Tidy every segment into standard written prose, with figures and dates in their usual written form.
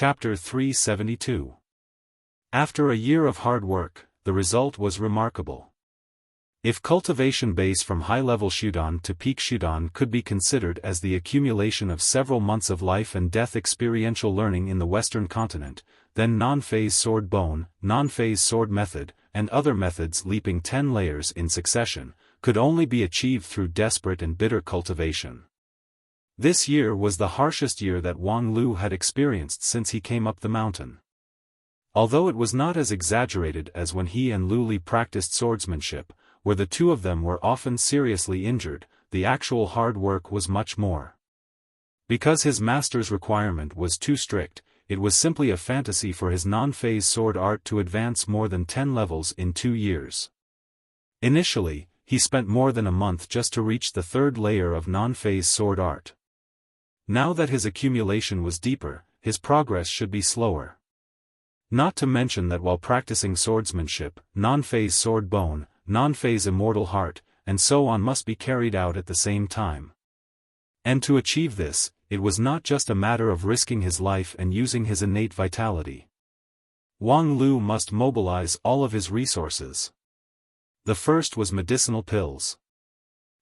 Chapter 372. After a year of hard work, the result was remarkable. If cultivation base from high-level Shudan to peak Shudan could be considered as the accumulation of several months of life and death experiential learning in the Western continent, then non-phase sword bone, non-phase sword method, and other methods leaping 10 layers in succession, could only be achieved through desperate and bitter cultivation. This year was the harshest year that Wang Lu had experienced since he came up the mountain. Although it was not as exaggerated as when he and Lu Li practiced swordsmanship, where the two of them were often seriously injured, the actual hard work was much more. Because his master's requirement was too strict, it was simply a fantasy for his non-phase sword art to advance more than 10 levels in 2 years. Initially, he spent more than a month just to reach the 3rd layer of non-phase sword art. Now that his accumulation was deeper, his progress should be slower. Not to mention that while practicing swordsmanship, non-phase sword bone, non-phase immortal heart, and so on must be carried out at the same time. And to achieve this, it was not just a matter of risking his life and using his innate vitality. Wang Lu must mobilize all of his resources. The first was medicinal pills.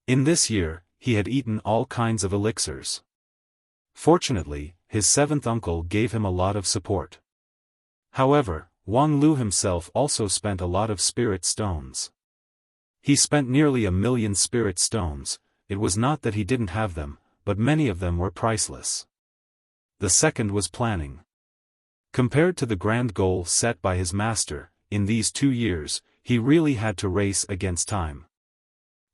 In this year, he had eaten all kinds of elixirs. Fortunately, his 7th uncle gave him a lot of support. However, Wang Lu himself also spent a lot of spirit stones. He spent nearly 1,000,000 spirit stones. It was not that he didn't have them, but many of them were priceless. The second was planning. Compared to the grand goal set by his master, in these 2 years, he really had to race against time.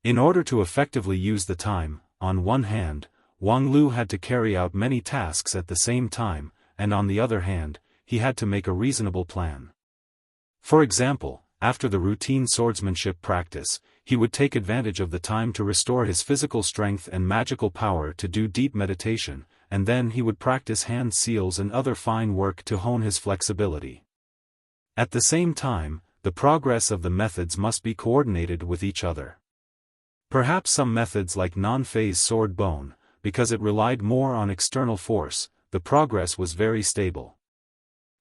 In order to effectively use the time, on one hand, Wang Lu had to carry out many tasks at the same time, and on the other hand, he had to make a reasonable plan. For example, after the routine swordsmanship practice, he would take advantage of the time to restore his physical strength and magical power to do deep meditation, and then he would practice hand seals and other fine work to hone his flexibility. At the same time, the progress of the methods must be coordinated with each other. Perhaps some methods like non-phase sword bone, because it relied more on external force, the progress was very stable.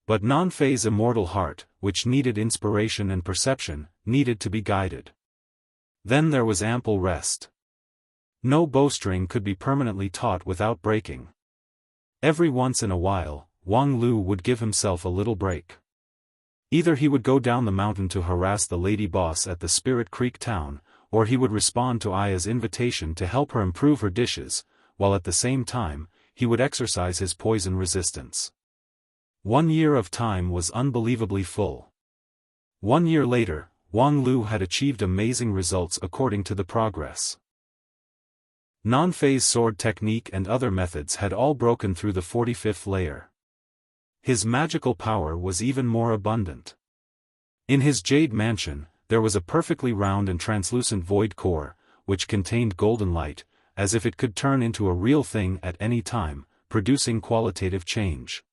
But non-phase immortal heart, which needed inspiration and perception, needed to be guided. Then there was ample rest. No bowstring could be permanently taut without breaking. Every once in a while, Wang Lu would give himself a little break. Either he would go down the mountain to harass the lady boss at the Spirit Creek town, or he would respond to Aya's invitation to help her improve her dishes, while at the same time, he would exercise his poison resistance. 1 year of time was unbelievably full. 1 year later, Wang Lu had achieved amazing results according to the progress. Non-phase sword technique and other methods had all broken through the 45th layer. His magical power was even more abundant. In his jade mansion, there was a perfectly round and translucent void core, which contained golden light, as if it could turn into a real thing at any time, producing qualitative change.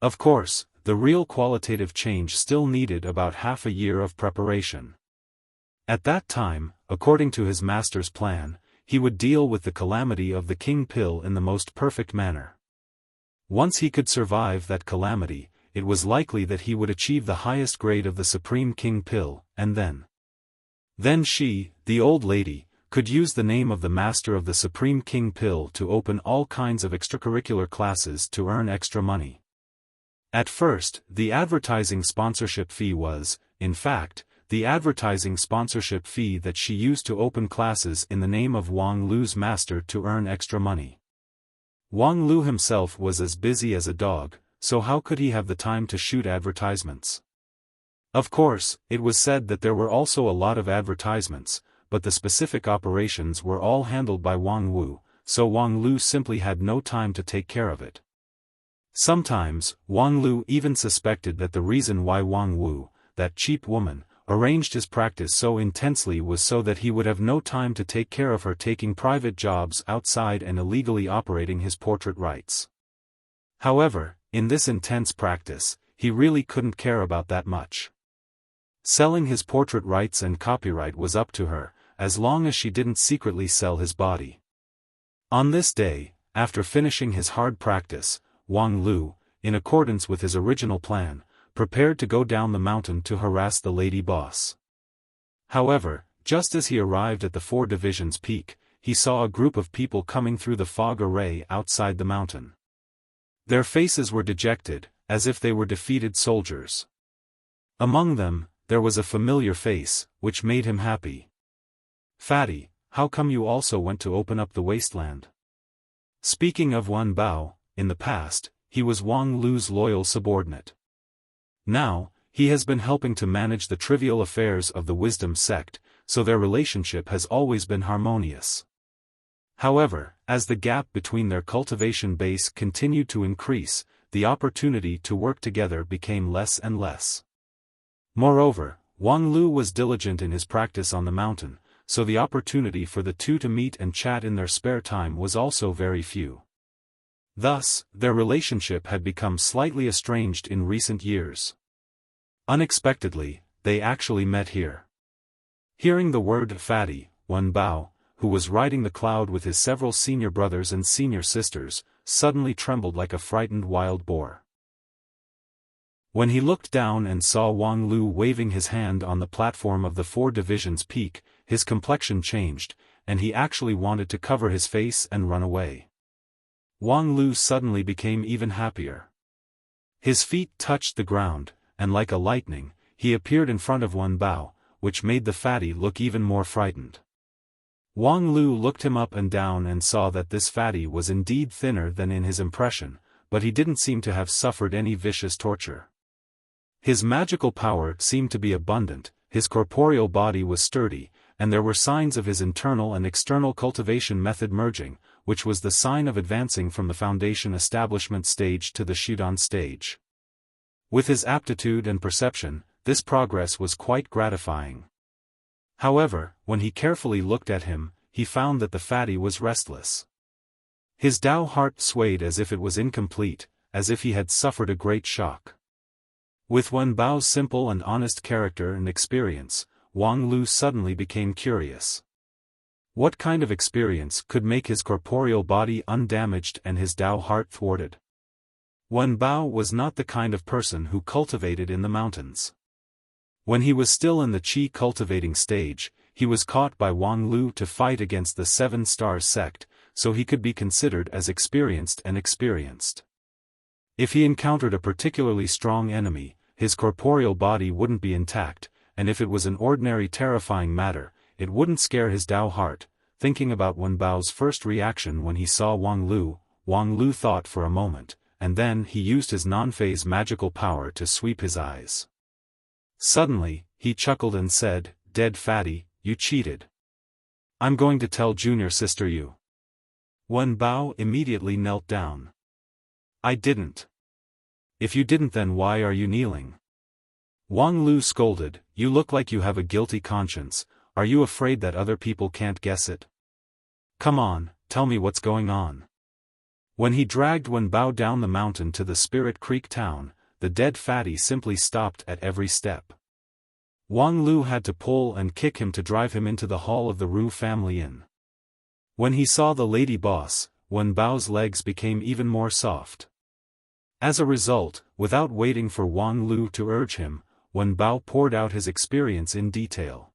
Of course, the real qualitative change still needed about half a year of preparation. At that time, according to his master's plan, he would deal with the calamity of the king pill in the most perfect manner. Once he could survive that calamity, it was likely that he would achieve the highest grade of the supreme king pill, and then she, the old lady, could use the name of the master of the supreme king pill to open all kinds of extracurricular classes to earn extra money. At first, the advertising sponsorship fee was, in fact, the advertising sponsorship fee that she used to open classes in the name of Wang Lu's master to earn extra money. Wang Lu himself was as busy as a dog, so how could he have the time to shoot advertisements? Of course, it was said that there were also a lot of advertisements, but the specific operations were all handled by Wang Wu, so Wang Lu simply had no time to take care of it. Sometimes, Wang Lu even suspected that the reason why Wang Wu, that cheap woman, arranged his practice so intensely was so that he would have no time to take care of her taking private jobs outside and illegally operating his portrait rights. However, in this intense practice, he really couldn't care about that much. Selling his portrait rights and copyright was up to her, as long as she didn't secretly sell his body. On this day, after finishing his hard practice, Wang Lu, in accordance with his original plan, prepared to go down the mountain to harass the lady boss. However, just as he arrived at the 4 Divisions peak, he saw a group of people coming through the fog array outside the mountain. Their faces were dejected, as if they were defeated soldiers. Among them, there was a familiar face, which made him happy. "Fatty, how come you also went to open up the wasteland?" Speaking of Wen Bao, in the past, he was Wang Lu's loyal subordinate. Now, he has been helping to manage the trivial affairs of the Wisdom sect, so their relationship has always been harmonious. However, as the gap between their cultivation base continued to increase, the opportunity to work together became less and less. Moreover, Wang Lu was diligent in his practice on the mountain, so the opportunity for the two to meet and chat in their spare time was also very few. Thus, their relationship had become slightly estranged in recent years. Unexpectedly, they actually met here. Hearing the word fatty, Wen Bao, who was riding the cloud with his several senior brothers and senior sisters, suddenly trembled like a frightened wild boar. When he looked down and saw Wang Lu waving his hand on the platform of the 4 Divisions peak, his complexion changed, and he actually wanted to cover his face and run away. Wang Lu suddenly became even happier. His feet touched the ground, and like a lightning, he appeared in front of Wen Bao, which made the fatty look even more frightened. Wang Lu looked him up and down and saw that this fatty was indeed thinner than in his impression, but he didn't seem to have suffered any vicious torture. His magical power seemed to be abundant, his corporeal body was sturdy, and there were signs of his internal and external cultivation method merging, which was the sign of advancing from the foundation establishment stage to the Shudan stage. With his aptitude and perception, this progress was quite gratifying. However, when he carefully looked at him, he found that the fatty was restless. His Tao heart swayed as if it was incomplete, as if he had suffered a great shock. With Wen Bao's simple and honest character and experience, Wang Lu suddenly became curious. What kind of experience could make his corporeal body undamaged and his Tao heart thwarted? Wen Bao was not the kind of person who cultivated in the mountains. When he was still in the qi cultivating stage, he was caught by Wang Lu to fight against the 7 Stars sect, so he could be considered as experienced. If he encountered a particularly strong enemy, his corporeal body wouldn't be intact, and if it was an ordinary terrifying matter, it wouldn't scare his Tao heart. Thinking about Wen Bao's first reaction when he saw Wang Lu thought for a moment, and then he used his non-phase magical power to sweep his eyes. Suddenly, he chuckled and said, "Dead fatty, you cheated. I'm going to tell junior sister you." Wen Bao immediately knelt down. "I didn't." "If you didn't, then why are you kneeling?" Wang Lu scolded, "You look like you have a guilty conscience. Are you afraid that other people can't guess it? Come on, tell me what's going on." When he dragged Wen Bao down the mountain to the Spirit Creek town, the dead fatty simply stopped at every step. Wang Lu had to pull and kick him to drive him into the hall of the Ru family inn. When he saw the lady boss, Wen Bao's legs became even more soft. As a result, without waiting for Wang Lu to urge him, Wen Bao poured out his experience in detail.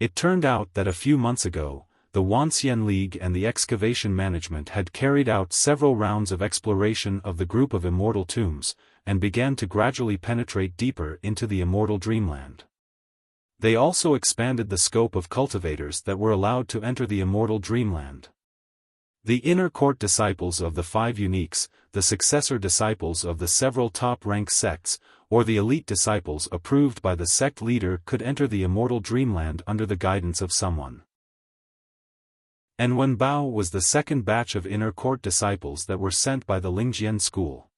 It turned out that a few months ago, the Wanxian League and the Excavation Management had carried out several rounds of exploration of the group of immortal tombs, and began to gradually penetrate deeper into the immortal dreamland. They also expanded the scope of cultivators that were allowed to enter the immortal dreamland. The inner court disciples of the 5 uniques, the successor disciples of the several top-rank sects, or the elite disciples approved by the sect leader could enter the immortal dreamland under the guidance of someone. And Wen Bao was the second batch of inner court disciples that were sent by the Lingjian school.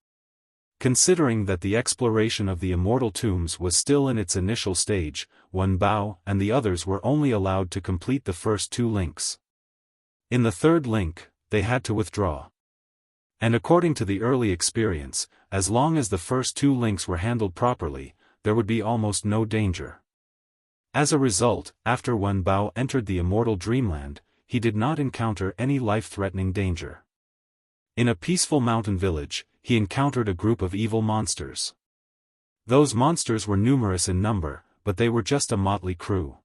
Considering that the exploration of the immortal tombs was still in its initial stage, Wen Bao and the others were only allowed to complete the first 2 links. In the 3rd link, they had to withdraw. And according to the early experience, as long as the first 2 links were handled properly, there would be almost no danger. As a result, after Wen Bao entered the immortal dreamland, he did not encounter any life-threatening danger. In a peaceful mountain village, he encountered a group of evil monsters. Those monsters were numerous in number, but they were just a motley crew.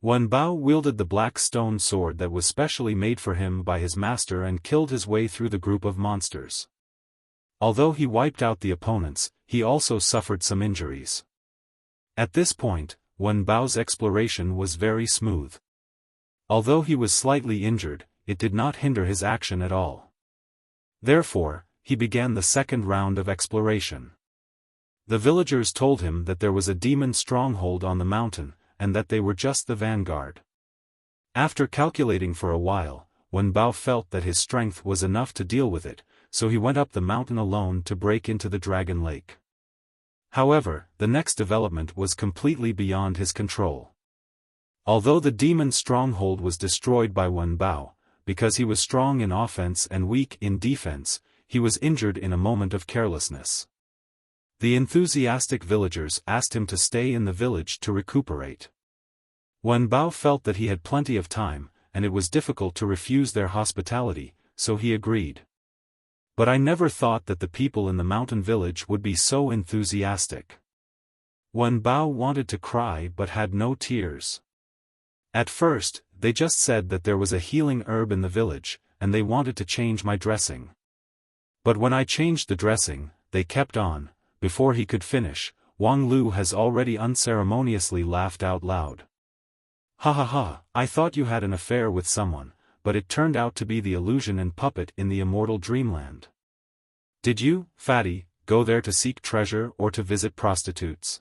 Wen Bao wielded the black stone sword that was specially made for him by his master and killed his way through the group of monsters. Although he wiped out the opponents, he also suffered some injuries. At this point, Wen Bao's exploration was very smooth. Although he was slightly injured, it did not hinder his action at all. Therefore, he began the second round of exploration. The villagers told him that there was a demon stronghold on the mountain, and that they were just the vanguard. After calculating for a while, Wen Bao felt that his strength was enough to deal with it, so he went up the mountain alone to break into the Dragon Lake. However, the next development was completely beyond his control. Although the demon stronghold was destroyed by Wen Bao, because he was strong in offense and weak in defense, he was injured in a moment of carelessness. The enthusiastic villagers asked him to stay in the village to recuperate. Wen Bao felt that he had plenty of time, and it was difficult to refuse their hospitality, so he agreed. But I never thought that the people in the mountain village would be so enthusiastic. Wen Bao wanted to cry but had no tears. At first, they just said that there was a healing herb in the village, and they wanted to change my dressing. But when I changed the dressing, they kept on. Before he could finish, Wang Lu has already unceremoniously laughed out loud. Ha ha ha, I thought you had an affair with someone, but it turned out to be the illusion and puppet in the immortal dreamland. Did you, fatty, go there to seek treasure or to visit prostitutes?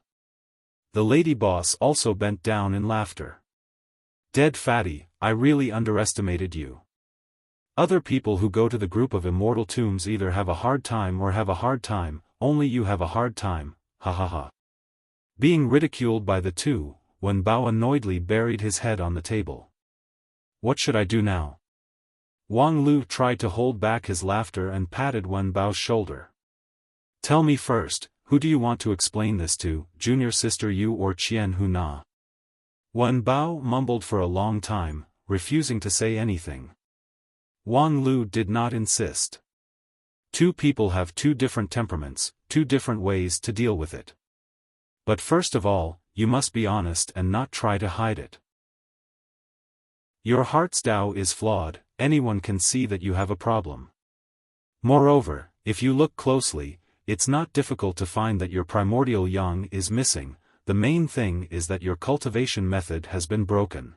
The lady boss also bent down in laughter. Dead fatty, I really underestimated you. Other people who go to the group of immortal tombs either have a hard time or have a hard time, only you have a hard time, ha ha ha. Being ridiculed by the two, Wen Bao annoyedly buried his head on the table. What should I do now? Wang Lu tried to hold back his laughter and patted Wen Bao's shoulder. Tell me first, who do you want to explain this to, junior sister Yu or Qian Hu Na? Wen Bao mumbled for a long time, refusing to say anything. Wang Lu did not insist. Two people have two different temperaments, two different ways to deal with it. But first of all, you must be honest and not try to hide it. Your heart's Tao is flawed, anyone can see that you have a problem. Moreover, if you look closely, it's not difficult to find that your primordial yang is missing, the main thing is that your cultivation method has been broken.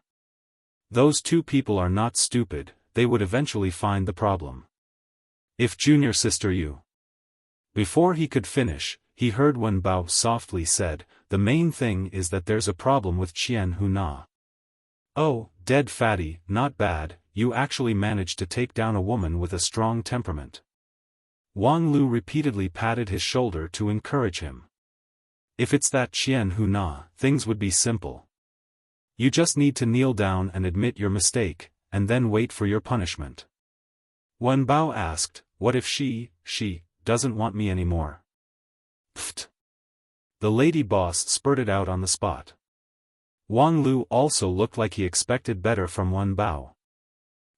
Those two people are not stupid, they would eventually find the problem. If junior sister Yu. Before he could finish, he heard Wen Bao softly said, the main thing is that there's a problem with Qian Hu Na. Oh, dead fatty, not bad, you actually managed to take down a woman with a strong temperament. Wang Lu repeatedly patted his shoulder to encourage him. If it's that Qian Hu Na, things would be simple. You just need to kneel down and admit your mistake, and then wait for your punishment. Wen Bao asked, what if she doesn't want me anymore? Pfft. The lady boss spurted out on the spot. Wang Lu also looked like he expected better from Wen Bao.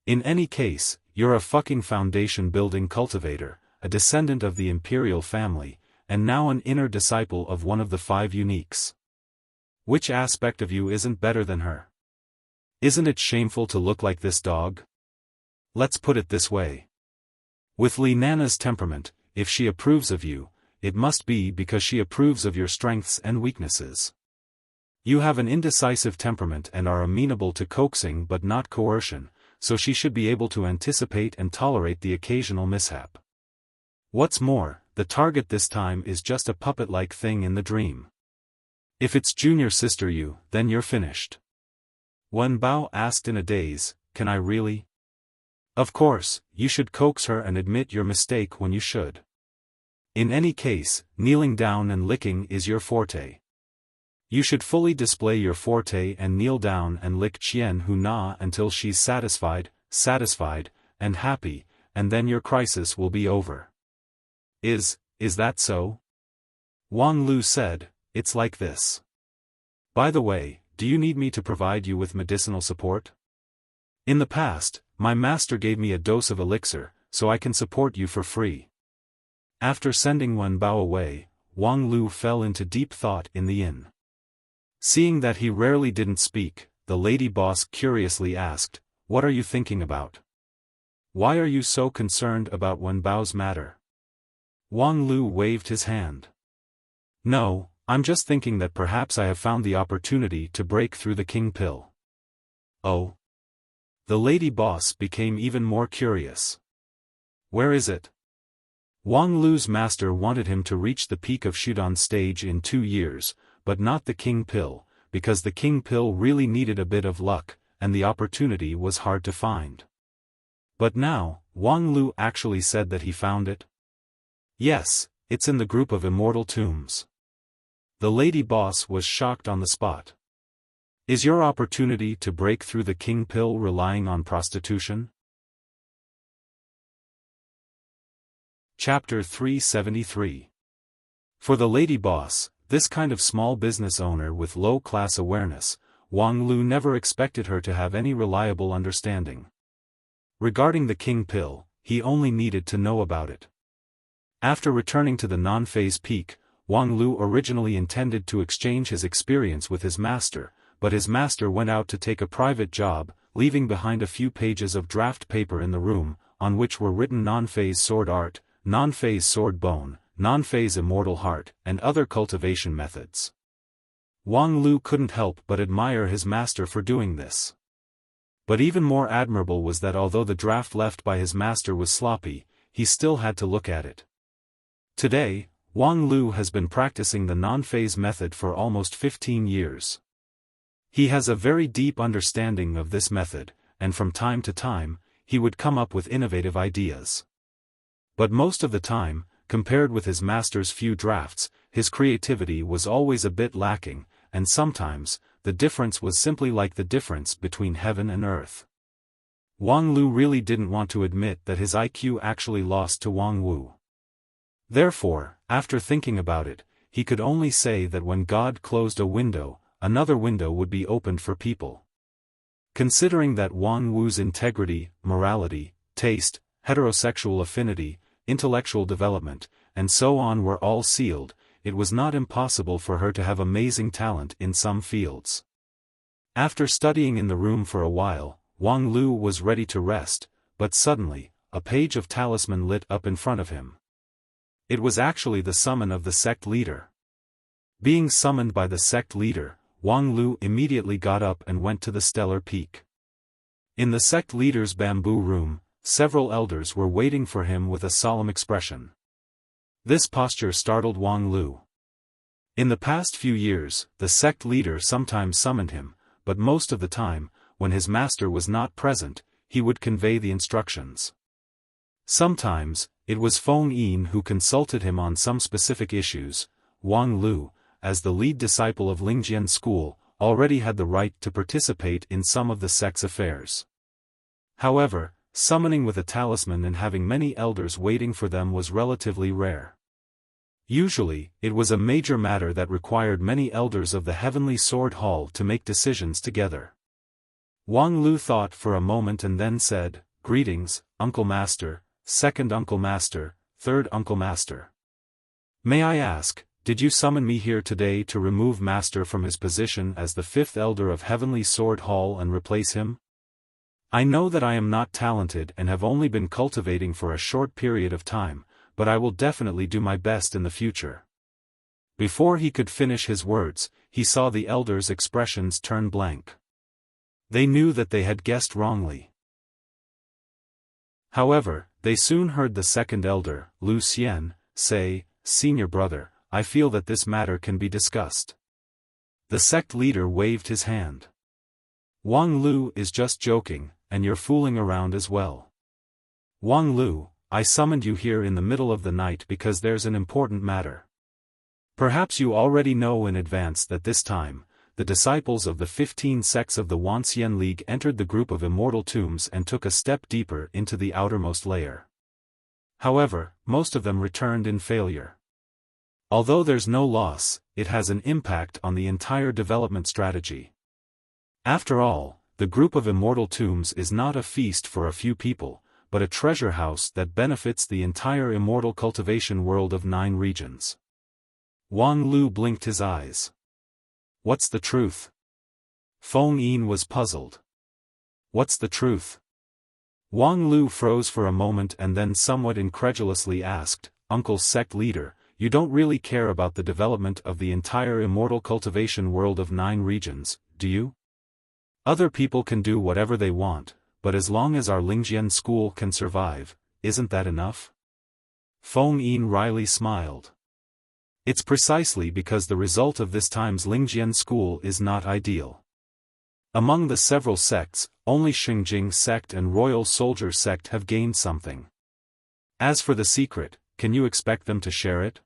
In any case, you're a fucking foundation-building cultivator, a descendant of the imperial family, and now an inner disciple of one of the 5 uniques. Which aspect of you isn't better than her? Isn't it shameful to look like this dog? Let's put it this way. With Li Nana's temperament, if she approves of you, it must be because she approves of your strengths and weaknesses. You have an indecisive temperament and are amenable to coaxing but not coercion, so she should be able to anticipate and tolerate the occasional mishap. What's more, the target this time is just a puppet-like thing in the dream. If it's junior sister Yu, then you're finished. Wen Bao asked in a daze, can I really? Of course, you should coax her and admit your mistake when you should. In any case, kneeling down and licking is your forte. You should fully display your forte and kneel down and lick Qian Hu Na until she's satisfied, and happy, and then your crisis will be over. Is that so? Wang Lu said, it's like this. By the way, do you need me to provide you with medicinal support? In the past, my master gave me a dose of elixir, so I can support you for free. After sending Wen Bao away, Wang Lu fell into deep thought in the inn. Seeing that he rarely didn't speak, the lady boss curiously asked, "What are you thinking about? Why are you so concerned about Wen Bao's matter?" Wang Lu waved his hand. "No, I'm just thinking that perhaps I have found the opportunity to break through the king pill." "Oh?" The lady boss became even more curious. "Where is it?" Wang Lu's master wanted him to reach the peak of Shudan stage in 2 years, but not the king pill, because the king pill really needed a bit of luck, and the opportunity was hard to find. But now, Wang Lu actually said that he found it. "Yes, it's in the group of immortal tombs." The lady boss was shocked on the spot. "Is your opportunity to break through the king pill relying on prostitution?" Chapter 373. For the lady boss, this kind of small business owner with low-class awareness, Wang Lu never expected her to have any reliable understanding. Regarding the king pill, he only needed to know about it. After returning to the non-phase peak, Wang Lu originally intended to exchange his experience with his master, but his master went out to take a private job, leaving behind a few pages of draft paper in the room, on which were written non-phase sword art, non-phase sword bone, non-phase immortal heart, and other cultivation methods. Wang Lu couldn't help but admire his master for doing this. But even more admirable was that although the draft left by his master was sloppy, he still had to look at it. Today, Wang Lu has been practicing the non-phase method for almost 15 years. He has a very deep understanding of this method, and from time to time, he would come up with innovative ideas. But most of the time, compared with his master's few drafts, his creativity was always a bit lacking, and sometimes, the difference was simply like the difference between heaven and earth. Wang Lu really didn't want to admit that his IQ actually lost to Wang Wu. Therefore, after thinking about it, he could only say that when God closed a window, another window would be opened for people. Considering that Wang Wu's integrity, morality, taste, heterosexual affinity, intellectual development, and so on were all sealed, it was not impossible for her to have amazing talent in some fields. After studying in the room for a while, Wang Lu was ready to rest, but suddenly, a page of talisman lit up in front of him. It was actually the summon of the sect leader. Being summoned by the sect leader, Wang Lu immediately got up and went to the stellar peak. In the sect leader's bamboo room, several elders were waiting for him with a solemn expression. This posture startled Wang Lu. In the past few years, the sect leader sometimes summoned him, but most of the time, when his master was not present, he would convey the instructions. Sometimes, it was Feng Yin who consulted him on some specific issues. Wang Lu, as the lead disciple of Lingjian school, already had the right to participate in some of the sect's affairs. However, summoning with a talisman and having many elders waiting for them was relatively rare. Usually, it was a major matter that required many elders of the Heavenly Sword Hall to make decisions together. Wang Lu thought for a moment and then said, "Greetings, Uncle Master, second Uncle Master, third Uncle Master. May I ask, did you summon me here today to remove Master from his position as the fifth elder of Heavenly Sword Hall and replace him? I know that I am not talented and have only been cultivating for a short period of time, but I will definitely do my best in the future." Before he could finish his words, he saw the elders' expressions turn blank. They knew that they had guessed wrongly. However, they soon heard the second elder, Lu Xian, say, "Senior brother, I feel that this matter can be discussed." The sect leader waved his hand. "Wang Lu is just joking, and you're fooling around as well. Wang Lu, I summoned you here in the middle of the night because there's an important matter. Perhaps you already know in advance that this time, the disciples of the 15 sects of the Wanxian League entered the group of immortal tombs and took a step deeper into the outermost layer. However, most of them returned in failure. Although there's no loss, it has an impact on the entire development strategy. After all, the group of immortal tombs is not a feast for a few people, but a treasure house that benefits the entire immortal cultivation world of 9 regions. Wang Lu blinked his eyes. What's the truth? Feng Yin was puzzled. What's the truth? Wang Lu froze for a moment and then somewhat incredulously asked, Uncle Sect Leader, you don't really care about the development of the entire immortal cultivation world of 9 regions, do you? Other people can do whatever they want, but as long as our Lingjian school can survive, isn't that enough? Feng Yin wryly smiled. It's precisely because the result of this time's Lingjian school is not ideal. Among the several sects, only Xingjing sect and Royal Soldier sect have gained something. As for the secret, can you expect them to share it?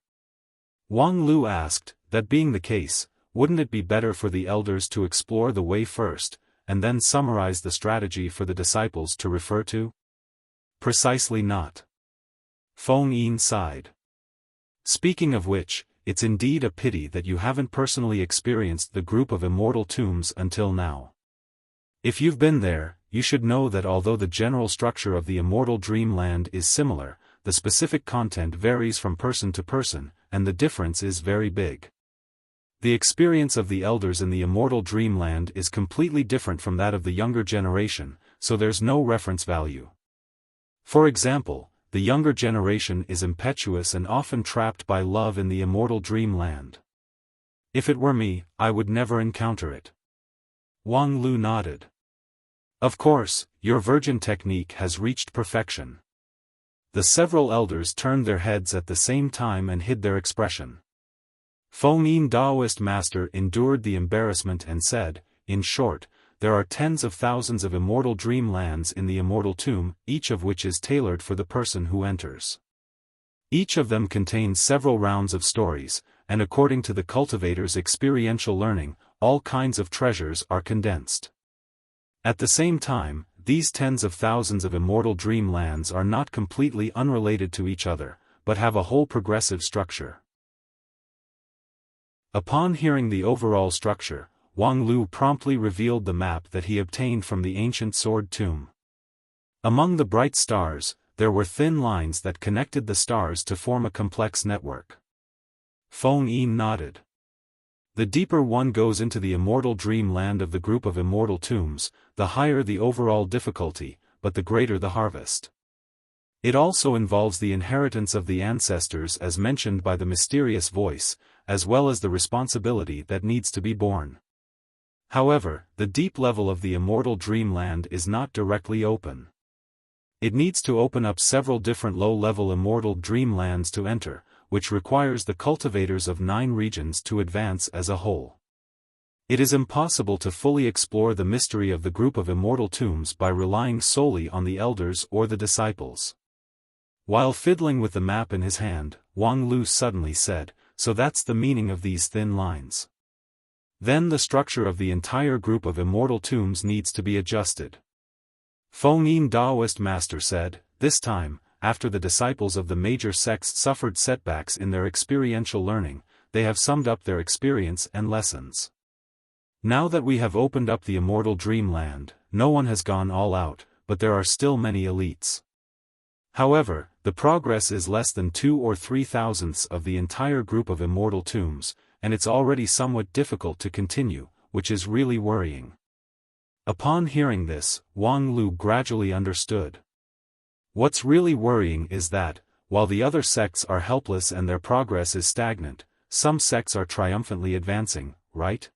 Wang Lu asked, that being the case, wouldn't it be better for the elders to explore the way first, and then summarize the strategy for the disciples to refer to? Precisely not. Feng Yin sighed. Speaking of which, it's indeed a pity that you haven't personally experienced the group of immortal tombs until now. If you've been there, you should know that although the general structure of the immortal dreamland is similar, the specific content varies from person to person, and the difference is very big. The experience of the elders in the immortal dreamland is completely different from that of the younger generation, so there's no reference value. For example, the younger generation is impetuous and often trapped by love in the immortal dreamland. If it were me, I would never encounter it. Wang Lu nodded. Of course, your virgin technique has reached perfection. The several elders turned their heads at the same time and hid their expression. Feng Yin Daoist master endured the embarrassment and said, in short, there are tens of thousands of immortal dreamlands in the immortal tomb, each of which is tailored for the person who enters. Each of them contains several rounds of stories, and according to the cultivator's experiential learning, all kinds of treasures are condensed. At the same time, these tens of thousands of immortal dreamlands are not completely unrelated to each other, but have a whole progressive structure. Upon hearing the overall structure, Wang Lu promptly revealed the map that he obtained from the ancient sword tomb. Among the bright stars, there were thin lines that connected the stars to form a complex network. Feng Yin nodded. The deeper one goes into the immortal dreamland of the group of immortal tombs, the higher the overall difficulty, but the greater the harvest. It also involves the inheritance of the ancestors as mentioned by the mysterious voice, as well as the responsibility that needs to be borne. However, the deep level of the immortal dreamland is not directly open. It needs to open up several different low-level immortal dreamlands to enter, which requires the cultivators of 9 regions to advance as a whole. It is impossible to fully explore the mystery of the group of immortal tombs by relying solely on the elders or the disciples. While fiddling with the map in his hand, Wang Lu suddenly said, so that's the meaning of these thin lines. Then the structure of the entire group of immortal tombs needs to be adjusted. Feng Yin Daoist master said, this time, after the disciples of the major sects suffered setbacks in their experiential learning, they have summed up their experience and lessons. Now that we have opened up the immortal dreamland, no one has gone all out, but there are still many elites. However, the progress is less than 2 or 3 thousandths of the entire group of immortal tombs, and it's already somewhat difficult to continue, which is really worrying. Upon hearing this, Wang Lu gradually understood. What's really worrying is that, while the other sects are helpless and their progress is stagnant, some sects are triumphantly advancing, right?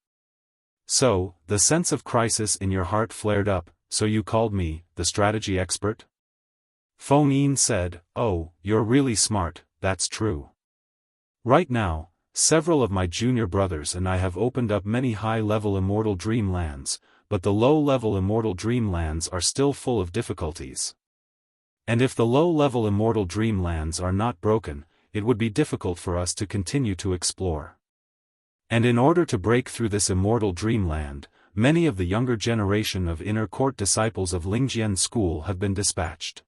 So, the sense of crisis in your heart flared up, so you called me, the strategy expert? Feng Yin said, oh, you're really smart, that's true. Right now, several of my junior brothers and I have opened up many high-level immortal dreamlands, but the low-level immortal dreamlands are still full of difficulties. And if the low-level immortal dreamlands are not broken, it would be difficult for us to continue to explore. And in order to break through this immortal dreamland, many of the younger generation of inner court disciples of Lingjian school have been dispatched.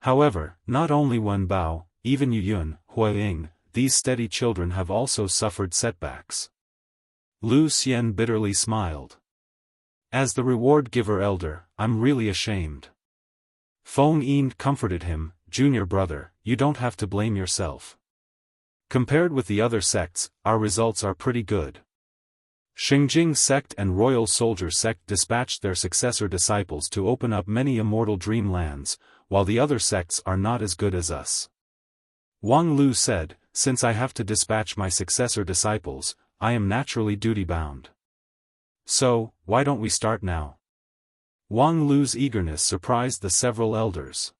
However, not only Wen Bao, even Yu Yun, Hui Ying, these steady children have also suffered setbacks. Lu Xian bitterly smiled. As the reward-giver elder, I'm really ashamed. Feng Yin comforted him, "Junior brother, you don't have to blame yourself. Compared with the other sects, our results are pretty good. Xingjing sect and Royal Soldier sect dispatched their successor disciples to open up many immortal dreamlands, while the other sects are not as good as us." Wang Lu said, "Since I have to dispatch my successor disciples, I am naturally duty-bound. So, why don't we start now?" Wang Lu's eagerness surprised the several elders.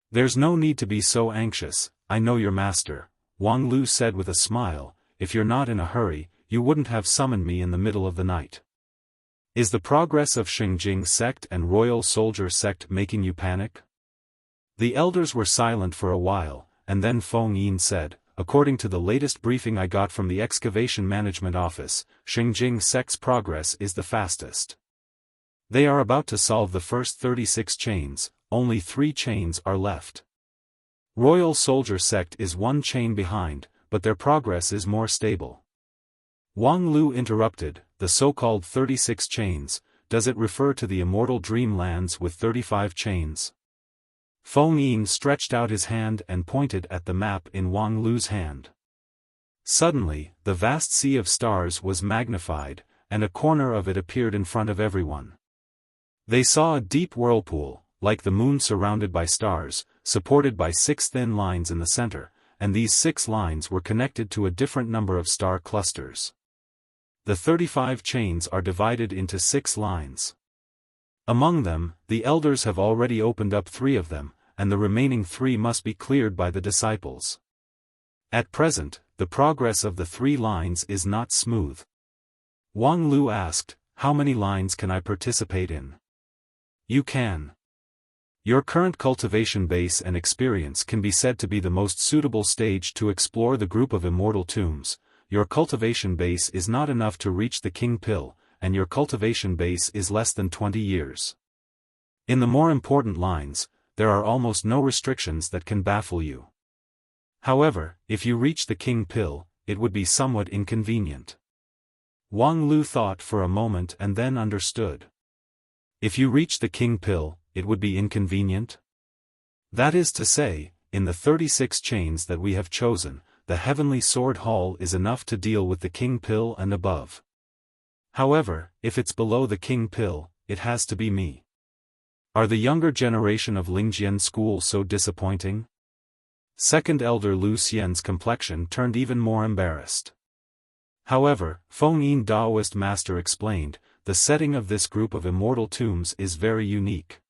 "There's no need to be so anxious, I know your master," Wang Lu said with a smile. "If you're not in a hurry, you wouldn't have summoned me in the middle of the night. Is the progress of Xingjing sect and Royal Soldier sect making you panic?" The elders were silent for a while, and then Feng Yin said, "According to the latest briefing I got from the Excavation Management Office, Xingjing sect's progress is the fastest. They are about to solve the first 36 chains, only 3 chains are left. Royal Soldier sect is 1 chain behind, but their progress is more stable." Wang Lu interrupted, "The so-called 36 chains, does it refer to the immortal dreamlands with 35 chains?" Feng Yin stretched out his hand and pointed at the map in Wang Lu's hand. Suddenly, the vast sea of stars was magnified, and a corner of it appeared in front of everyone. They saw a deep whirlpool, like the moon surrounded by stars, supported by 6 thin lines in the center, and these 6 lines were connected to a different number of star clusters. The 35 chains are divided into 6 lines. Among them, the elders have already opened up 3 of them, and the remaining 3 must be cleared by the disciples. At present, the progress of the 3 lines is not smooth. Wang Lu asked, "How many lines can I participate in?" "You can. Your current cultivation base and experience can be said to be the most suitable stage to explore the group of immortal tombs. Your cultivation base is not enough to reach the King Pill, and your cultivation base is less than 20 years. In the more important lines, there are almost no restrictions that can baffle you. However, if you reach the King Pill, it would be somewhat inconvenient." Wang Lu thought for a moment and then understood. "If you reach the King Pill, it would be inconvenient?" "That is to say, in the 36 chains that we have chosen, the Heavenly Sword Hall is enough to deal with the King Pill and above. However, if it's below the King Pill, it has to be me. Are the younger generation of Lingjian school so disappointing?" Second Elder Lu Xian's complexion turned even more embarrassed. However, Feng Yin Daoist Master explained, "The setting of this group of immortal tombs is very unique.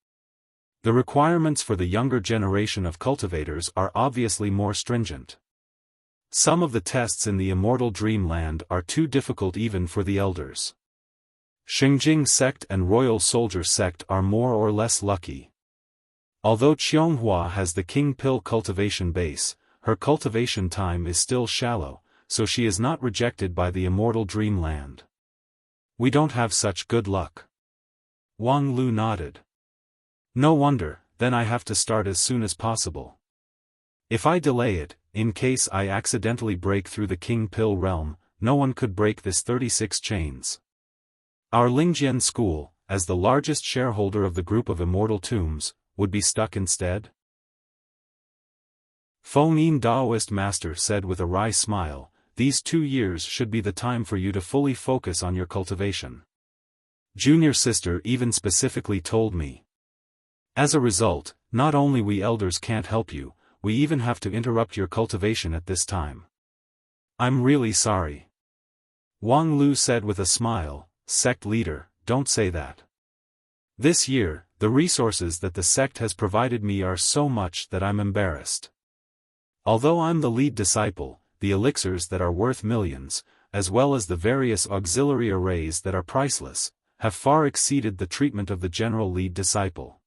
The requirements for the younger generation of cultivators are obviously more stringent. Some of the tests in the immortal dreamland are too difficult even for the elders. Xingjing sect and Royal Soldier sect are more or less lucky. Although Qianghua has the King Pill cultivation base, her cultivation time is still shallow, so she is not rejected by the immortal dreamland. We don't have such good luck." Wang Lu nodded. "No wonder, then I have to start as soon as possible. If I delay it, in case I accidentally break through the King Pill realm, no one could break this 36 chains. Our Lingjian school, as the largest shareholder of the group of immortal tombs, would be stuck instead?" Feng Yin Daoist Master said with a wry smile, "These 2 years should be the time for you to fully focus on your cultivation. Junior sister even specifically told me. As a result, not only we elders can't help you, we even have to interrupt your cultivation at this time. I'm really sorry." Wang Lu said with a smile, "Sect leader, don't say that. This year, the resources that the sect has provided me are so much that I'm embarrassed. Although I'm the lead disciple, the elixirs that are worth millions, as well as the various auxiliary arrays that are priceless, have far exceeded the treatment of the general lead disciple.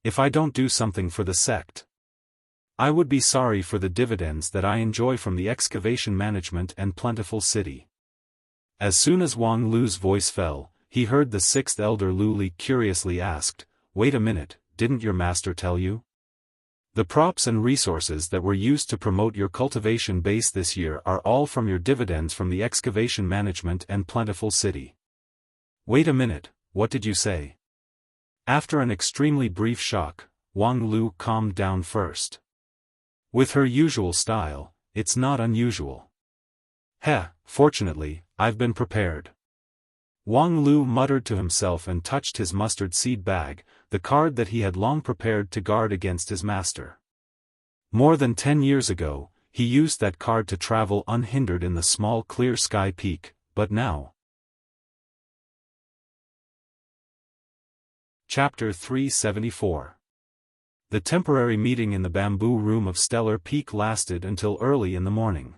If I don't do something for the sect, I would be sorry for the dividends that I enjoy from the excavation management and plentiful city." As soon as Wang Lu's voice fell, he heard the 6th Elder Lu Li curiously asked, "Wait a minute, didn't your master tell you? The props and resources that were used to promote your cultivation base this year are all from your dividends from the excavation management and plentiful city." "Wait a minute, what did you say?" After an extremely brief shock, Wang Lu calmed down first. With her usual style, "It's not unusual." Fortunately, I've been prepared." Wang Lu muttered to himself and touched his mustard seed bag, the card that he had long prepared to guard against his master. More than 10 years ago, he used that card to travel unhindered in the small clear sky peak, but now. Chapter 374. The temporary meeting in the bamboo room of Stellar Peak lasted until early in the morning.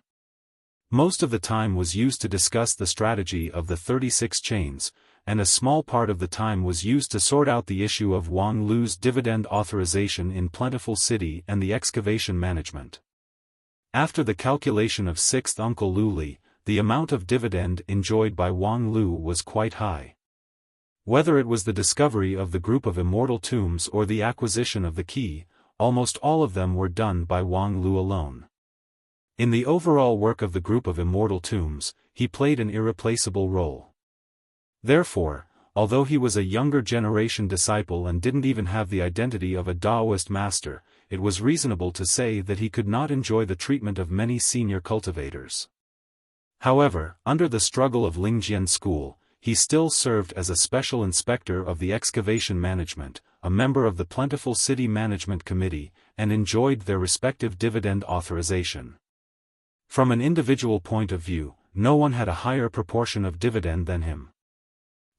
Most of the time was used to discuss the strategy of the 36 chains, and a small part of the time was used to sort out the issue of Wang Lu's dividend authorization in Plentiful City and the excavation management. After the calculation of 6th Uncle Lu Li, the amount of dividend enjoyed by Wang Lu was quite high. Whether it was the discovery of the group of immortal tombs or the acquisition of the key, almost all of them were done by Wang Lu alone. In the overall work of the group of immortal tombs, he played an irreplaceable role. Therefore, although he was a younger generation disciple and didn't even have the identity of a Taoist master, it was reasonable to say that he could not enjoy the treatment of many senior cultivators. However, under the struggle of Lingjian School, he still served as a special inspector of the excavation management, a member of the Plentiful City Management Committee, and enjoyed their respective dividend authorization. From an individual point of view, no one had a higher proportion of dividend than him.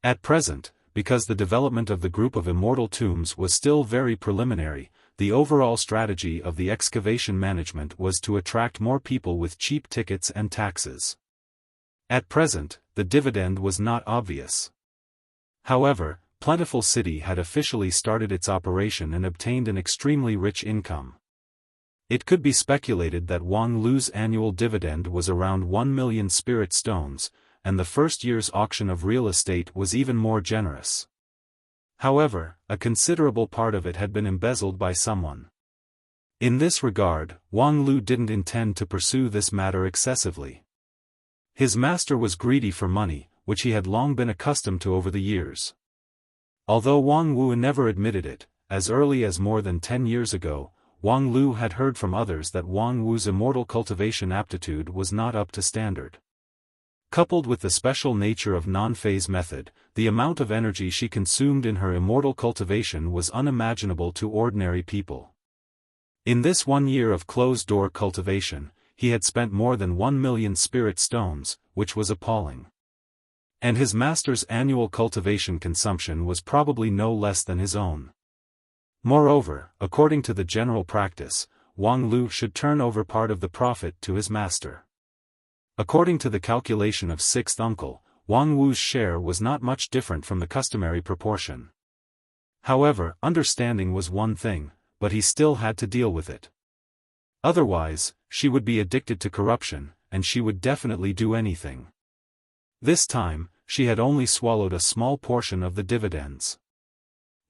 At present, because the development of the group of immortal tombs was still very preliminary, the overall strategy of the excavation management was to attract more people with cheap tickets and taxes. At present, the dividend was not obvious. However, Plentiful City had officially started its operation and obtained an extremely rich income. It could be speculated that Wang Lu's annual dividend was around 1 million spirit stones, and the first year's auction of real estate was even more generous. However, a considerable part of it had been embezzled by someone. In this regard, Wang Lu didn't intend to pursue this matter excessively. His master was greedy for money, which he had long been accustomed to over the years. Although Wang Wu never admitted it, as early as more than 10 years ago, Wang Lu had heard from others that Wang Wu's immortal cultivation aptitude was not up to standard. Coupled with the special nature of non-phase method, the amount of energy she consumed in her immortal cultivation was unimaginable to ordinary people. In this 1 year of closed-door cultivation, he had spent more than 1 million spirit stones, which was appalling. And his master's annual cultivation consumption was probably no less than his own. Moreover, according to the general practice, Wang Lu should turn over part of the profit to his master. According to the calculation of 6th Uncle, Wang Wu's share was not much different from the customary proportion. However, understanding was one thing, but he still had to deal with it. Otherwise, she would be addicted to corruption, and she would definitely do anything. This time, she had only swallowed a small portion of the dividends.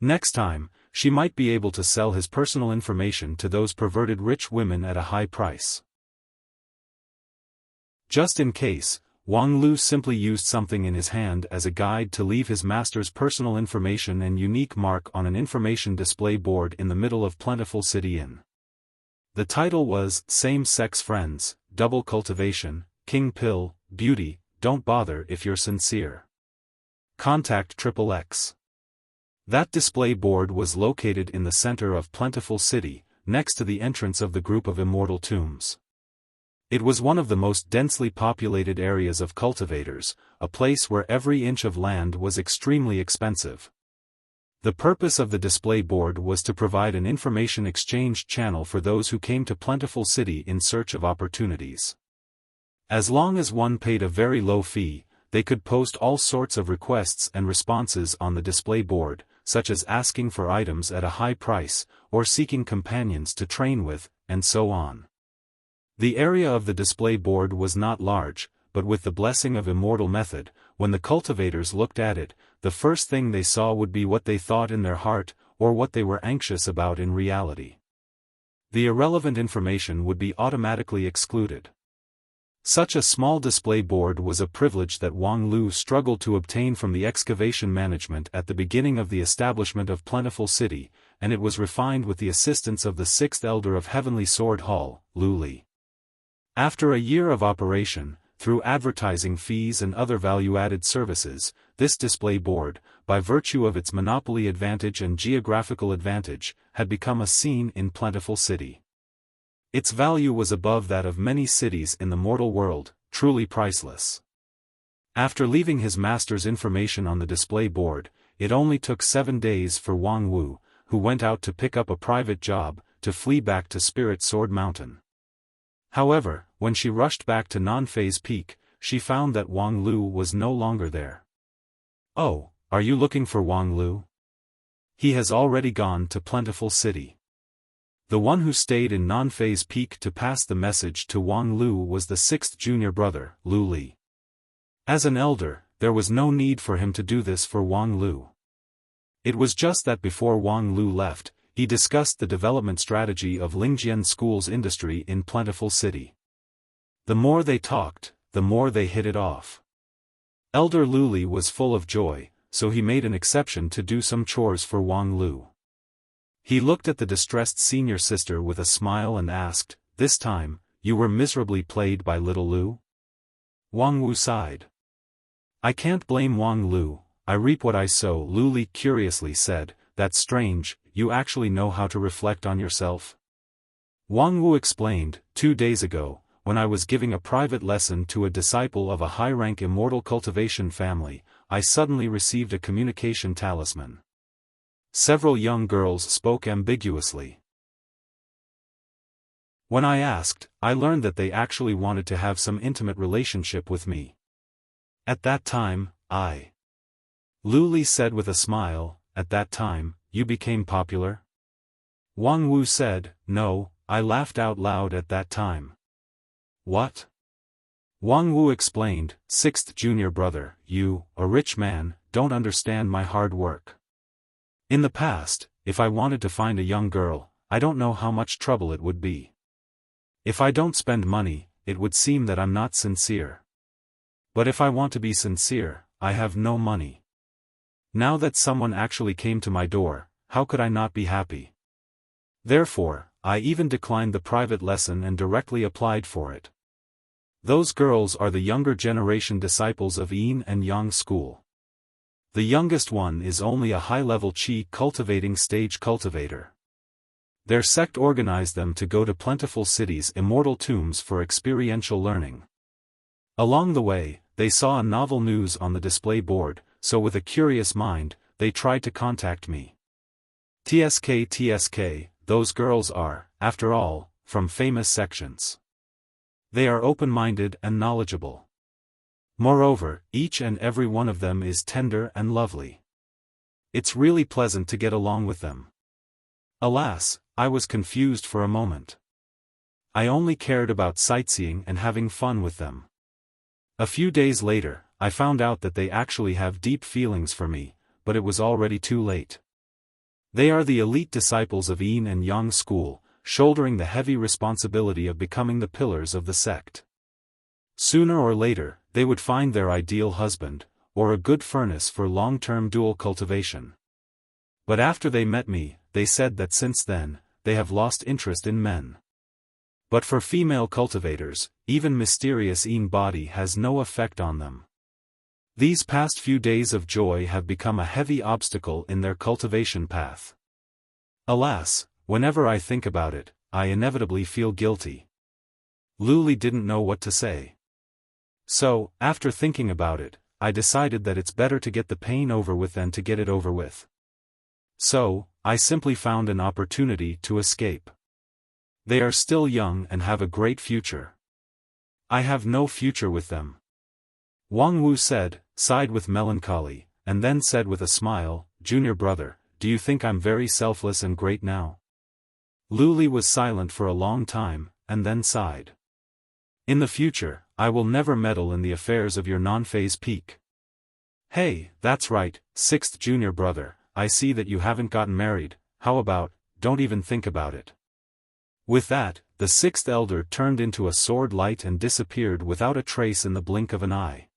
Next time, she might be able to sell his personal information to those perverted rich women at a high price. Just in case, Wang Lu simply used something in his hand as a guide to leave his master's personal information and unique mark on an information display board in the middle of Plentiful City Inn. The title was Same-Sex Friends, Double Cultivation, King Pill, Beauty, Don't Bother if You're Sincere. Contact XXX. That display board was located in the center of Plentiful City, next to the entrance of the group of immortal tombs. It was one of the most densely populated areas of cultivators, a place where every inch of land was extremely expensive. The purpose of the display board was to provide an information exchange channel for those who came to Plentiful City in search of opportunities. As long as one paid a very low fee, they could post all sorts of requests and responses on the display board, such as asking for items at a high price, or seeking companions to train with, and so on. The area of the display board was not large, but with the blessing of immortal method, when the cultivators looked at it, the first thing they saw would be what they thought in their heart, or what they were anxious about in reality. The irrelevant information would be automatically excluded. Such a small display board was a privilege that Wang Lu struggled to obtain from the excavation management at the beginning of the establishment of Plentiful City, and it was refined with the assistance of the sixth elder of Heavenly Sword Hall, Lu Li. After a year of operation, through advertising fees and other value-added services, this display board, by virtue of its monopoly advantage and geographical advantage, had become a scene in Plentiful City. Its value was above that of many cities in the mortal world, truly priceless. After leaving his master's information on the display board, it only took 7 days for Wang Wu, who went out to pick up a private job, to flee back to Spirit Sword Mountain. However, when she rushed back to Non-Phase Peak, she found that Wang Lu was no longer there. "Oh, are you looking for Wang Lu? He has already gone to Plentiful City." The one who stayed in Non-Phase Peak to pass the message to Wang Lu was the sixth junior brother, Lu Li. As an elder, there was no need for him to do this for Wang Lu. It was just that before Wang Lu left, he discussed the development strategy of Lingjian School's industry in Plentiful City. The more they talked, the more they hit it off. Elder Lu Li was full of joy, so he made an exception to do some chores for Wang Lu. He looked at the distressed senior sister with a smile and asked, "This time, you were miserably played by little Lu?" Wang Wu sighed. "I can't blame Wang Lu, I reap what I sow," Lu Li curiously said. "That's strange, you actually know how to reflect on yourself?" Wang Wu explained, 2 days ago, when I was giving a private lesson to a disciple of a high-rank immortal cultivation family, I suddenly received a communication talisman. Several young girls spoke ambiguously. When I asked, I learned that they actually wanted to have some intimate relationship with me. At that time, Lu Li said with a smile, "At that time, you became popular?" Wang Wu said, "No, I laughed out loud at that time." "What?" Wang Wu explained, "Sixth junior brother, you, a rich man, don't understand my hard work. In the past, if I wanted to find a young girl, I don't know how much trouble it would be. If I don't spend money, it would seem that I'm not sincere. But if I want to be sincere, I have no money. Now that someone actually came to my door, how could I not be happy? Therefore, I even declined the private lesson and directly applied for it. Those girls are the younger generation disciples of Yin and Yang school. The youngest one is only a high-level qi cultivating stage cultivator. Their sect organized them to go to Plentiful City's immortal tombs for experiential learning. Along the way, they saw a novel news on the display board, so with a curious mind, they tried to contact me. TSK, those girls are, after all, from famous sections. They are open-minded and knowledgeable. Moreover, each and every one of them is tender and lovely. It's really pleasant to get along with them. Alas, I was confused for a moment. I only cared about sightseeing and having fun with them. A few days later, I found out that they actually have deep feelings for me, but it was already too late. They are the elite disciples of Yin and Yang school, shouldering the heavy responsibility of becoming the pillars of the sect. Sooner or later, they would find their ideal husband, or a good furnace for long-term dual cultivation. But after they met me, they said that since then, they have lost interest in men. But for female cultivators, even mysterious Yin body has no effect on them. These past few days of joy have become a heavy obstacle in their cultivation path. Alas, whenever I think about it, I inevitably feel guilty. Lu Li didn't know what to say. So, after thinking about it, I decided that it's better to get the pain over with than to get it over with. So, I simply found an opportunity to escape. They are still young and have a great future. I have no future with them. Wang Wu said, sighed with melancholy, and then said with a smile, "Junior brother, do you think I'm very selfless and great now?" Lu Li was silent for a long time, and then sighed. "In the future, I will never meddle in the affairs of your Non-Phase Peak." "Hey, that's right, sixth junior brother, I see that you haven't gotten married, how about, don't even think about it." With that, the sixth elder turned into a sword light and disappeared without a trace in the blink of an eye.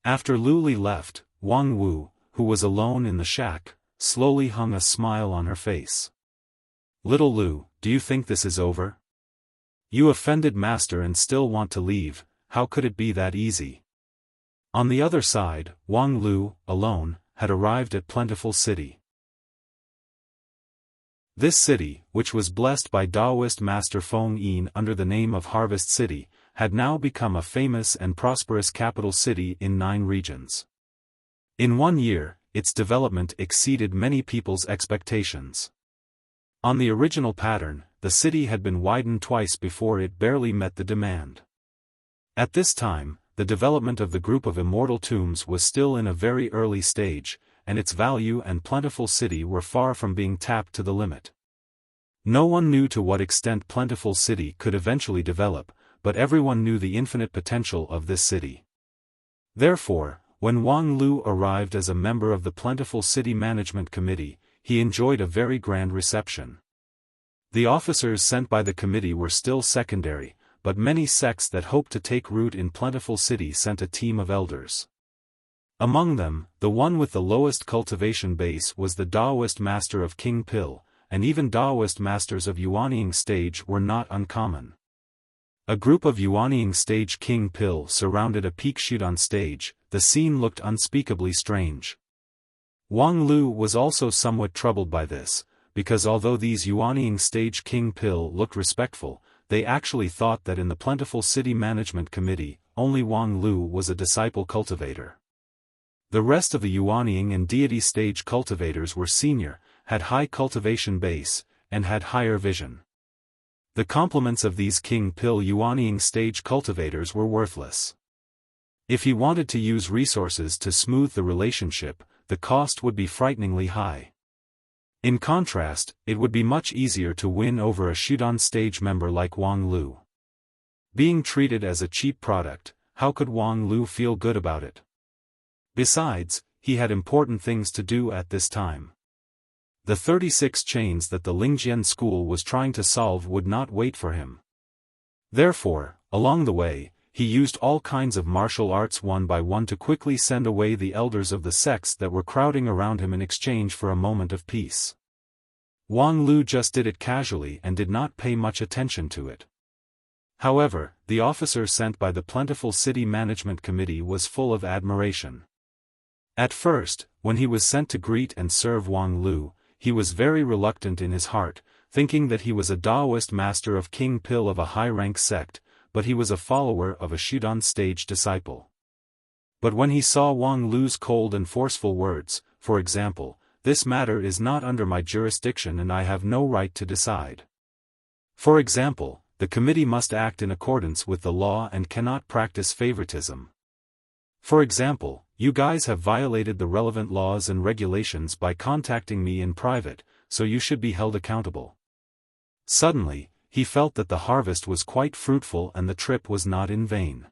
After Lu Li left, Wang Wu, who was alone in the shack, slowly hung a smile on her face. "Little Lu, do you think this is over? You offended master and still want to leave, how could it be that easy?" On the other side, Wang Lu, alone, had arrived at Plentiful City. This city, which was blessed by Taoist master Feng Yin under the name of Harvest City, had now become a famous and prosperous capital city in 9 regions. In 1 year, its development exceeded many people's expectations. On the original pattern, the city had been widened twice before it barely met the demand. At this time, the development of the group of immortal tombs was still in a very early stage, and its value and Plentiful City were far from being tapped to the limit. No one knew to what extent Plentiful City could eventually develop, but everyone knew the infinite potential of this city. Therefore, when Wang Lu arrived as a member of the Plentiful City Management Committee, he enjoyed a very grand reception. The officers sent by the committee were still secondary, but many sects that hoped to take root in Plentiful City sent a team of elders. Among them, the one with the lowest cultivation base was the Taoist master of King Pil, and even Taoist masters of Yuanying stage were not uncommon. A group of Yuanying stage King Pil surrounded a peak Shudan stage. The scene looked unspeakably strange. Wang Lu was also somewhat troubled by this, because although these Yuanying stage King Pil looked respectful, they actually thought that in the Plentiful City Management Committee, only Wang Lu was a disciple cultivator. The rest of the Yuanying and deity stage cultivators were senior, had high cultivation base, and had higher vision. The compliments of these King Pil Yuanying stage cultivators were worthless. If he wanted to use resources to smooth the relationship, the cost would be frighteningly high. In contrast, it would be much easier to win over a Shudan stage member like Wang Lu. Being treated as a cheap product, how could Wang Lu feel good about it? Besides, he had important things to do at this time. The 36 chains that the Lingjian school was trying to solve would not wait for him. Therefore, along the way, he used all kinds of martial arts one by one to quickly send away the elders of the sects that were crowding around him in exchange for a moment of peace. Wang Lu just did it casually and did not pay much attention to it. However, the officer sent by the Plentiful City Management Committee was full of admiration. At first, when he was sent to greet and serve Wang Lu, he was very reluctant in his heart, thinking that he was a Taoist master of King Pil of a high-rank sect, but he was a follower of a Shudan stage disciple. But when he saw Wang Lu's cold and forceful words, for example, "This matter is not under my jurisdiction and I have no right to decide. For example, the committee must act in accordance with the law and cannot practice favoritism. For example, you guys have violated the relevant laws and regulations by contacting me in private, so you should be held accountable." Suddenly, he felt that the harvest was quite fruitful and the trip was not in vain.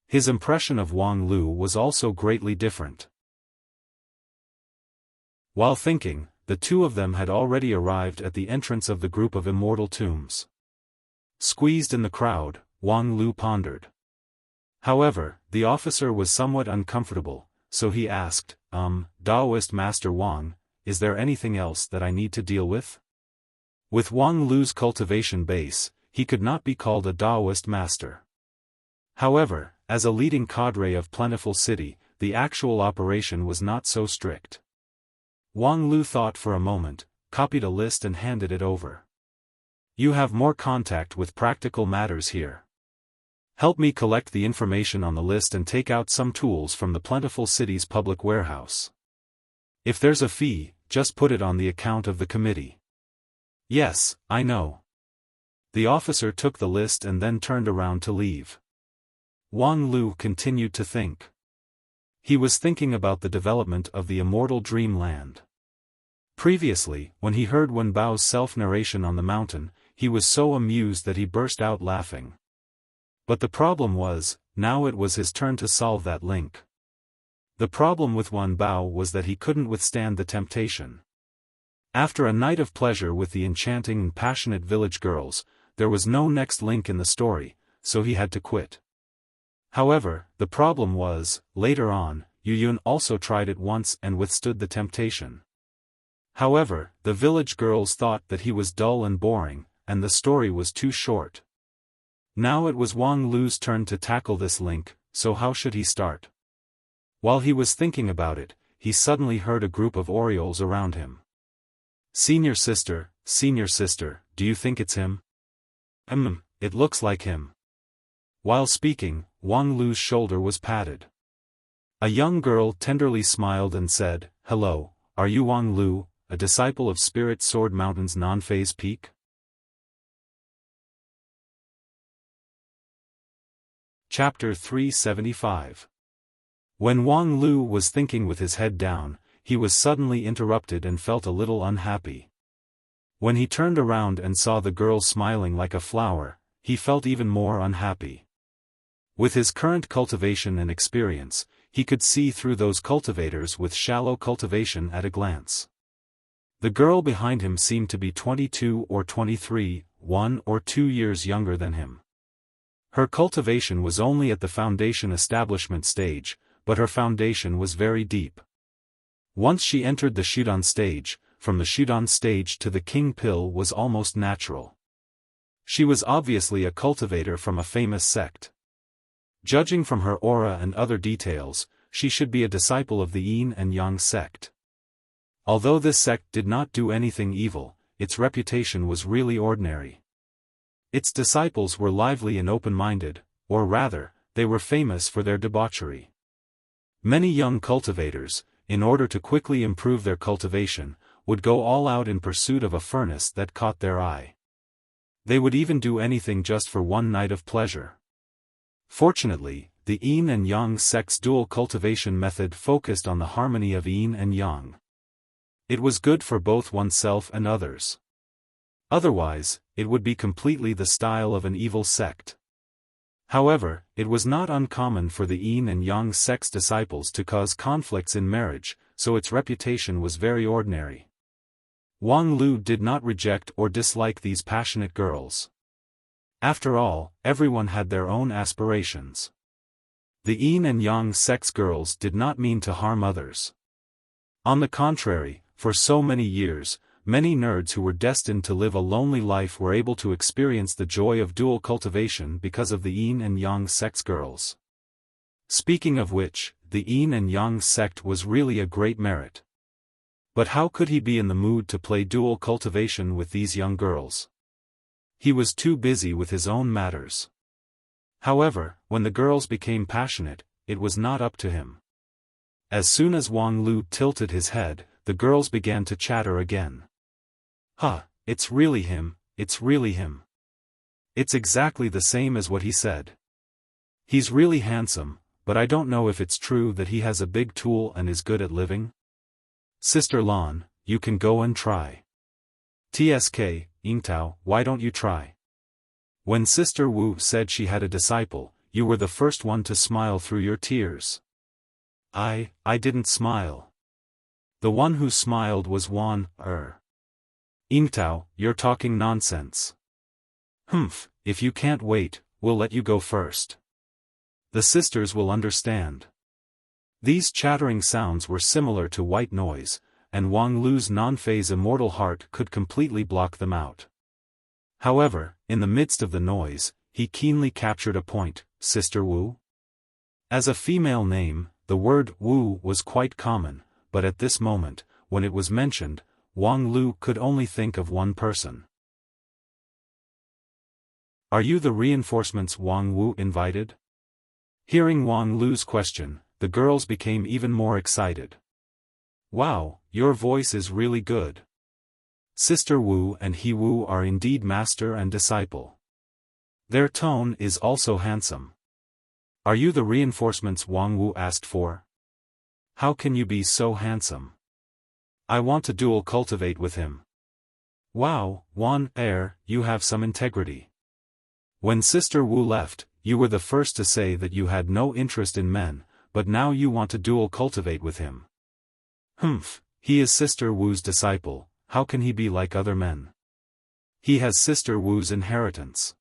His impression of Wang Lu was also greatly different. While thinking, the two of them had already arrived at the entrance of the group of immortal tombs. Squeezed in the crowd, Wang Lu pondered. However, the officer was somewhat uncomfortable, so he asked, Taoist Master Wang, is there anything else that I need to deal with? With Wang Lu's cultivation base, he could not be called a Taoist master. However, as a leading cadre of Plentiful City, the actual operation was not so strict. Wang Lu thought for a moment, copied a list and handed it over. You have more contact with practical matters here. Help me collect the information on the list and take out some tools from the Plentiful City's public warehouse. If there's a fee, just put it on the account of the committee. Yes, I know. The officer took the list and then turned around to leave. Wang Lu continued to think. He was thinking about the development of the immortal dreamland. Previously, when he heard Wen Bao's self-narration on the mountain, he was so amused that he burst out laughing. But the problem was, now it was his turn to solve that link. The problem with Wen Bao was that he couldn't withstand the temptation. After a night of pleasure with the enchanting and passionate village girls, there was no next link in the story, so he had to quit. However, the problem was, later on, Yu Yun also tried it once and withstood the temptation. However, the village girls thought that he was dull and boring, and the story was too short. Now it was Wang Lu's turn to tackle this link, so how should he start? While he was thinking about it, he suddenly heard a group of orioles around him. Senior sister, do you think it's him? It looks like him. While speaking, Wang Lu's shoulder was patted. A young girl tenderly smiled and said, "Hello, are you Wang Lu, a disciple of Spirit Sword Mountain's non-phase peak?" Chapter 375. When Wang Lu was thinking with his head down, he was suddenly interrupted and felt a little unhappy. When he turned around and saw the girl smiling like a flower, he felt even more unhappy. With his current cultivation and experience, he could see through those cultivators with shallow cultivation at a glance. The girl behind him seemed to be 22 or 23, 1 or 2 years younger than him. Her cultivation was only at the foundation establishment stage, but her foundation was very deep. Once she entered the Shudan stage, from the Shudan stage to the King Pill was almost natural. She was obviously a cultivator from a famous sect. Judging from her aura and other details, she should be a disciple of the Yin and Yang sect. Although this sect did not do anything evil, its reputation was really ordinary. Its disciples were lively and open-minded, or rather, they were famous for their debauchery. Many young cultivators, in order to quickly improve their cultivation, would go all out in pursuit of a furnace that caught their eye. They would even do anything just for one night of pleasure. Fortunately, the Yin and Yang sect's dual cultivation method focused on the harmony of Yin and Yang. It was good for both oneself and others. Otherwise, it would be completely the style of an evil sect. However, it was not uncommon for the Yin and Yang sect's disciples to cause conflicts in marriage, so its reputation was very ordinary. Wang Lu did not reject or dislike these passionate girls. After all, everyone had their own aspirations. The Yin and Yang sect's girls did not mean to harm others. On the contrary, for so many years, many nerds who were destined to live a lonely life were able to experience the joy of dual cultivation because of the Yin and Yang sect's girls. Speaking of which, the Yin and Yang sect was really a great merit. But how could he be in the mood to play dual cultivation with these young girls? He was too busy with his own matters. However, when the girls became passionate, it was not up to him. As soon as Wang Lu tilted his head, the girls began to chatter again. It's really him, it's really him. It's exactly the same as what he said. He's really handsome, but I don't know if it's true that he has a big tool and is good at living. Sister Lan, you can go and try. TSK, Yingtao, why don't you try? When Sister Wu said she had a disciple, you were the first one to smile through your tears. I didn't smile. The one who smiled was Wan Er. Yingtao, you're talking nonsense. If you can't wait, we'll let you go first. The sisters will understand. These chattering sounds were similar to white noise, and Wang Lu's non-phase immortal heart could completely block them out. However, in the midst of the noise, he keenly captured a point, Sister Wu. As a female name, the word Wu was quite common, but at this moment, when it was mentioned, Wang Lu could only think of one person. Are you the reinforcements Wang Wu invited? Hearing Wang Lu's question, the girls became even more excited. Wow, your voice is really good. Sister Wu and He Wu are indeed master and disciple. Their tone is also handsome. Are you the reinforcements Wang Wu asked for? How can you be so handsome? I want to dual cultivate with him. Wow, Wan Er, you have some integrity. When Sister Wu left, you were the first to say that you had no interest in men, but now you want to dual cultivate with him. He is Sister Wu's disciple, how can he be like other men? He has Sister Wu's inheritance.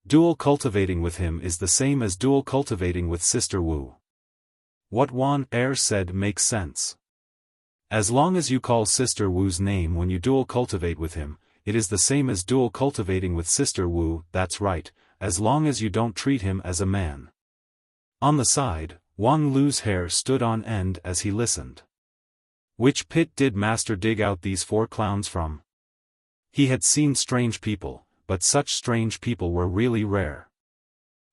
Dual cultivating with him is the same as dual cultivating with Sister Wu. What Wan Er said makes sense. As long as you call Sister Wu's name when you dual cultivate with him, it is the same as dual cultivating with Sister Wu, that's right, as long as you don't treat him as a man. On the side, Wang Lu's hair stood on end as he listened. Which pit did Master dig out these 4 clowns from? He had seen strange people, but such strange people were really rare.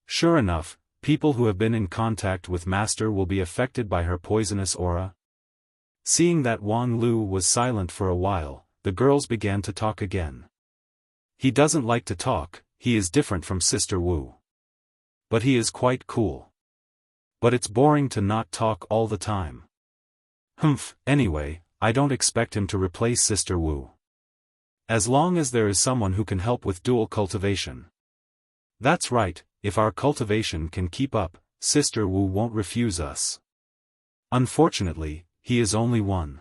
Sure enough, people who have been in contact with Master will be affected by her poisonous aura. Seeing that Wang Lu was silent for a while, the girls began to talk again. He doesn't like to talk, he is different from Sister Wu. But he is quite cool. But it's boring to not talk all the time. Anyway, I don't expect him to replace Sister Wu. As long as there is someone who can help with dual cultivation. That's right, if our cultivation can keep up, Sister Wu won't refuse us. Unfortunately, he is only one.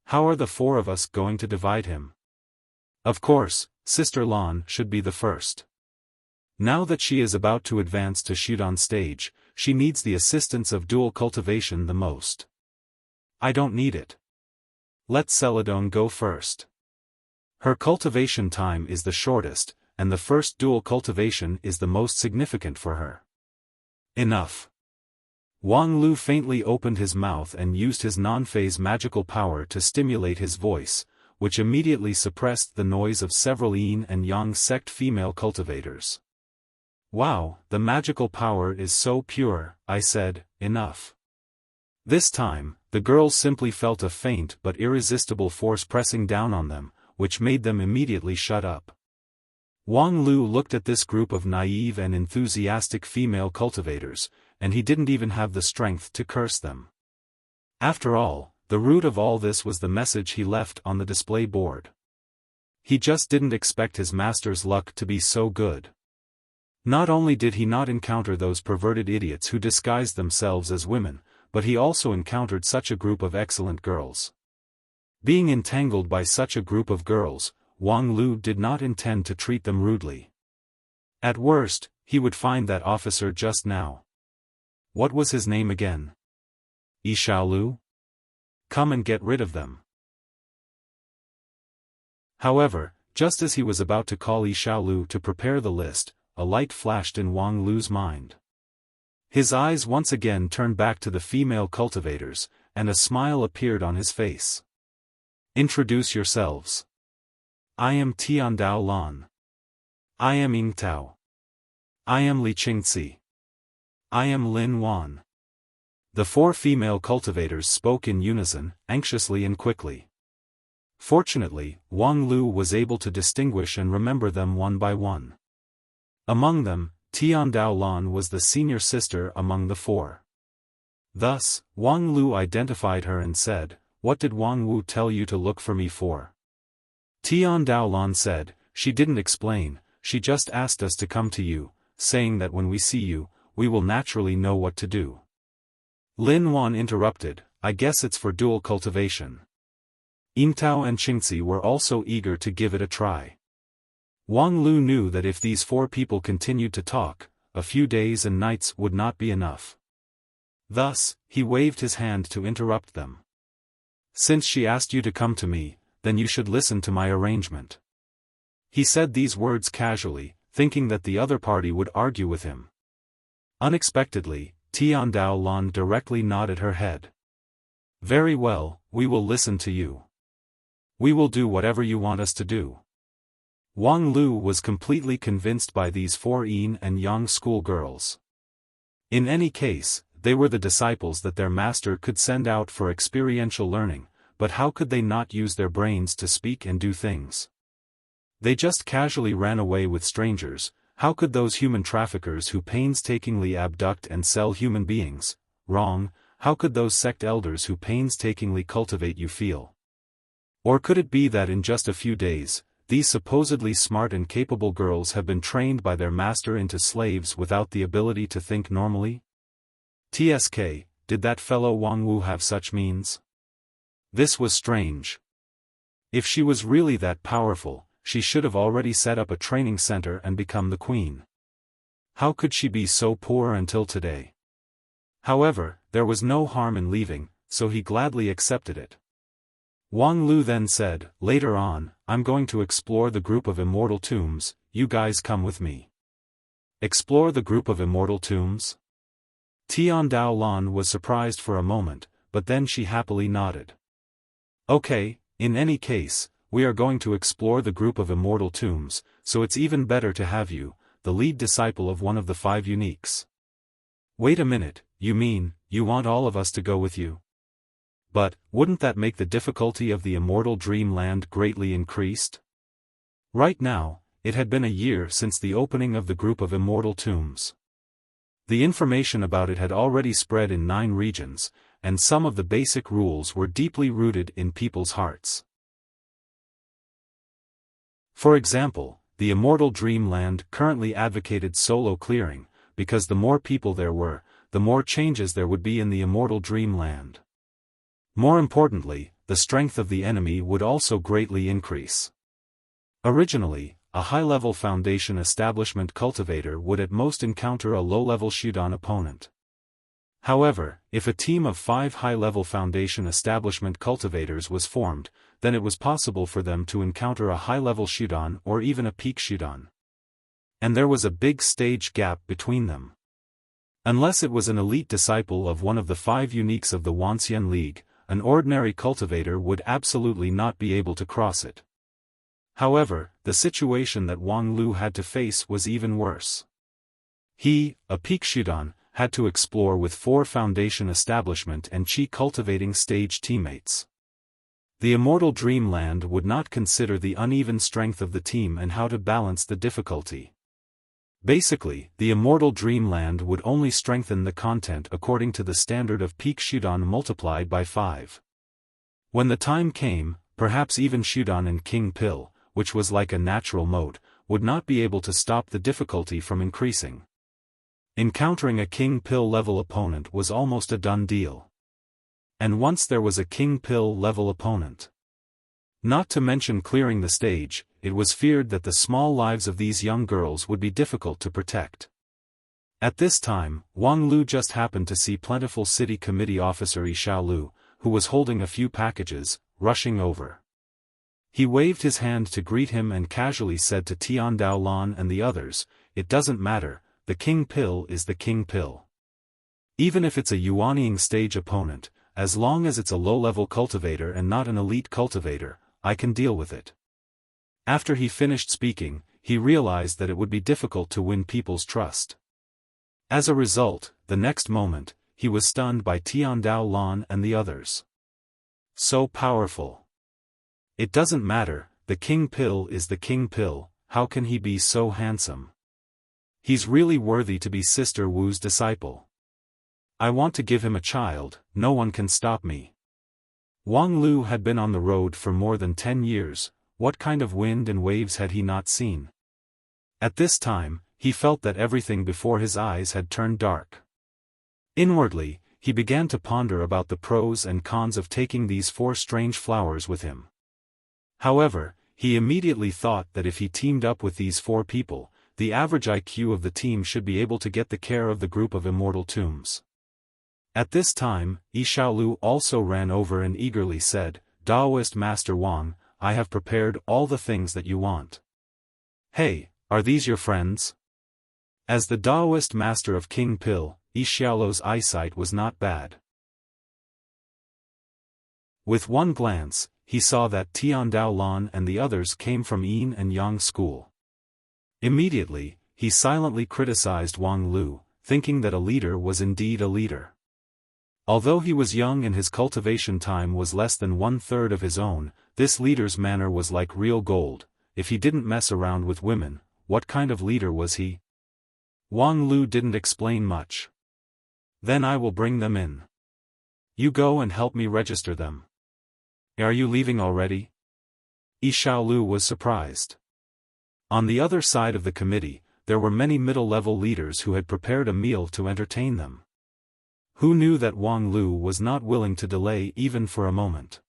How are the 4 of us going to divide him? Of course, Sister Lan should be the first. Now that she is about to advance to shoot on stage, she needs the assistance of dual cultivation the most. I don't need it. Let Celadon go first. Her cultivation time is the shortest, and the first dual cultivation is the most significant for her. Enough. Wang Lu faintly opened his mouth and used his non-phase magical power to stimulate his voice, which immediately suppressed the noise of several yin and yang sect female cultivators. Wow, the magical power is so pure, I said, enough. This time, the girls simply felt a faint but irresistible force pressing down on them, which made them immediately shut up. Wang Lu looked at this group of naive and enthusiastic female cultivators, and he didn't even have the strength to curse them. After all, the root of all this was the message he left on the display board. He just didn't expect his master's luck to be so good. Not only did he not encounter those perverted idiots who disguised themselves as women, but he also encountered such a group of excellent girls. Being entangled by such a group of girls, Wang Lu did not intend to treat them rudely. At worst, he would find that officer just now. What was his name again? Xiaolu? Come and get rid of them. However, just as he was about to call Xiaolu to prepare the list, a light flashed in Wang Lu's mind. His eyes once again turned back to the female cultivators, and a smile appeared on his face. Introduce yourselves. I am Tiandao Lan. I am Ying Tao. I am Li Qingzi. I am Lin Wan. The 4 female cultivators spoke in unison, anxiously and quickly. Fortunately, Wang Lu was able to distinguish and remember them one by one. Among them, Tiandao Lan was the senior sister among the 4. Thus, Wang Lu identified her and said, "What did Wang Wu tell you to look for me for?" Tiandao Lan said, "She didn't explain, she just asked us to come to you, saying that when we see you, we will naturally know what to do." Lin Wan interrupted, "I guess it's for dual cultivation." Yingtao and Qingzi were also eager to give it a try. Wang Lu knew that if these 4 people continued to talk, a few days and nights would not be enough. Thus, he waved his hand to interrupt them. "Since she asked you to come to me, then you should listen to my arrangement." He said these words casually, thinking that the other party would argue with him. Unexpectedly, Tiandao Lan directly nodded her head. "Very well, we will listen to you. We will do whatever you want us to do." Wang Lu was completely convinced by these 4 yin and yang schoolgirls. In any case, they were the disciples that their master could send out for experiential learning, but how could they not use their brains to speak and do things? They just casually ran away with strangers. How could those human traffickers who painstakingly abduct and sell human beings, wrong, how could those sect elders who painstakingly cultivate you feel? Or could it be that in just a few days, these supposedly smart and capable girls have been trained by their master into slaves without the ability to think normally? TSK, did that fellow Wang Wu have such means? This was strange. If she was really that powerful, she should have already set up a training center and become the queen. How could she be so poor until today? However, there was no harm in leaving, so he gladly accepted it. Wang Lu then said, "Later on, I'm going to explore the group of immortal tombs, you guys come with me." Explore the group of immortal tombs? Tian Daolan was surprised for a moment, but then she happily nodded. Okay, in any case, we are going to explore the group of immortal tombs, so it's even better to have you, the lead disciple of one of the 5 uniques. Wait a minute, you mean, you want all of us to go with you? But, wouldn't that make the difficulty of the immortal dreamland greatly increased? Right now, it had been a year since the opening of the group of immortal tombs. The information about it had already spread in 9 regions, and some of the basic rules were deeply rooted in people's hearts. For example, the immortal dreamland currently advocated solo clearing, because the more people there were, the more changes there would be in the immortal dreamland. More importantly, the strength of the enemy would also greatly increase. Originally, a high-level foundation establishment cultivator would at most encounter a low-level Shudan opponent. However, if a team of 5 high-level foundation establishment cultivators was formed, then it was possible for them to encounter a high-level Shudan or even a peak Shudan. And there was a big stage gap between them. Unless it was an elite disciple of one of the 5 uniques of the Wanxian League, an ordinary cultivator would absolutely not be able to cross it. However, the situation that Wang Lu had to face was even worse. He, a peak Shudan, had to explore with 4 foundation establishment and chi cultivating stage teammates. The immortal dreamland would not consider the uneven strength of the team and how to balance the difficulty. Basically, the immortal dreamland would only strengthen the content according to the standard of peak Shudan multiplied by 5. When the time came, perhaps even Shudan and King Pill, which was like a natural mode, would not be able to stop the difficulty from increasing. Encountering a King Pill level opponent was almost a done deal. And once there was a King Pill level opponent. Not to mention clearing the stage, it was feared that the small lives of these young girls would be difficult to protect. At this time, Wang Lu just happened to see plentiful city committee officer Yi Xiaolu, who was holding a few packages, rushing over. He waved his hand to greet him and casually said to Tian Daolan and the others, "It doesn't matter, the King Pill is the King Pill. Even if it's a Yuanying stage opponent, as long as it's a low-level cultivator and not an elite cultivator, I can deal with it." After he finished speaking, he realized that it would be difficult to win people's trust. As a result, the next moment, he was stunned by Tian Daolan and the others. So powerful. It doesn't matter, the King Pill is the King Pill, how can he be so handsome? He's really worthy to be Sister Wu's disciple. I want to give him a child, no one can stop me. Wang Lu had been on the road for more than 10 years, what kind of wind and waves had he not seen? At this time, he felt that everything before his eyes had turned dark. Inwardly, he began to ponder about the pros and cons of taking these 4 strange flowers with him. However, he immediately thought that if he teamed up with these 4 people, the average IQ of the team should be able to get the care of the group of immortal tombs. At this time, Yi Xiaolu also ran over and eagerly said, "Daoist Master Wang, I have prepared all the things that you want." "Hey, are these your friends?" As the Daoist master of King Pill, Yi Xiaolu's eyesight was not bad. With one glance, he saw that Tian Daolan and the others came from Yin and Yang school. Immediately, he silently criticized Wang Lu, thinking that a leader was indeed a leader. Although he was young and his cultivation time was less than 1/3 of his own, this leader's manner was like real gold. If he didn't mess around with women, what kind of leader was he? Wang Lu didn't explain much. "Then I will bring them in. You go and help me register them." "Are you leaving already?" Yi Xiaolu was surprised. On the other side of the committee, there were many middle-level leaders who had prepared a meal to entertain them. Who knew that Wang Lu was not willing to delay even for a moment?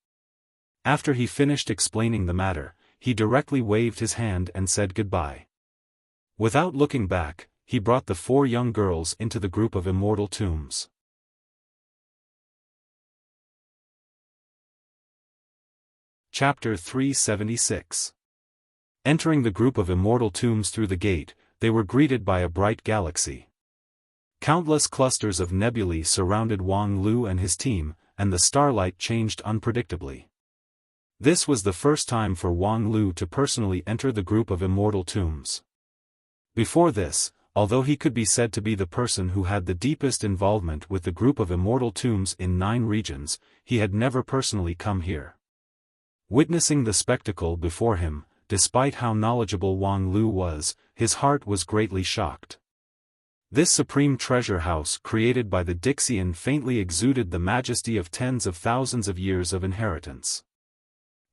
After he finished explaining the matter, he directly waved his hand and said goodbye. Without looking back, he brought the 4 young girls into the group of immortal tombs. Chapter 376. Entering the group of immortal tombs through the gate, they were greeted by a bright galaxy. Countless clusters of nebulae surrounded Wang Lu and his team, and the starlight changed unpredictably. This was the first time for Wang Lu to personally enter the group of immortal tombs. Before this, although he could be said to be the person who had the deepest involvement with the group of immortal tombs in 9 regions, he had never personally come here. Witnessing the spectacle before him, despite how knowledgeable Wang Lu was, his heart was greatly shocked. This supreme treasure house created by the Dixian faintly exuded the majesty of tens of thousands of years of inheritance.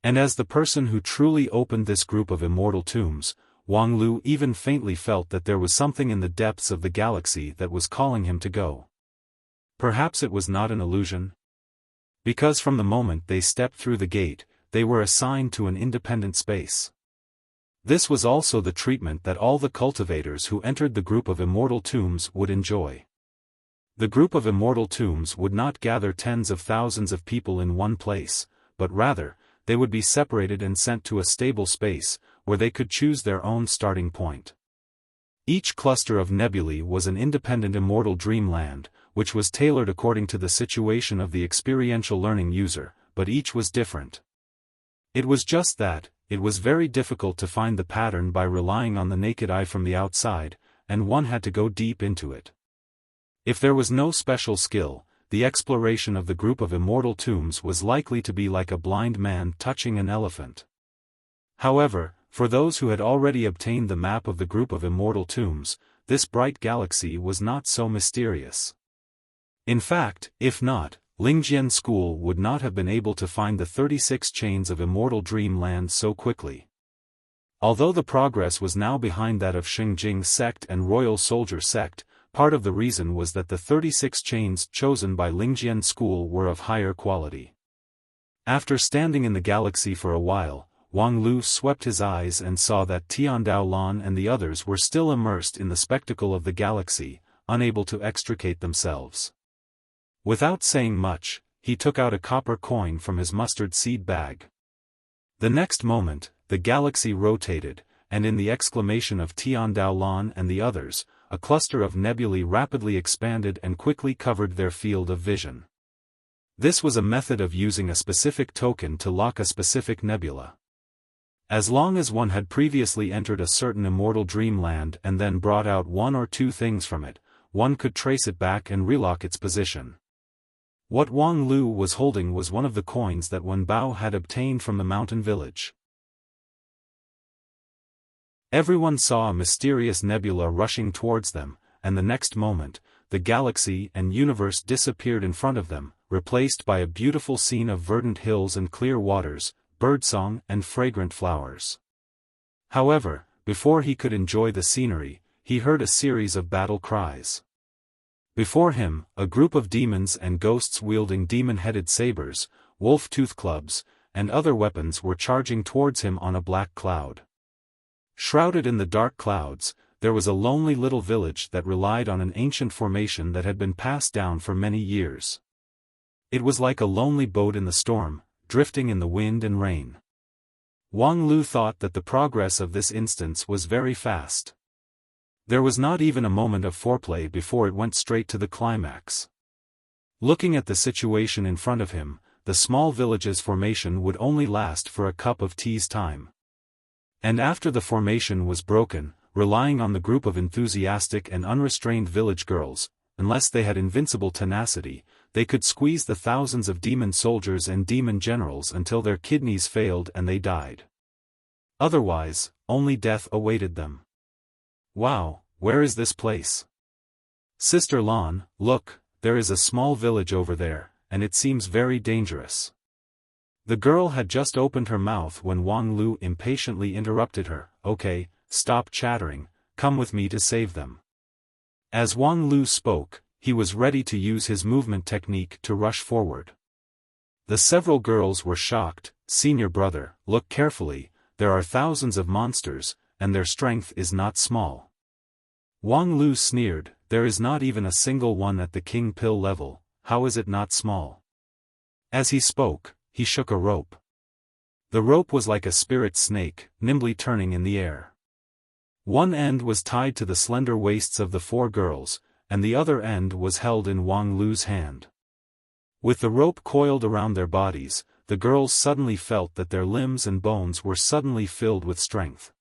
And as the person who truly opened this group of immortal tombs, Wang Lu even faintly felt that there was something in the depths of the galaxy that was calling him to go. Perhaps it was not an illusion? Because from the moment they stepped through the gate, they were assigned to an independent space. This was also the treatment that all the cultivators who entered the group of immortal tombs would enjoy. The group of immortal tombs would not gather tens of thousands of people in one place, but rather, they would be separated and sent to a stable space, where they could choose their own starting point. Each cluster of nebulae was an independent immortal dreamland, which was tailored according to the situation of the experiential learning user, but each was different. It was just that, it was very difficult to find the pattern by relying on the naked eye from the outside, and one had to go deep into it. If there was no special skill, the exploration of the group of immortal tombs was likely to be like a blind man touching an elephant. However, for those who had already obtained the map of the group of immortal tombs, this bright galaxy was not so mysterious. In fact, if not, Lingjian School would not have been able to find the 36 chains of immortal dreamland so quickly. Although the progress was now behind that of Xingjing sect and Royal Soldier sect, part of the reason was that the 36 chains chosen by Lingjian School were of higher quality. After standing in the galaxy for a while, Wang Lu swept his eyes and saw that Tiandao Lan and the others were still immersed in the spectacle of the galaxy, unable to extricate themselves. Without saying much, he took out a copper coin from his mustard seed bag. The next moment, the galaxy rotated, and in the exclamation of Tiandao Lan and the others, a cluster of nebulae rapidly expanded and quickly covered their field of vision. This was a method of using a specific token to lock a specific nebula. As long as one had previously entered a certain immortal dreamland and then brought out 1 or 2 things from it, one could trace it back and relock its position. What Wang Lu was holding was one of the coins that Wen Bao had obtained from the mountain village. Everyone saw a mysterious nebula rushing towards them, and the next moment, the galaxy and universe disappeared in front of them, replaced by a beautiful scene of verdant hills and clear waters, birdsong and fragrant flowers. However, before he could enjoy the scenery, he heard a series of battle cries. Before him, a group of demons and ghosts wielding demon-headed sabers, wolf-tooth clubs, and other weapons were charging towards him on a black cloud. Shrouded in the dark clouds, there was a lonely little village that relied on an ancient formation that had been passed down for many years. It was like a lonely boat in the storm, drifting in the wind and rain. Wang Lu thought that the progress of this instance was very fast. There was not even a moment of foreplay before it went straight to the climax. Looking at the situation in front of him, the small village's formation would only last for a cup of tea's time. And after the formation was broken, relying on the group of enthusiastic and unrestrained village girls, unless they had invincible tenacity, they could squeeze the thousands of demon soldiers and demon generals until their kidneys failed and they died. Otherwise, only death awaited them. Wow, where is this place? Sister Lan, look, there is a small village over there, and it seems very dangerous. The girl had just opened her mouth when Wang Lu impatiently interrupted her. Okay, stop chattering, come with me to save them. As Wang Lu spoke, he was ready to use his movement technique to rush forward. The several girls were shocked. Senior brother, look carefully, there are thousands of monsters, and their strength is not small. Wang Lu sneered, there is not even a single one at the king pill level, how is it not small? As he spoke, he shook a rope. The rope was like a spirit snake, nimbly turning in the air. One end was tied to the slender waists of the 4 girls, and the other end was held in Wang Lu's hand. With the rope coiled around their bodies, the girls suddenly felt that their limbs and bones were suddenly filled with strength.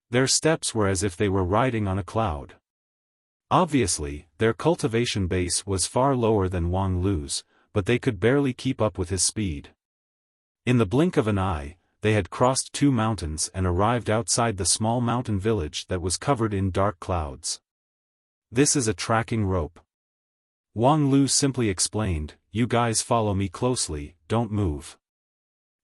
Their steps were as if they were riding on a cloud. Obviously, their cultivation base was far lower than Wang Lu's, but they could barely keep up with his speed. In the blink of an eye, they had crossed 2 mountains and arrived outside the small mountain village that was covered in dark clouds. This is a tracking rope. Wang Lu simply explained, you guys follow me closely, don't move.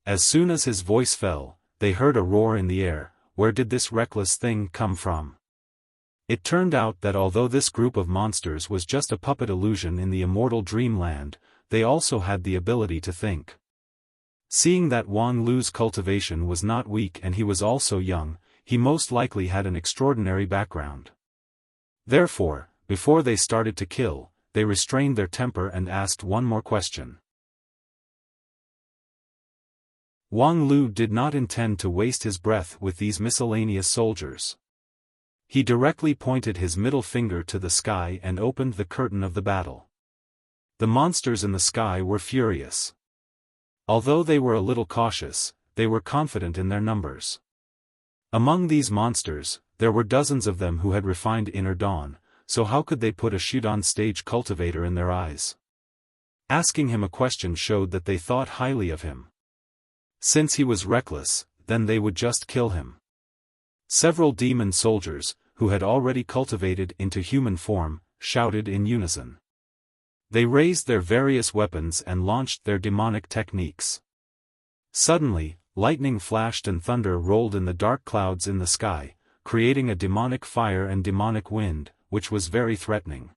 As soon as his voice fell, they heard a roar in the air, where did this reckless thing come from? It turned out that although this group of monsters was just a puppet illusion in the immortal dreamland, they also had the ability to think. Seeing that Wang Lu's cultivation was not weak and he was also young, he most likely had an extraordinary background. Therefore, before they started to kill, they restrained their temper and asked one more question. Wang Lu did not intend to waste his breath with these miscellaneous soldiers. He directly pointed his middle finger to the sky and opened the curtain of the battle. The monsters in the sky were furious. Although they were a little cautious, they were confident in their numbers. Among these monsters, there were dozens of them who had refined inner dawn, so how could they put a Shudan stage cultivator in their eyes? Asking him a question showed that they thought highly of him. Since he was reckless, then they would just kill him. Several demon soldiers, who had already cultivated into human form, shouted in unison. They raised their various weapons and launched their demonic techniques. Suddenly, lightning flashed and thunder rolled in the dark clouds in the sky, creating a demonic fire and demonic wind, which was very threatening.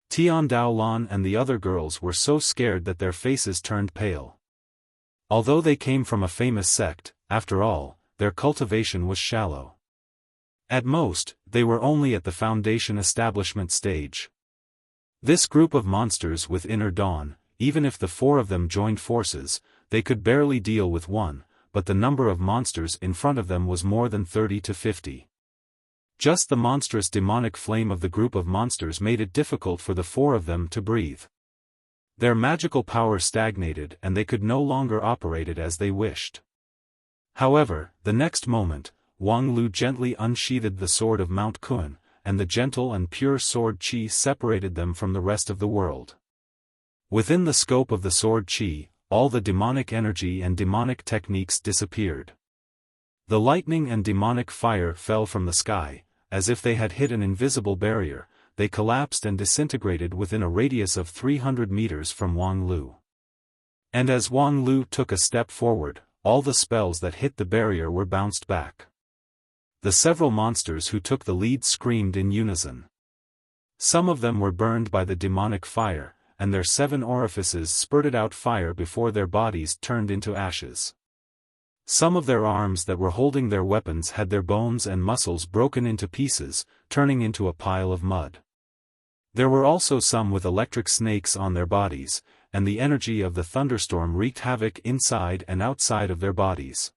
Tian Daolan and the other girls were so scared that their faces turned pale. Although they came from a famous sect, after all, their cultivation was shallow. At most, they were only at the foundation establishment stage. This group of monsters with inner dawn, even if the 4 of them joined forces, they could barely deal with one, but the number of monsters in front of them was more than 30 to 50. Just the monstrous demonic flame of the group of monsters made it difficult for the 4 of them to breathe. Their magical power stagnated and they could no longer operate it as they wished. However, the next moment, Wang Lu gently unsheathed the sword of Mount Kun, and the gentle and pure sword qi separated them from the rest of the world. Within the scope of the sword qi, all the demonic energy and demonic techniques disappeared. The lightning and demonic fire fell from the sky, as if they had hit an invisible barrier. They collapsed and disintegrated within a radius of 300 meters from Wang Lu. And as Wang Lu took a step forward, all the spells that hit the barrier were bounced back. The several monsters who took the lead screamed in unison. Some of them were burned by the demonic fire, and their 7 orifices spurted out fire before their bodies turned into ashes. Some of their arms that were holding their weapons had their bones and muscles broken into pieces, turning into a pile of mud. There were also some with electric snakes on their bodies, and the energy of the thunderstorm wreaked havoc inside and outside of their bodies.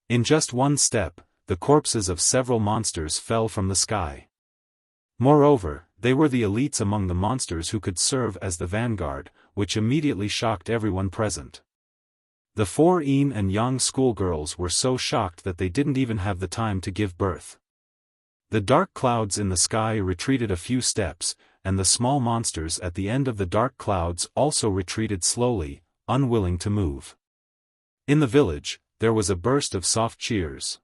In just one step, the corpses of several monsters fell from the sky. Moreover, they were the elites among the monsters who could serve as the vanguard, which immediately shocked everyone present. The 4 yin and yang schoolgirls were so shocked that they didn't even have the time to give birth. The dark clouds in the sky retreated a few steps, and the small monsters at the end of the dark clouds also retreated slowly, unwilling to move. In the village, there was a burst of soft cheers.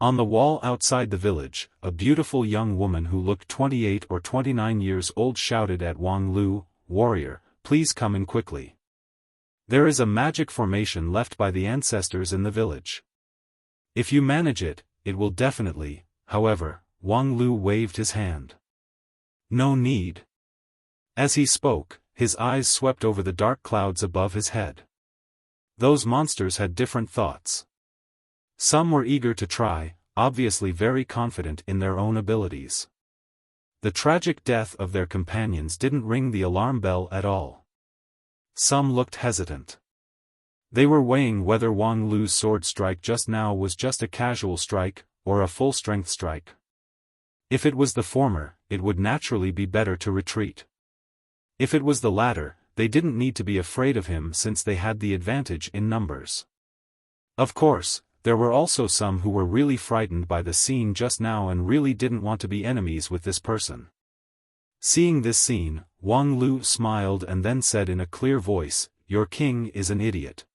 On the wall outside the village, a beautiful young woman who looked 28 or 29 years old shouted at Wang Lu, "Warrior, please come in quickly. There is a magic formation left by the ancestors in the village. If you manage it, it will definitely." However, Wang Lu waved his hand. "No need." As he spoke, his eyes swept over the dark clouds above his head. Those monsters had different thoughts. Some were eager to try, obviously very confident in their own abilities. The tragic death of their companions didn't ring the alarm bell at all. Some looked hesitant. They were weighing whether Wang Lu's sword strike just now was just a casual strike, or a full-strength strike. If it was the former, it would naturally be better to retreat. If it was the latter, they didn't need to be afraid of him since they had the advantage in numbers. Of course, there were also some who were really frightened by the scene just now and really didn't want to be enemies with this person. Seeing this scene, Wang Lu smiled and then said in a clear voice, "Your king is an idiot."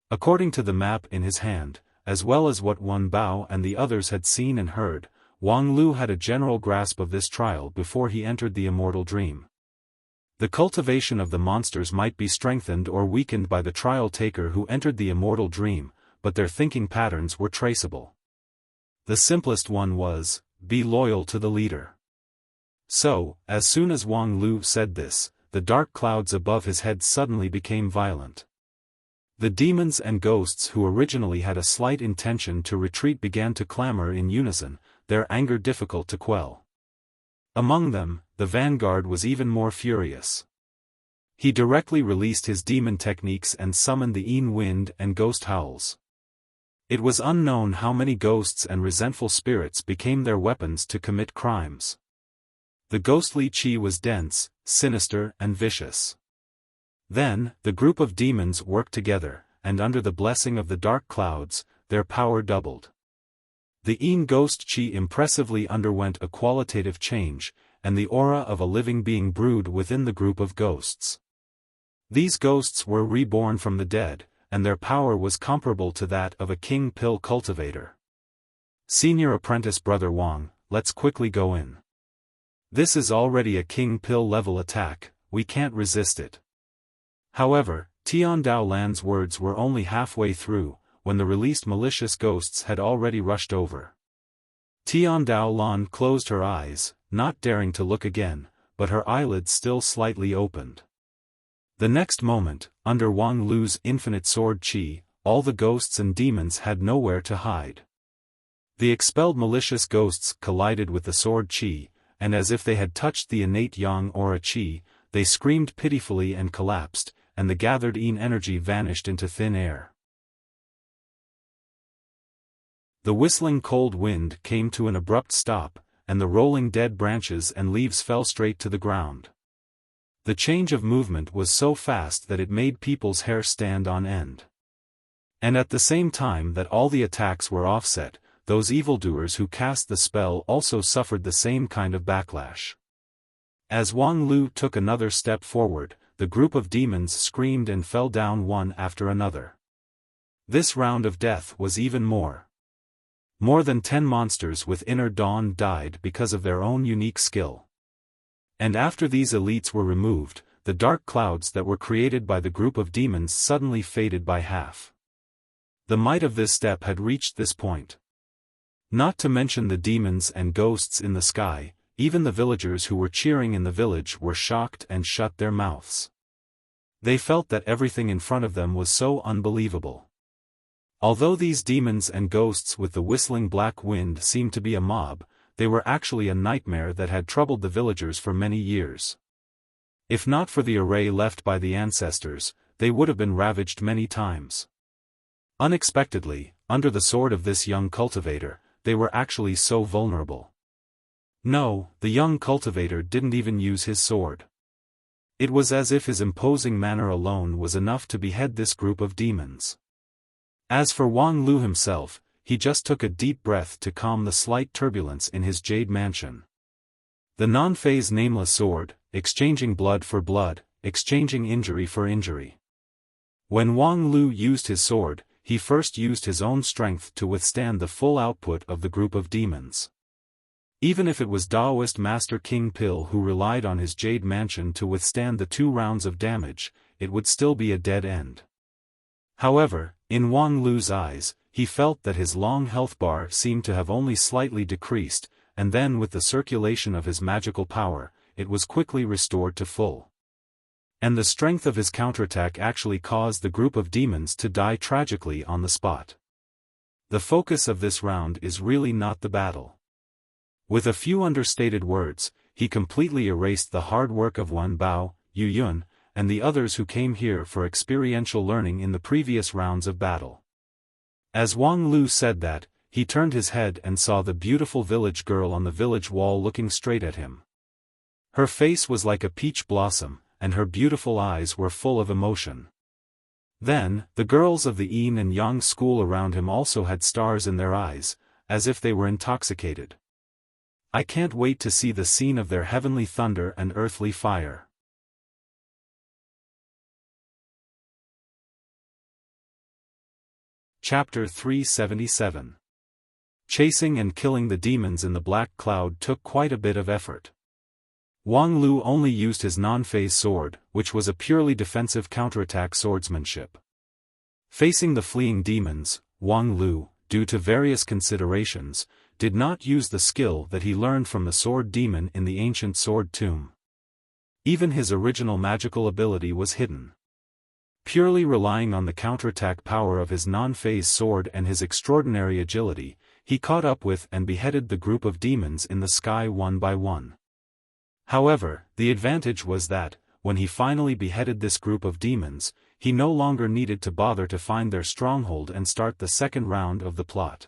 According to the map in his hand, as well as what Wen Bao and the others had seen and heard, Wang Lu had a general grasp of this trial before he entered the immortal dream. The cultivation of the monsters might be strengthened or weakened by the trial taker who entered the immortal dream, but their thinking patterns were traceable. The simplest one was, be loyal to the leader. So, as soon as Wang Lu said this, the dark clouds above his head suddenly became violent. The demons and ghosts who originally had a slight intention to retreat began to clamor in unison, their anger difficult to quell. Among them, the vanguard was even more furious. He directly released his demon techniques and summoned the Yin wind and ghost howls. It was unknown how many ghosts and resentful spirits became their weapons to commit crimes. The ghostly qi was dense, sinister and vicious. Then, the group of demons worked together, and under the blessing of the dark clouds, their power doubled. The Yin ghost qi impressively underwent a qualitative change, and the aura of a living being brewed within the group of ghosts. These ghosts were reborn from the dead, and their power was comparable to that of a king pill cultivator. Senior apprentice Brother Wang, let's quickly go in. This is already a king pill level attack, we can't resist it. However, Tian Daolan's words were only halfway through, when the released malicious ghosts had already rushed over. Tian Daolan closed her eyes, not daring to look again, but her eyelids still slightly opened. The next moment, under Wang Lu's infinite sword qi, all the ghosts and demons had nowhere to hide. The expelled malicious ghosts collided with the sword qi, and as if they had touched the innate yang aura qi, they screamed pitifully and collapsed, and the gathered Yin energy vanished into thin air. The whistling cold wind came to an abrupt stop, and the rolling dead branches and leaves fell straight to the ground. The change of movement was so fast that it made people's hair stand on end. And at the same time that all the attacks were offset, those evildoers who cast the spell also suffered the same kind of backlash. As Wang Lu took another step forward, the group of demons screamed and fell down one after another. This round of death was even more. More than 10 monsters with inner dawn died because of their own unique skill. And after these elites were removed, the dark clouds that were created by the group of demons suddenly faded by half. The might of this step had reached this point. Not to mention the demons and ghosts in the sky, even the villagers who were cheering in the village were shocked and shut their mouths. They felt that everything in front of them was so unbelievable. Although these demons and ghosts with the whistling black wind seemed to be a mob, they were actually a nightmare that had troubled the villagers for many years. If not for the array left by the ancestors, they would have been ravaged many times. Unexpectedly, under the sword of this young cultivator, they were actually so vulnerable. No, the young cultivator didn't even use his sword. It was as if his imposing manner alone was enough to behead this group of demons. As for Wang Lu himself, he just took a deep breath to calm the slight turbulence in his jade mansion. The non-phase nameless sword, exchanging blood for blood, exchanging injury for injury. When Wang Lu used his sword, he first used his own strength to withstand the full output of the group of demons. Even if it was Taoist Master King Pill who relied on his jade mansion to withstand the 2 rounds of damage, it would still be a dead end. However, in Wang Lu's eyes, he felt that his long health bar seemed to have only slightly decreased, and then with the circulation of his magical power, it was quickly restored to full. And the strength of his counterattack actually caused the group of demons to die tragically on the spot. The focus of this round is really not the battle. With a few understated words, he completely erased the hard work of Wan Bao, Yu Yun, and the others who came here for experiential learning in the previous rounds of battle. As Wang Lu said that, he turned his head and saw the beautiful village girl on the village wall looking straight at him. Her face was like a peach blossom, and her beautiful eyes were full of emotion. Then, the girls of the Yin and Yang school around him also had stars in their eyes, as if they were intoxicated. I can't wait to see the scene of their heavenly thunder and earthly fire. Chapter 377. Chasing and killing the demons in the black cloud took quite a bit of effort. Wang Lu only used his non-phase sword, which was a purely defensive counterattack swordsmanship. Facing the fleeing demons, Wang Lu, due to various considerations, did not use the skill that he learned from the sword demon in the ancient sword tomb. Even his original magical ability was hidden. Purely relying on the counterattack power of his non-phase sword and his extraordinary agility, he caught up with and beheaded the group of demons in the sky one by one. However, the advantage was that, when he finally beheaded this group of demons, he no longer needed to bother to find their stronghold and start the second round of the plot.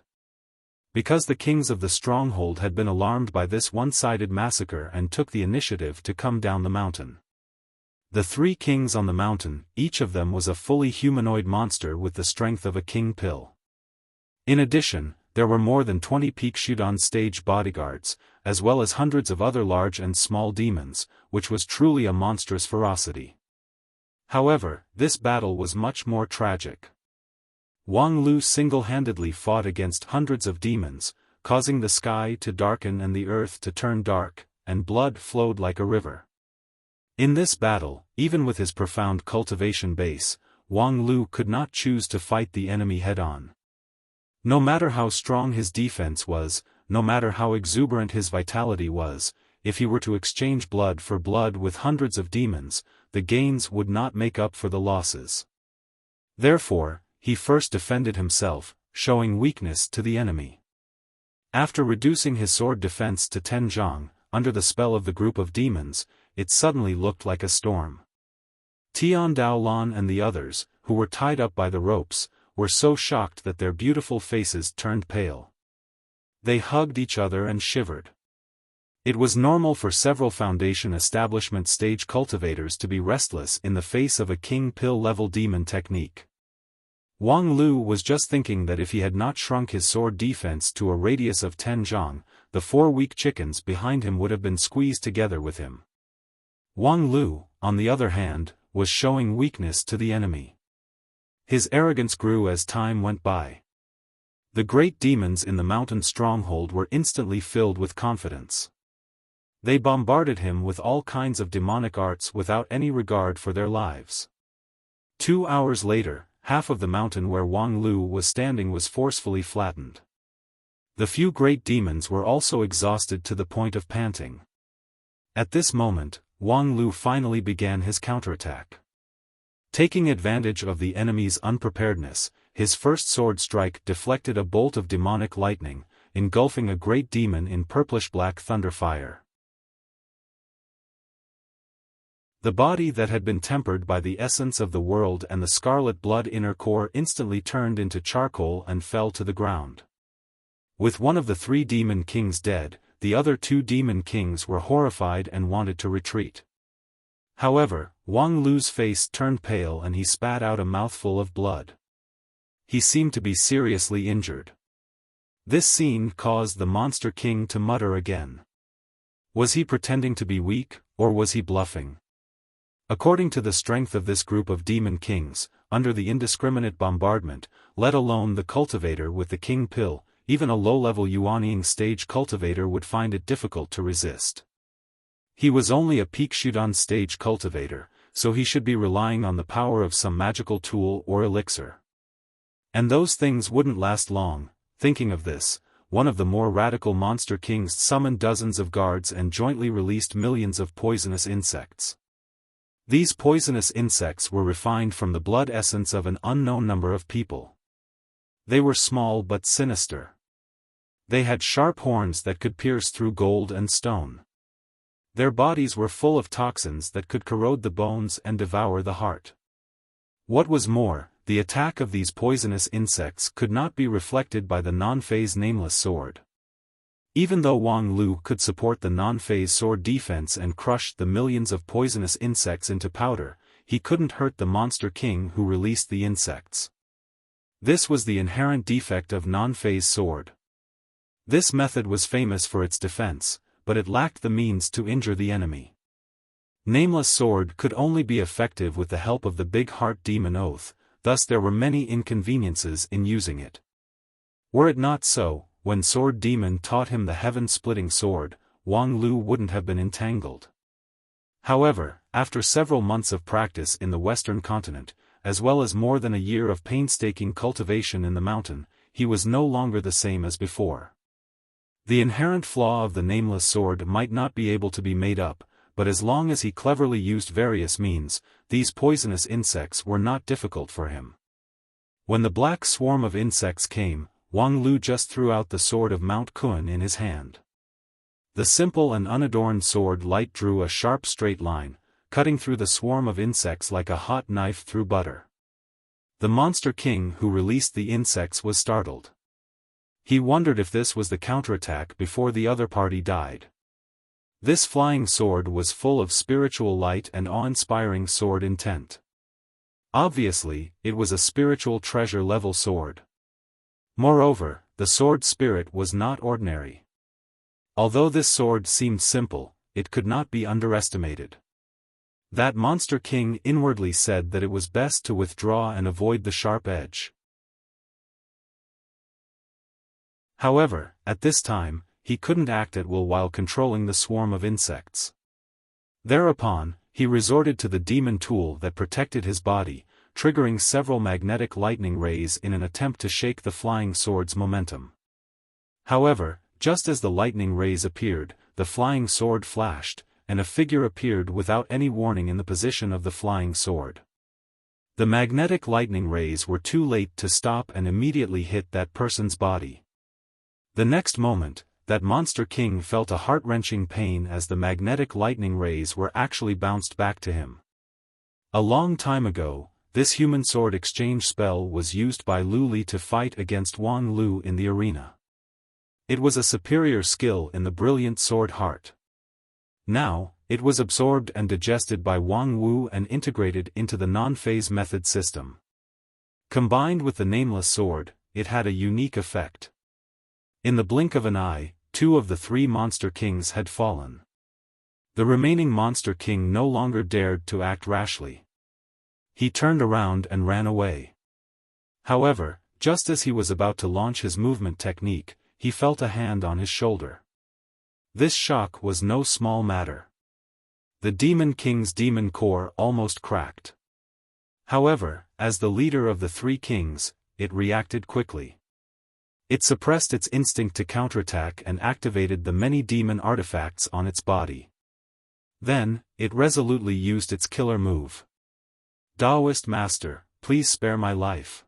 Because the kings of the stronghold had been alarmed by this one-sided massacre and took the initiative to come down the mountain. The three kings on the mountain, each of them was a fully humanoid monster with the strength of a king pill. In addition, there were more than 20 peak Shudan stage bodyguards, as well as hundreds of other large and small demons, which was truly a monstrous ferocity. However, this battle was much more tragic. Wang Lu single-handedly fought against hundreds of demons, causing the sky to darken and the earth to turn dark, and blood flowed like a river. In this battle, even with his profound cultivation base, Wang Lu could not choose to fight the enemy head-on. No matter how strong his defense was, no matter how exuberant his vitality was, if he were to exchange blood for blood with hundreds of demons, the gains would not make up for the losses. Therefore, he first defended himself, showing weakness to the enemy. After reducing his sword defense to 10 zhang, under the spell of the group of demons, it suddenly looked like a storm. Tian Daolan and the others, who were tied up by the ropes, were so shocked that their beautiful faces turned pale. They hugged each other and shivered. It was normal for several Foundation establishment stage cultivators to be restless in the face of a king pill level demon technique. Wang Lu was just thinking that if he had not shrunk his sword defense to a radius of 10 zhang, the 4 weak chickens behind him would have been squeezed together with him. Wang Lu, on the other hand, was showing weakness to the enemy. His arrogance grew as time went by. The great demons in the mountain stronghold were instantly filled with confidence. They bombarded him with all kinds of demonic arts without any regard for their lives. 2 hours later, half of the mountain where Wang Lu was standing was forcefully flattened. The few great demons were also exhausted to the point of panting. At this moment, Wang Lu finally began his counterattack. Taking advantage of the enemy's unpreparedness, his first sword strike deflected a bolt of demonic lightning, engulfing a great demon in purplish-black thunder fire. The body that had been tempered by the essence of the world and the scarlet blood inner core instantly turned into charcoal and fell to the ground. With one of the 3 demon kings dead, the other 2 demon kings were horrified and wanted to retreat. However, Wang Lu's face turned pale and he spat out a mouthful of blood. He seemed to be seriously injured. This scene caused the Monster King to mutter again. Was he pretending to be weak, or was he bluffing? According to the strength of this group of demon kings, under the indiscriminate bombardment, let alone the cultivator with the king pill, even a low-level Yuanying stage cultivator would find it difficult to resist. He was only a peak Shudan stage cultivator, so he should be relying on the power of some magical tool or elixir. And those things wouldn't last long. Thinking of this, one of the more radical monster kings summoned dozens of guards and jointly released millions of poisonous insects. These poisonous insects were refined from the blood essence of an unknown number of people. They were small but sinister. They had sharp horns that could pierce through gold and stone. Their bodies were full of toxins that could corrode the bones and devour the heart. What was more, the attack of these poisonous insects could not be reflected by the non-phase nameless sword. Even though Wang Lu could support the non-phase sword defense and crush the millions of poisonous insects into powder, he couldn't hurt the monster king who released the insects. This was the inherent defect of non-phase sword. This method was famous for its defense, but it lacked the means to injure the enemy. Nameless sword could only be effective with the help of the big heart demon oath, thus there were many inconveniences in using it. Were it not so, when Sword Demon taught him the heaven-splitting sword, Wang Lu wouldn't have been entangled. However, after several months of practice in the Western continent, as well as more than a year of painstaking cultivation in the mountain, he was no longer the same as before. The inherent flaw of the nameless sword might not be able to be made up, but as long as he cleverly used various means, these poisonous insects were not difficult for him. When the black swarm of insects came, Wang Lu just threw out the sword of Mount Kun in his hand. The simple and unadorned sword light drew a sharp straight line, cutting through the swarm of insects like a hot knife through butter. The monster king who released the insects was startled. He wondered if this was the counterattack before the other party died. This flying sword was full of spiritual light and awe-inspiring sword intent. Obviously, it was a spiritual treasure-level sword. Moreover, the sword spirit was not ordinary. Although this sword seemed simple, it could not be underestimated. That monster king inwardly said that it was best to withdraw and avoid the sharp edge. However, at this time, he couldn't act at will while controlling the swarm of insects. Thereupon, he resorted to the demon tool that protected his body, triggering several magnetic lightning rays in an attempt to shake the flying sword's momentum. However, just as the lightning rays appeared, the flying sword flashed, and a figure appeared without any warning in the position of the flying sword. The magnetic lightning rays were too late to stop and immediately hit that person's body. The next moment, that monster king felt a heart-wrenching pain as the magnetic lightning rays were actually bounced back to him. A long time ago, this human sword exchange spell was used by Lu Li to fight against Wang Lu in the arena. It was a superior skill in the brilliant sword heart. Now, it was absorbed and digested by Wang Wu and integrated into the non-phase method system. Combined with the nameless sword, it had a unique effect. In the blink of an eye, 2 of the 3 monster kings had fallen. The remaining monster king no longer dared to act rashly. He turned around and ran away. However, just as he was about to launch his movement technique, he felt a hand on his shoulder. This shock was no small matter. The Demon King's demon core almost cracked. However, as the leader of the 3 kings, it reacted quickly. It suppressed its instinct to counterattack and activated the many demon artifacts on its body. Then, it resolutely used its killer move. Taoist Master, please spare my life.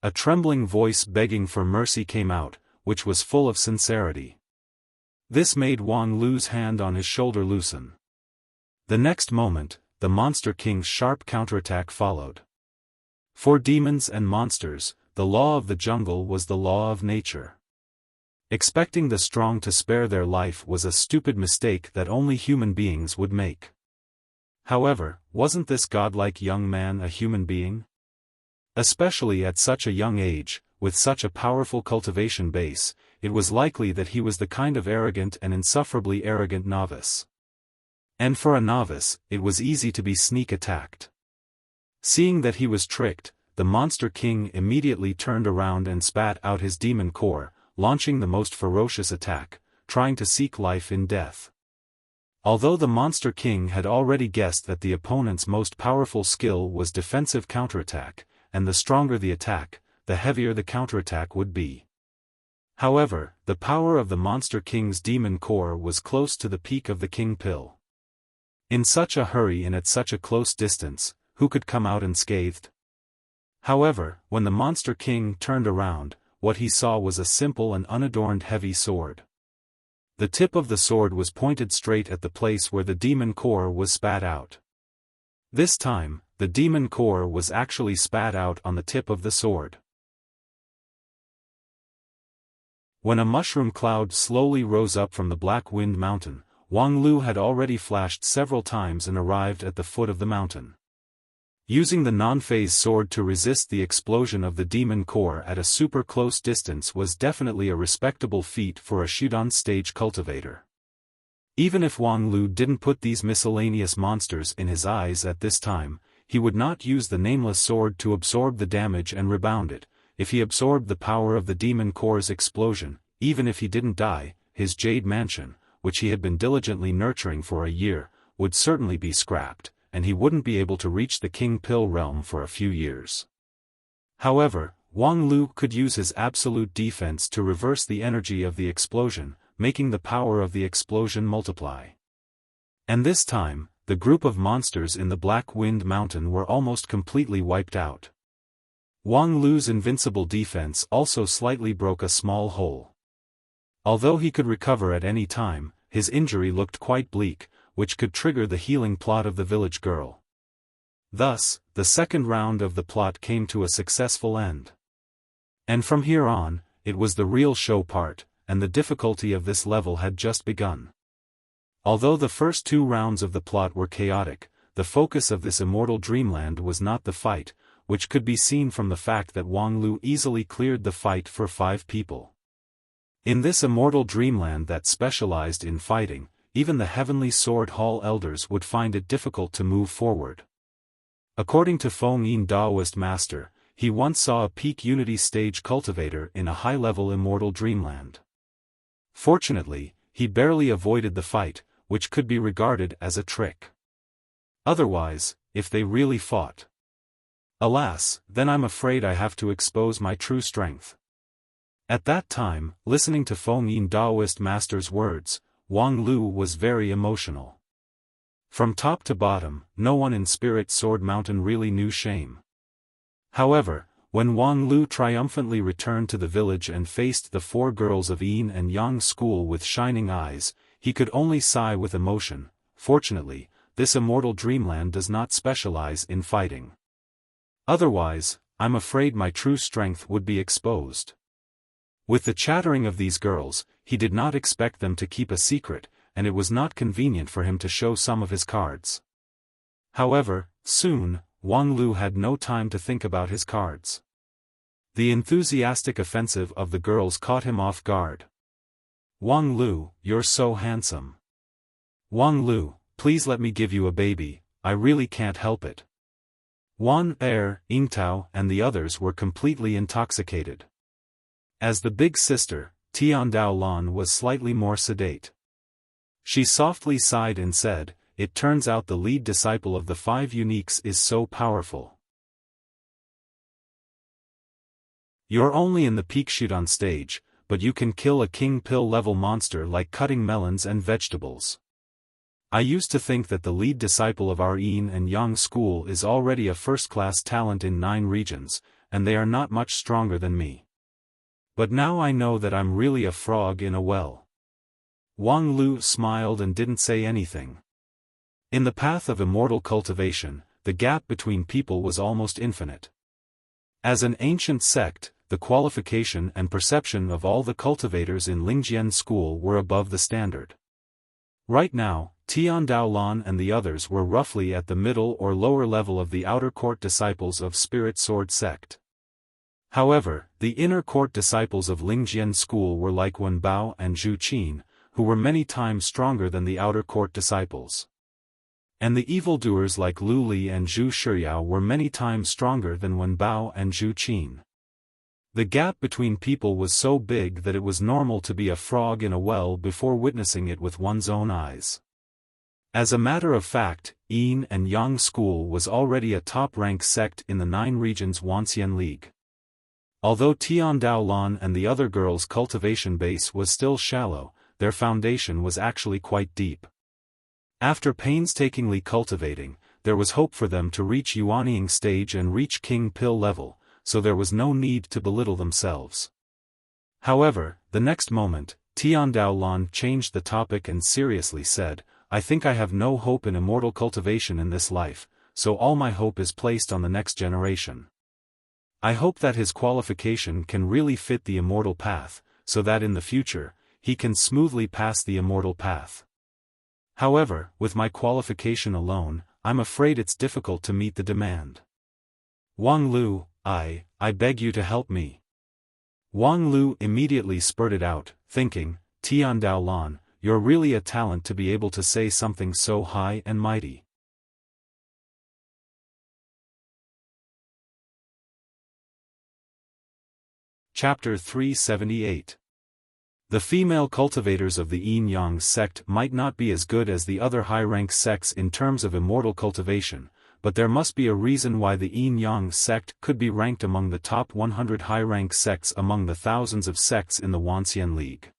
A trembling voice begging for mercy came out, which was full of sincerity. This made Wang Lu's hand on his shoulder loosen. The next moment, the Monster King's sharp counterattack followed. For demons and monsters, the law of the jungle was the law of nature. Expecting the strong to spare their life was a stupid mistake that only human beings would make. However, wasn't this godlike young man a human being? Especially at such a young age, with such a powerful cultivation base, it was likely that he was the kind of arrogant and insufferably arrogant novice. And for a novice, it was easy to be sneak attacked. Seeing that he was tricked, the Monster King immediately turned around and spat out his demon core, launching the most ferocious attack, trying to seek life in death. Although the Monster King had already guessed that the opponent's most powerful skill was defensive counterattack, and the stronger the attack, the heavier the counterattack would be. However, the power of the Monster King's demon core was close to the peak of the King Pill. In such a hurry and at such a close distance, who could come out unscathed? However, when the Monster King turned around, what he saw was a simple and unadorned heavy sword. The tip of the sword was pointed straight at the place where the demon core was spat out. This time, the demon core was actually spat out on the tip of the sword. When a mushroom cloud slowly rose up from the Black Wind Mountain, Wang Lu had already flashed several times and arrived at the foot of the mountain. Using the non-phase sword to resist the explosion of the demon core at a super close distance was definitely a respectable feat for a Shudan stage cultivator. Even if Wang Lu didn't put these miscellaneous monsters in his eyes at this time, he would not use the nameless sword to absorb the damage and rebound it. If he absorbed the power of the demon core's explosion, even if he didn't die, his jade mansion, which he had been diligently nurturing for a year, would certainly be scrapped, and he wouldn't be able to reach the King Pill realm for a few years. However, Wang Lu could use his absolute defense to reverse the energy of the explosion, making the power of the explosion multiply. And this time, the group of monsters in the Black Wind Mountain were almost completely wiped out. Wang Lu's invincible defense also slightly broke a small hole. Although he could recover at any time, his injury looked quite bleak, which could trigger the healing plot of the village girl. Thus, the second round of the plot came to a successful end. And from here on, it was the real show part, and the difficulty of this level had just begun. Although the first 2 rounds of the plot were chaotic, the focus of this immortal dreamland was not the fight, which could be seen from the fact that Wang Lu easily cleared the fight for 5 people. In this immortal dreamland that specialized in fighting, even the Heavenly Sword Hall elders would find it difficult to move forward. According to Feng Yin Daoist master, he once saw a peak unity stage cultivator in a high-level immortal dreamland. Fortunately, he barely avoided the fight, which could be regarded as a trick. Otherwise, if they really fought. Alas, then I'm afraid I have to expose my true strength. At that time, listening to Feng Yin Daoist master's words, Wang Lu was very emotional. From top to bottom, no one in Spirit Sword Mountain really knew shame. However, when Wang Lu triumphantly returned to the village and faced the 4 girls of Yin and Yang school with shining eyes, he could only sigh with emotion. Fortunately, this immortal dreamland does not specialize in fighting. Otherwise, I'm afraid my true strength would be exposed. With the chattering of these girls, he did not expect them to keep a secret, and it was not convenient for him to show some of his cards. However, soon, Wang Lu had no time to think about his cards. The enthusiastic offensive of the girls caught him off guard. Wang Lu, you're so handsome. Wang Lu, please let me give you a baby, I really can't help it. Wan Er, Yingtao and the others were completely intoxicated. As the big sister, Tian Daolan was slightly more sedate. She softly sighed and said, "It turns out the lead disciple of the 5 uniques is so powerful. You're only in the peak Shudan stage, but you can kill a king pill level monster like cutting melons and vegetables. I used to think that the lead disciple of our Yin and Yang school is already a first-class talent in 9 regions, and they are not much stronger than me. But now I know that I'm really a frog in a well." Wang Lu smiled and didn't say anything. In the path of immortal cultivation, the gap between people was almost infinite. As an ancient sect, the qualification and perception of all the cultivators in Lingjian school were above the standard. Right now, Tian Daolan and the others were roughly at the middle or lower level of the outer court disciples of Spirit Sword sect. However, the inner court disciples of Lingjian school were like Wen Bao and Zhu Qin, who were many times stronger than the outer court disciples. And the evildoers like Lu Li and Zhu Shiyao were many times stronger than Wen Bao and Zhu Qin. The gap between people was so big that it was normal to be a frog in a well before witnessing it with one's own eyes. As a matter of fact, Yin and Yang school was already a top-rank sect in the 9 regions Wanxian League. Although Tian Daolan and the other girls' cultivation base was still shallow, their foundation was actually quite deep. After painstakingly cultivating, there was hope for them to reach Yuanying stage and reach King Pill level, so there was no need to belittle themselves. However, the next moment, Tian Daolan changed the topic and seriously said, I think I have no hope in immortal cultivation in this life, so all my hope is placed on the next generation. I hope that his qualification can really fit the immortal path, so that in the future, he can smoothly pass the immortal path. However, with my qualification alone, I'm afraid it's difficult to meet the demand. Wang Lu, I beg you to help me. Wang Lu immediately spurted out, thinking, Tian Daolan, you're really a talent to be able to say something so high and mighty. Chapter 378. The female cultivators of the Yin-Yang sect might not be as good as the other high-rank sects in terms of immortal cultivation, but there must be a reason why the Yin-Yang sect could be ranked among the top 100 high-rank sects among the thousands of sects in the Wuxia League.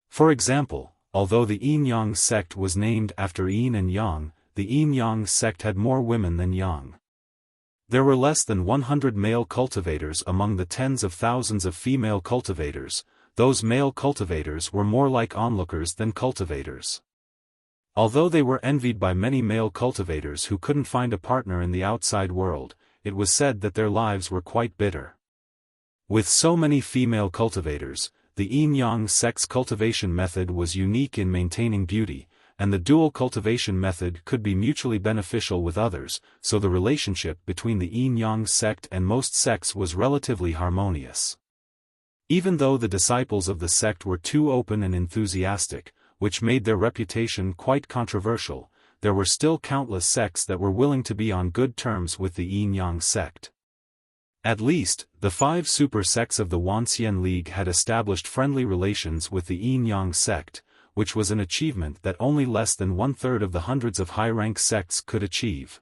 For example, although the Yin-Yang sect was named after Yin and Yang, the Yin-Yang sect had more women than Yang. There were less than 100 male cultivators among the tens of thousands of female cultivators. Those male cultivators were more like onlookers than cultivators. Although they were envied by many male cultivators who couldn't find a partner in the outside world, it was said that their lives were quite bitter. With so many female cultivators, the Yin-Yang sect's cultivation method was unique in maintaining beauty, and the dual cultivation method could be mutually beneficial with others, so the relationship between the Yin-Yang sect and most sects was relatively harmonious. Even though the disciples of the sect were too open and enthusiastic, which made their reputation quite controversial, there were still countless sects that were willing to be on good terms with the Yin-Yang sect. At least, the 5 super sects of the Wuxia League had established friendly relations with the Yin-Yang sect, which was an achievement that only less than 1/3 of the hundreds of high-rank sects could achieve.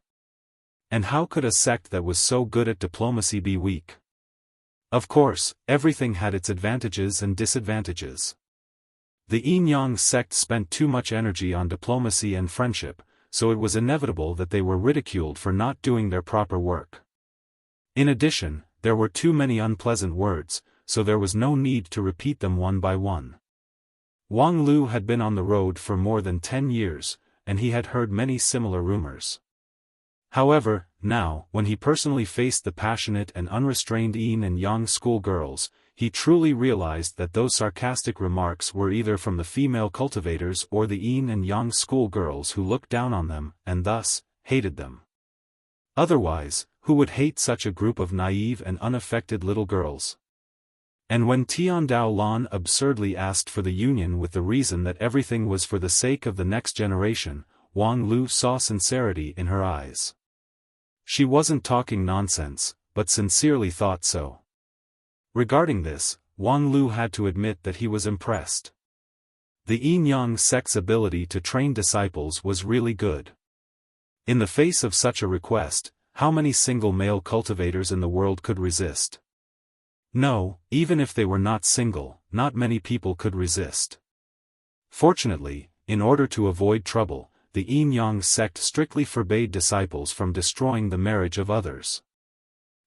And how could a sect that was so good at diplomacy be weak? Of course, everything had its advantages and disadvantages. The Yin-Yang sect spent too much energy on diplomacy and friendship, so it was inevitable that they were ridiculed for not doing their proper work. In addition, there were too many unpleasant words, so there was no need to repeat them one by one. Wang Lu had been on the road for more than 10 years, and he had heard many similar rumors. However, now, when he personally faced the passionate and unrestrained Yin and Yang schoolgirls, he truly realized that those sarcastic remarks were either from the female cultivators or the Yin and Yang schoolgirls who looked down on them, and thus, hated them. Otherwise, who would hate such a group of naive and unaffected little girls? And when Tian Daolan absurdly asked for the union with the reason that everything was for the sake of the next generation, Wang Lu saw sincerity in her eyes. She wasn't talking nonsense, but sincerely thought so. Regarding this, Wang Lu had to admit that he was impressed. The Yin-Yang sect's ability to train disciples was really good. In the face of such a request, how many single male cultivators in the world could resist? No, even if they were not single, not many people could resist. Fortunately, in order to avoid trouble, the Yin-Yang sect strictly forbade disciples from destroying the marriage of others.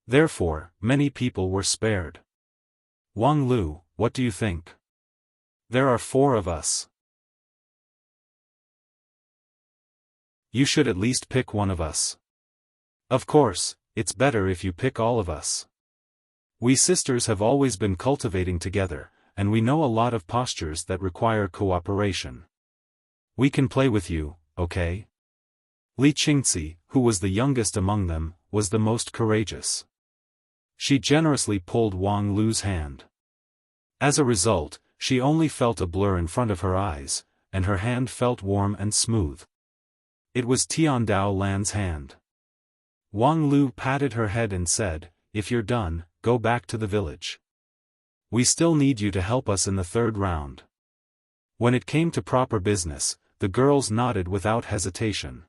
Therefore, many people were spared. Wang Lu, what do you think? There are 4 of us. You should at least pick one of us. Of course, it's better if you pick all of us. We sisters have always been cultivating together, and we know a lot of postures that require cooperation. We can play with you, okay? Li Qingzi, who was the youngest among them, was the most courageous. She generously pulled Wang Lu's hand. As a result, she only felt a blur in front of her eyes, and her hand felt warm and smooth. It was Tian Daolan's hand. Wang Lu patted her head and said, "If you're done, go back to the village. We still need you to help us in the 3rd round." When it came to proper business, the girls nodded without hesitation.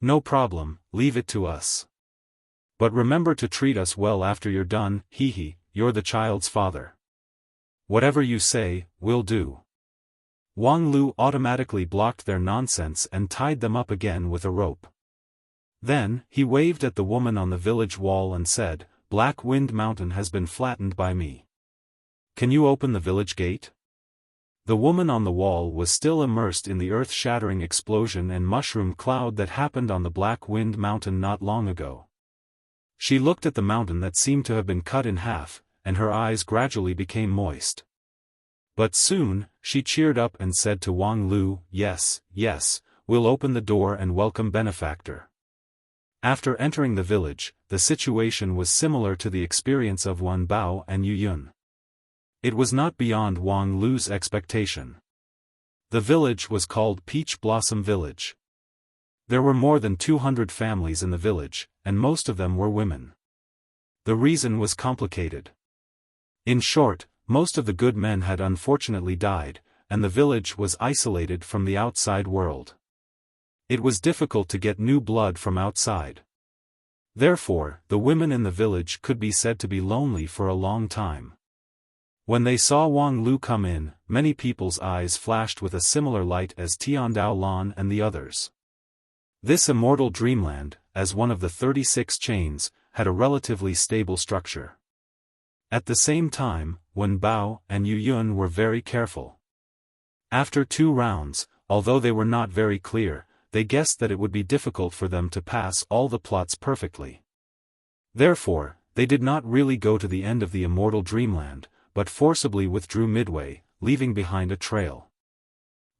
"No problem, leave it to us. But remember to treat us well after you're done, you're the child's father. Whatever you say, we'll do." Wang Lu automatically blocked their nonsense and tied them up again with a rope. Then, he waved at the woman on the village wall and said, "Black Wind Mountain has been flattened by me. Can you open the village gate?" The woman on the wall was still immersed in the earth-shattering explosion and mushroom cloud that happened on the Black Wind Mountain not long ago. She looked at the mountain that seemed to have been cut in half, and her eyes gradually became moist. But soon, she cheered up and said to Wang Lu, "Yes, yes, we'll open the door and welcome benefactor." After entering the village, the situation was similar to the experience of Wan Bao and Yu Yun. It was not beyond Wang Lu's expectation. The village was called Peach Blossom Village. There were more than 200 families in the village, and most of them were women. The reason was complicated. In short, most of the good men had unfortunately died, and the village was isolated from the outside world. It was difficult to get new blood from outside. Therefore, the women in the village could be said to be lonely for a long time. When they saw Wang Lu come in, many people's eyes flashed with a similar light as Tiandao Lan and the others. This immortal dreamland, as one of the 36 chains, had a relatively stable structure. At the same time, Wen Bao and Yu Yun were very careful. After 2 rounds, although they were not very clear, they guessed that it would be difficult for them to pass all the plots perfectly. Therefore, they did not really go to the end of the immortal dreamland, but forcibly withdrew midway, leaving behind a trail.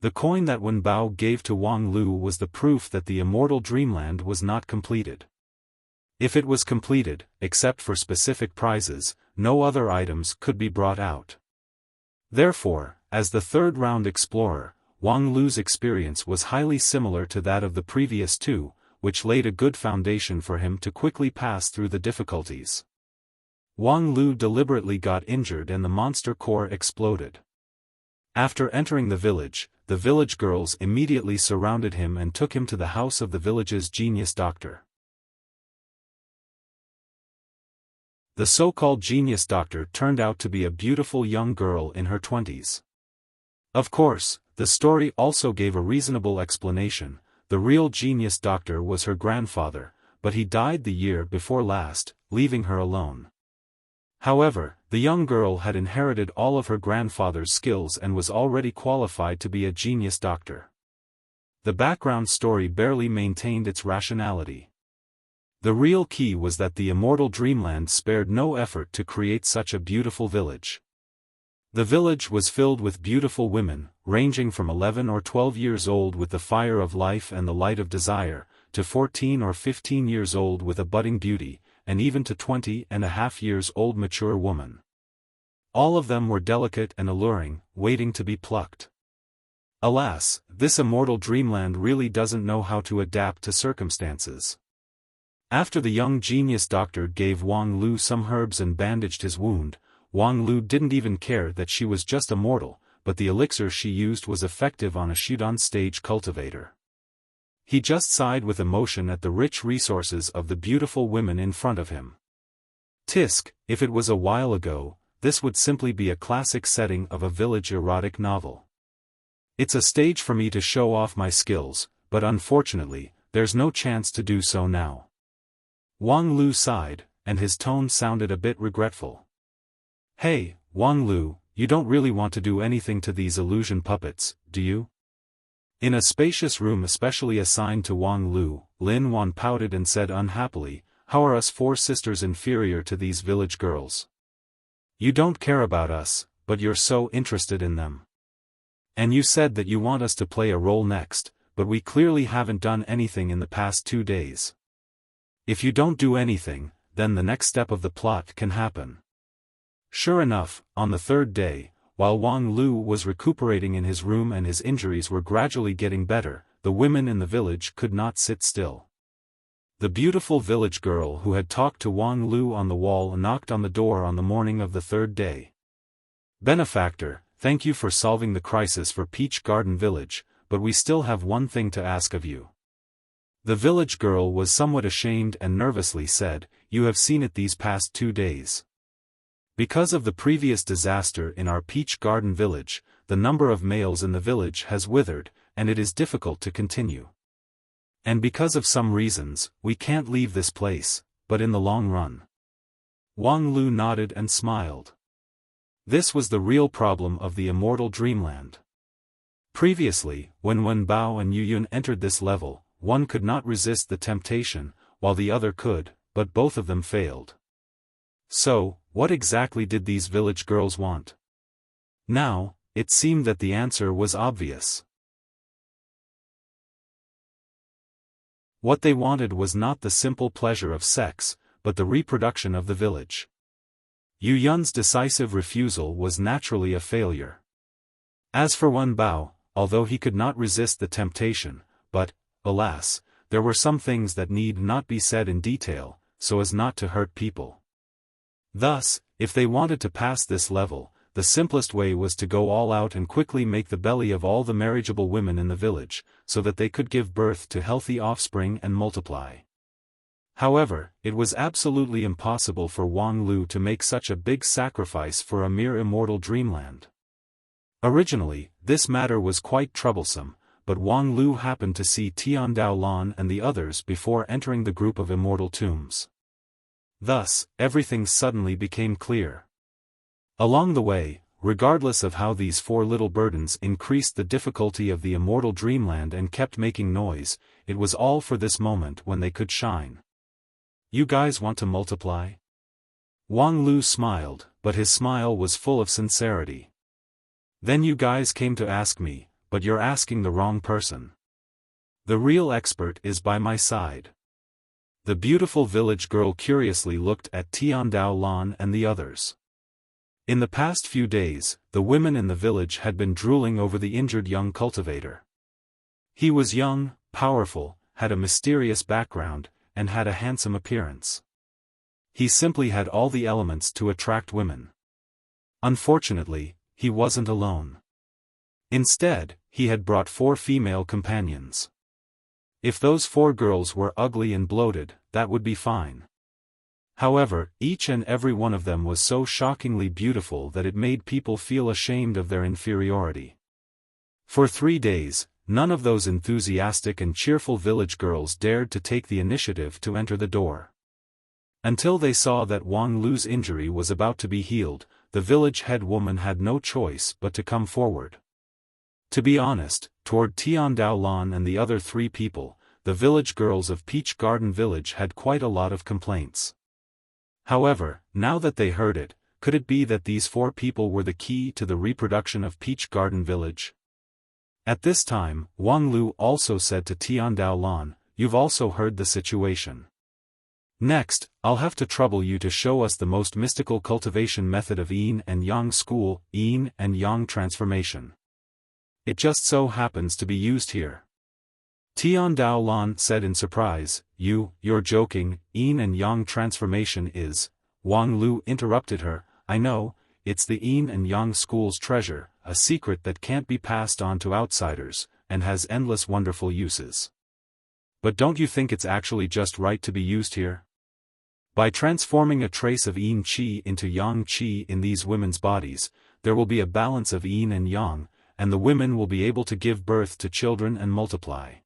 The coin that Wen Bao gave to Wang Lu was the proof that the immortal dreamland was not completed. If it was completed, except for specific prizes, no other items could be brought out. Therefore, as the third round explorer, Wang Lu's experience was highly similar to that of the previous 2, which laid a good foundation for him to quickly pass through the difficulties. Wang Lu deliberately got injured and the monster core exploded. After entering the village girls immediately surrounded him and took him to the house of the village's genius doctor. The so-called genius doctor turned out to be a beautiful young girl in her 20s. Of course, the story also gave a reasonable explanation. The real genius doctor was her grandfather, but he died the year before last, leaving her alone. However, the young girl had inherited all of her grandfather's skills and was already qualified to be a genius doctor. The background story barely maintained its rationality. The real key was that the immortal dreamland spared no effort to create such a beautiful village. The village was filled with beautiful women, ranging from 11 or 12 years old with the fire of life and the light of desire, to 14 or 15 years old with a budding beauty, and even to 20.5 years old mature woman. All of them were delicate and alluring, waiting to be plucked. Alas, this immortal dreamland really doesn't know how to adapt to circumstances. After the young genius doctor gave Wang Lu some herbs and bandaged his wound, Wang Lu didn't even care that she was just a mortal, but the elixir she used was effective on a Shudan stage cultivator. He just sighed with emotion at the rich resources of the beautiful women in front of him. Tisk, if it was a while ago, this would simply be a classic setting of a village erotic novel. It's a stage for me to show off my skills, but unfortunately, there's no chance to do so now. Wang Lu sighed, and his tone sounded a bit regretful. Hey, Wang Lu, you don't really want to do anything to these illusion puppets, do you? In a spacious room especially assigned to Wang Lu, Lin Wan pouted and said unhappily, "How are us 4 sisters inferior to these village girls? You don't care about us, but you're so interested in them. And you said that you want us to play a role next, but we clearly haven't done anything in the past 2 days. If you don't do anything, then the next step of the plot can happen." Sure enough, on the 3rd day, while Wang Lu was recuperating in his room and his injuries were gradually getting better, the women in the village could not sit still. The beautiful village girl who had talked to Wang Lu on the wall knocked on the door on the morning of the 3rd day. "Benefactor, thank you for solving the crisis for Peach Garden Village, but we still have one thing to ask of you." The village girl was somewhat ashamed and nervously said, "You have seen it these past 2 days. Because of the previous disaster in our Peach Garden Village, the number of males in the village has withered, and it is difficult to continue. And because of some reasons, we can't leave this place, but in the long run. Wang Lu nodded and smiled. This was the real problem of the immortal dreamland. Previously, when Wen Bao and Yu Yun entered this level, one could not resist the temptation, while the other could, but both of them failed. So, what exactly did these village girls want? Now, it seemed that the answer was obvious. What they wanted was not the simple pleasure of sex, but the reproduction of the village. Yu Yun's decisive refusal was naturally a failure. As for Wen Bao, although he could not resist the temptation, but, alas, there were some things that need not be said in detail, so as not to hurt people. Thus, if they wanted to pass this level, the simplest way was to go all out and quickly make the belly of all the marriageable women in the village, so that they could give birth to healthy offspring and multiply. However, it was absolutely impossible for Wang Lu to make such a big sacrifice for a mere immortal dreamland. Originally, this matter was quite troublesome, but Wang Lu happened to see Tian Daolan and the others before entering the group of immortal tombs. Thus, everything suddenly became clear. Along the way, regardless of how these four little burdens increased the difficulty of the immortal dreamland and kept making noise, it was all for this moment when they could shine. You guys want to multiply? Wang Lu smiled, but his smile was full of sincerity. Then you guys came to ask me, but you're asking the wrong person. The real expert is by my side. The beautiful village girl curiously looked at Tian Daolan and the others. In the past few days, the women in the village had been drooling over the injured young cultivator. He was young, powerful, had a mysterious background, and had a handsome appearance. He simply had all the elements to attract women. Unfortunately, he wasn't alone. Instead, he had brought 4 female companions. If those 4 girls were ugly and bloated, that would be fine. However, each and every one of them was so shockingly beautiful that it made people feel ashamed of their inferiority. For 3 days, none of those enthusiastic and cheerful village girls dared to take the initiative to enter the door. Until they saw that Wang Lu's injury was about to be healed, the village head woman had no choice but to come forward. To be honest, toward Tian Daolan and the other 3 people, the village girls of Peach Garden Village had quite a lot of complaints. However, now that they heard it, could it be that these 4 people were the key to the reproduction of Peach Garden Village? At this time, Wang Lu also said to Tian Daolan, "You've also heard the situation. Next, I'll have to trouble you to show us the most mystical cultivation method of Yin and Yang school, Yin and Yang transformation. It just so happens to be used here." Tian Daolan said in surprise, You're joking, Yin and Yang transformation is..." Wang Lu interrupted her, "I know, it's the Yin and Yang school's treasure, a secret that can't be passed on to outsiders, and has endless wonderful uses. But don't you think it's actually just right to be used here? By transforming a trace of Yin Qi into Yang Qi in these women's bodies, there will be a balance of Yin and Yang, and the women will be able to give birth to children and multiply.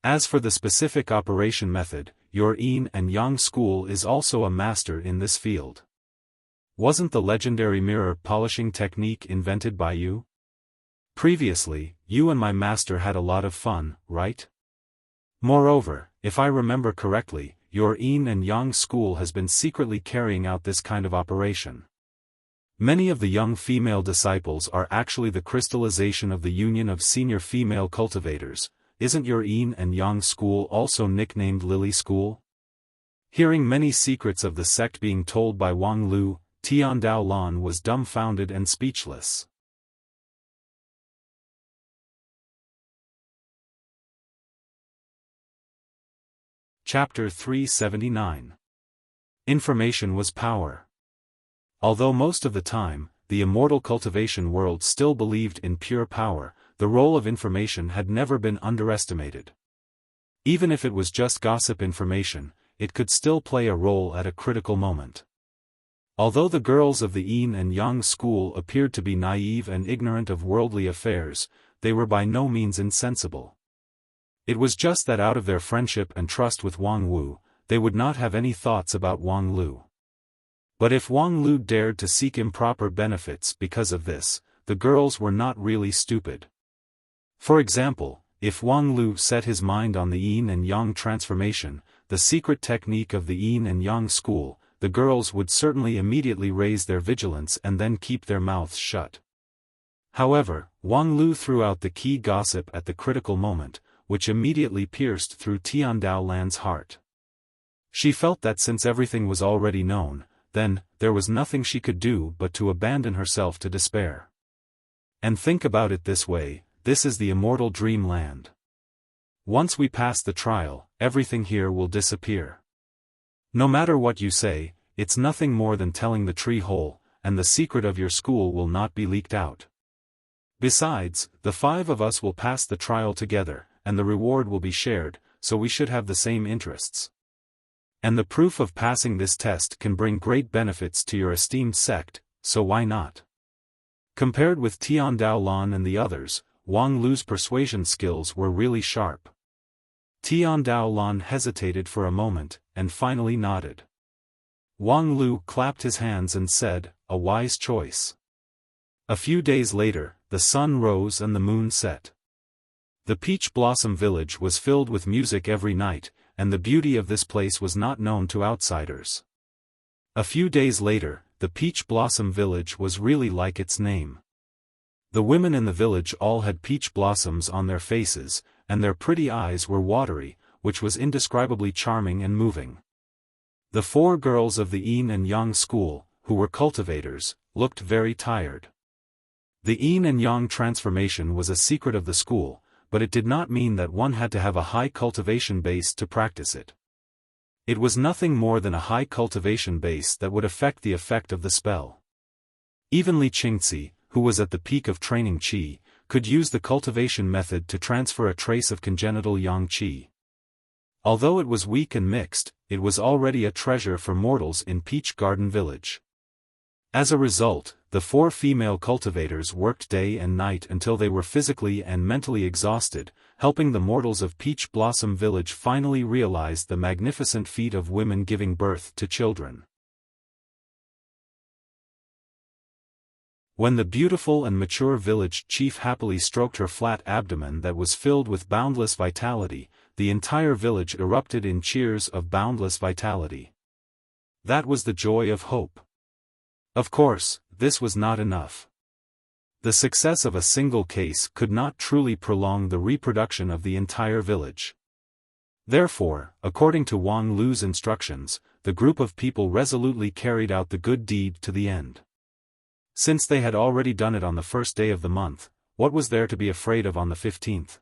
As for the specific operation method, your Yin and Yang school is also a master in this field. Wasn't the legendary mirror polishing technique invented by you? Previously, you and my master had a lot of fun, right? Moreover, if I remember correctly, your Yin and Yang school has been secretly carrying out this kind of operation. Many of the young female disciples are actually the crystallization of the union of senior female cultivators. Isn't your Yin and Yang school also nicknamed Lily School? Hearing many secrets of the sect being told by Wang Lu, Tian Daolan was dumbfounded and speechless. Chapter 379. Information was power. Although most of the time, the immortal cultivation world still believed in pure power, the role of information had never been underestimated. Even if it was just gossip information, it could still play a role at a critical moment. Although the girls of the yin and yang school appeared to be naive and ignorant of worldly affairs, they were by no means insensible. It was just that out of their friendship and trust with Wang Wu, they would not have any thoughts about Wang Lu. But if Wang Lu dared to seek improper benefits because of this, the girls were not really stupid. For example, if Wang Lu set his mind on the yin and yang transformation, the secret technique of the yin and yang school, the girls would certainly immediately raise their vigilance and then keep their mouths shut. However, Wang Lu threw out the key gossip at the critical moment, which immediately pierced through Tian Daolan's heart. She felt that since everything was already known, then, there was nothing she could do but to abandon herself to despair. And think about it this way, this is the immortal dreamland. Once we pass the trial, everything here will disappear. No matter what you say, it's nothing more than telling the tree whole, and the secret of your school will not be leaked out. Besides, the 5 of us will pass the trial together, and the reward will be shared, so we should have the same interests. And the proof of passing this test can bring great benefits to your esteemed sect, so why not? Compared with Tian Daolan and the others, Wang Lu's persuasion skills were really sharp. Tian Daolan hesitated for a moment, and finally nodded. Wang Lu clapped his hands and said, "A wise choice." A few days later, the sun rose and the moon set. The Peach Blossom Village was filled with music every night, and the beauty of this place was not known to outsiders. A few days later, the Peach Blossom Village was really like its name. The women in the village all had peach blossoms on their faces, and their pretty eyes were watery, which was indescribably charming and moving. The 4 girls of the yin and yang school, who were cultivators, looked very tired. The yin and yang transformation was a secret of the school, but it did not mean that one had to have a high cultivation base to practice it. It was nothing more than a high cultivation base that would affect the effect of the spell. Even Li Qingzi, who was at the peak of training qi, could use the cultivation method to transfer a trace of congenital yang qi. Although it was weak and mixed, it was already a treasure for mortals in Peach Garden Village. As a result, the 4 female cultivators worked day and night until they were physically and mentally exhausted, helping the mortals of Peach Blossom Village finally realize the magnificent feat of women giving birth to children. When the beautiful and mature village chief happily stroked her flat abdomen that was filled with boundless vitality, the entire village erupted in cheers of boundless vitality. That was the joy of hope. Of course, this was not enough. The success of a single case could not truly prolong the reproduction of the entire village. Therefore, according to Wang Lu's instructions, the group of people resolutely carried out the good deed to the end. Since they had already done it on the first day of the month, what was there to be afraid of on the 15th?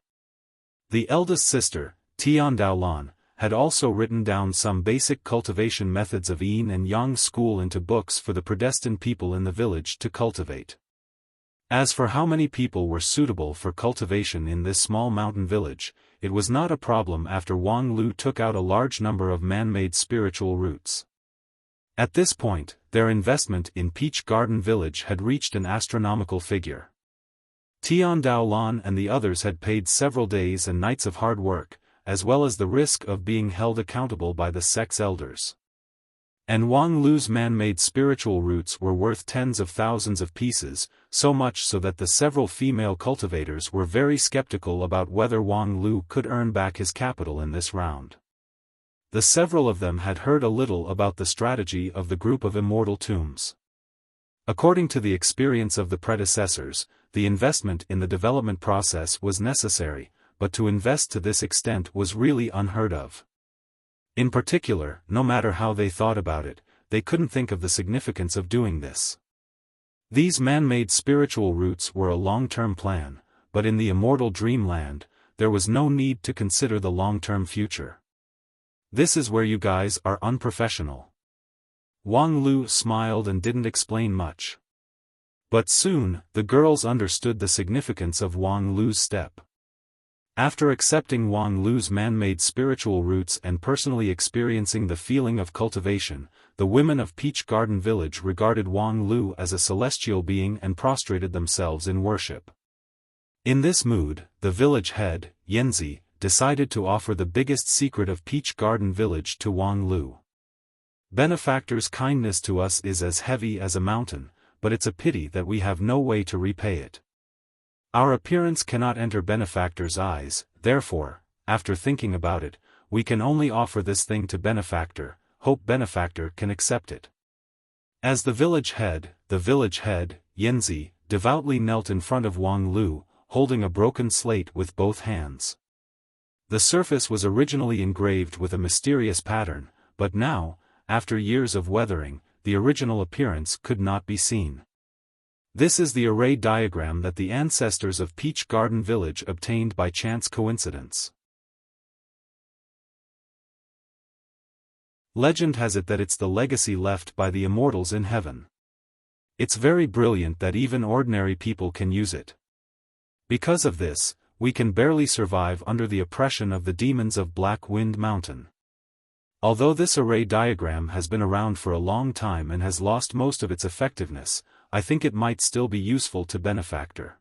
The eldest sister, Tian Daolan, had also written down some basic cultivation methods of yin and yang school into books for the predestined people in the village to cultivate. As for how many people were suitable for cultivation in this small mountain village, it was not a problem after Wang Lu took out a large number of man-made spiritual roots. At this point, their investment in Peach Garden Village had reached an astronomical figure. Tian Daolan and the others had paid several days and nights of hard work, as well as the risk of being held accountable by the sect's elders. And Wang Lu's man-made spiritual roots were worth tens of thousands of pieces, so much so that the several female cultivators were very skeptical about whether Wang Lu could earn back his capital in this round. The several of them had heard a little about the strategy of the group of immortal tombs. According to the experience of the predecessors, the investment in the development process was necessary, but to invest to this extent was really unheard of. In particular, no matter how they thought about it, they couldn't think of the significance of doing this. These man-made spiritual roots were a long-term plan, but in the immortal dreamland, there was no need to consider the long-term future. This is where you guys are unprofessional. Wang Lu smiled and didn't explain much. But soon, the girls understood the significance of Wang Lu's step. After accepting Wang Lu's man-made spiritual roots and personally experiencing the feeling of cultivation, the women of Peach Garden Village regarded Wang Lu as a celestial being and prostrated themselves in worship. In this mood, the village head, Yanzi, decided to offer the biggest secret of Peach Garden Village to Wang Lu. Benefactor's kindness to us is as heavy as a mountain, but it's a pity that we have no way to repay it. Our appearance cannot enter benefactor's eyes, therefore, after thinking about it, we can only offer this thing to benefactor, hope benefactor can accept it. As the village head, Yanzi, devoutly knelt in front of Wang Lu, holding a broken slate with both hands. The surface was originally engraved with a mysterious pattern, but now, after years of weathering, the original appearance could not be seen. This is the array diagram that the ancestors of Peach Garden Village obtained by chance coincidence. Legend has it that it's the legacy left by the immortals in heaven. It's very brilliant that even ordinary people can use it. Because of this, we can barely survive under the oppression of the demons of Black Wind Mountain. Although this array diagram has been around for a long time and has lost most of its effectiveness, I think it might still be useful to benefactor.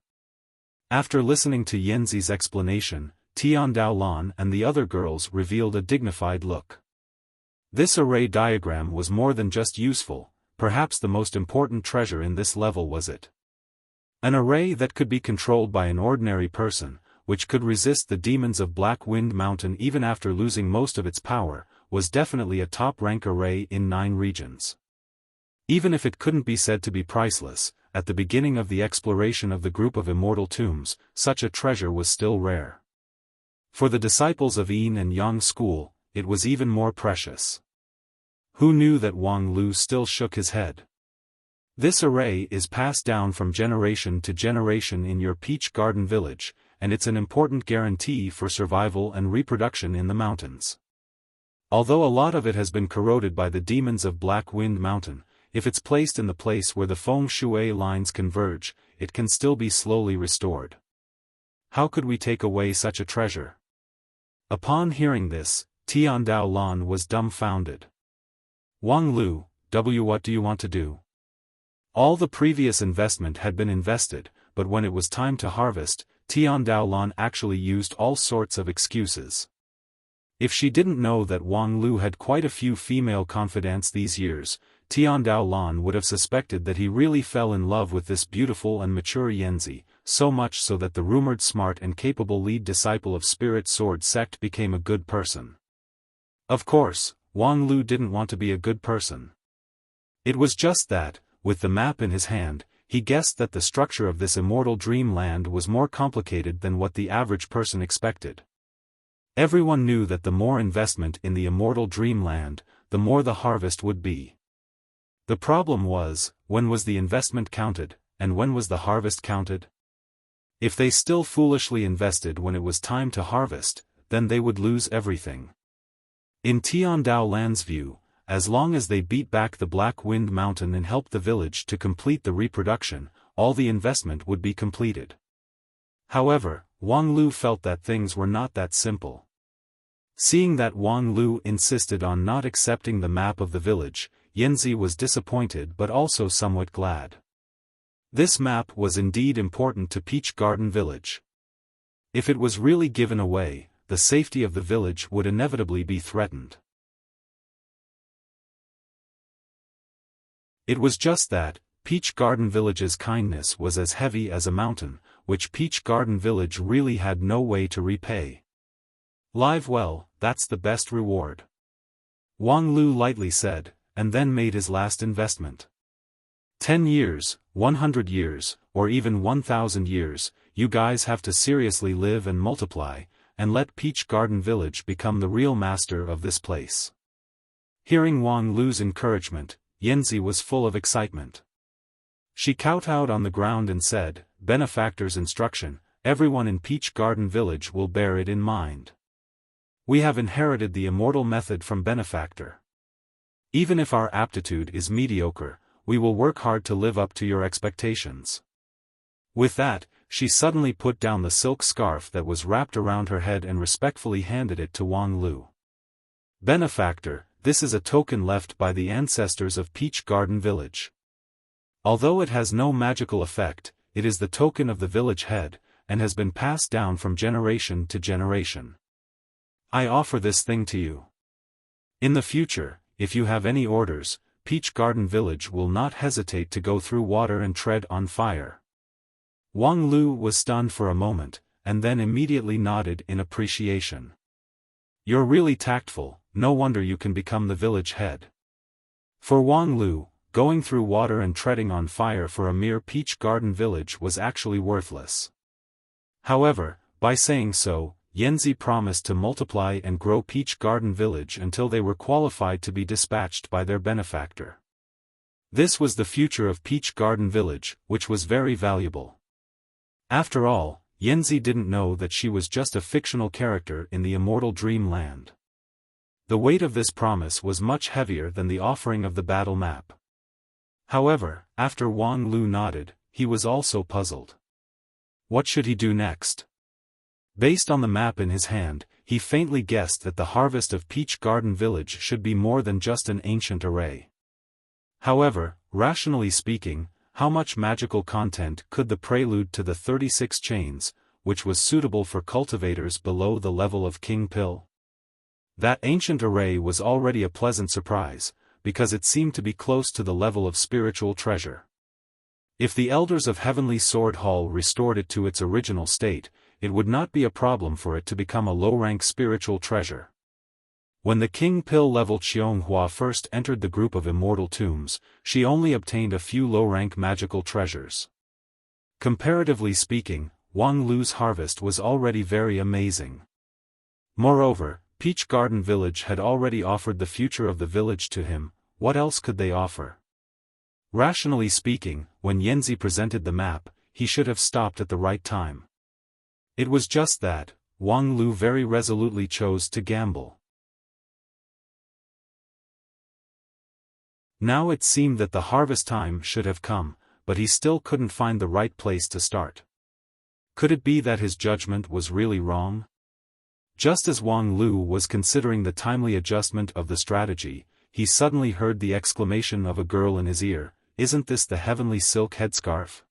After listening to Yanzi's explanation, Tian Daolan and the other girls revealed a dignified look. This array diagram was more than just useful, perhaps the most important treasure in this level was it. An array that could be controlled by an ordinary person, which could resist the demons of Black Wind Mountain even after losing most of its power, was definitely a top-rank array in 9 regions. Even if it couldn't be said to be priceless, at the beginning of the exploration of the group of immortal tombs, such a treasure was still rare. For the disciples of Yin and Yang school, it was even more precious. Who knew that Wang Lu still shook his head? This array is passed down from generation to generation in your Peach Garden Village, and it's an important guarantee for survival and reproduction in the mountains. Although a lot of it has been corroded by the demons of Black Wind Mountain, if it's placed in the place where the feng shui lines converge, it can still be slowly restored. How could we take away such a treasure? Upon hearing this, Tian Daolan was dumbfounded. Wang Lu, what do you want to do? All the previous investment had been invested, but when it was time to harvest, Tian Daolan actually used all sorts of excuses. If she didn't know that Wang Lu had quite a few female confidants these years, Tian Daolan would have suspected that he really fell in love with this beautiful and mature Yanzi, so much so that the rumored smart and capable lead disciple of Spirit Sword sect became a good person. Of course, Wang Lu didn't want to be a good person. It was just that, with the map in his hand, he guessed that the structure of this immortal dreamland was more complicated than what the average person expected. Everyone knew that the more investment in the immortal dreamland, the more the harvest would be. The problem was, when was the investment counted, and when was the harvest counted? If they still foolishly invested when it was time to harvest, then they would lose everything. In Tian Daolan's view, as long as they beat back the Black Wind Mountain and helped the village to complete the reproduction, all the investment would be completed. However, Wang Lu felt that things were not that simple. Seeing that Wang Lu insisted on not accepting the map of the village, Yanzi was disappointed but also somewhat glad. This map was indeed important to Peach Garden Village. If it was really given away, the safety of the village would inevitably be threatened. It was just that, Peach Garden Village's kindness was as heavy as a mountain, which Peach Garden Village really had no way to repay. Live well, that's the best reward. Wang Lu lightly said, and then made his last investment. 10 years, 100 years, or even 1,000 years, you guys have to seriously live and multiply, and let Peach Garden Village become the real master of this place. Hearing Wang Lu's encouragement, Yanzi was full of excitement. She kowtowed on the ground and said, "Benefactor's instruction, everyone in Peach Garden Village will bear it in mind. We have inherited the immortal method from Benefactor. Even if our aptitude is mediocre, we will work hard to live up to your expectations." With that, she suddenly put down the silk scarf that was wrapped around her head and respectfully handed it to Wang Lu. "Benefactor, this is a token left by the ancestors of Peach Garden Village. Although it has no magical effect, it is the token of the village head, and has been passed down from generation to generation. I offer this thing to you. In the future, if you have any orders, Peach Garden Village will not hesitate to go through water and tread on fire." Wang Lu was stunned for a moment, and then immediately nodded in appreciation. "You're really tactful, no wonder you can become the village head." For Wang Lu, going through water and treading on fire for a mere Peach Garden Village was actually worthless. However, by saying so, Yanzi promised to multiply and grow Peach Garden Village until they were qualified to be dispatched by their benefactor. This was the future of Peach Garden Village, which was very valuable. After all, Yanzi didn't know that she was just a fictional character in the immortal dream land. The weight of this promise was much heavier than the offering of the battle map. However, after Wang Lu nodded, he was also puzzled. What should he do next? Based on the map in his hand, he faintly guessed that the harvest of Peach Garden Village should be more than just an ancient array. However, rationally speaking, how much magical content could the prelude to the 36 chains, which was suitable for cultivators below the level of King Pill? That ancient array was already a pleasant surprise, because it seemed to be close to the level of spiritual treasure. If the elders of Heavenly Sword Hall restored it to its original state, it would not be a problem for it to become a low-rank spiritual treasure. When the King Pill level Xiaofan first entered the group of immortal tombs, she only obtained a few low-rank magical treasures. Comparatively speaking, Wang Lu's harvest was already very amazing. Moreover, Peach Garden Village had already offered the future of the village to him. What else could they offer? Rationally speaking, when Yanzi presented the map, he should have stopped at the right time. It was just that, Wang Lu very resolutely chose to gamble. Now it seemed that the harvest time should have come, but he still couldn't find the right place to start. Could it be that his judgment was really wrong? Just as Wang Lu was considering the timely adjustment of the strategy, he suddenly heard the exclamation of a girl in his ear, "Isn't this the heavenly silk headscarf?"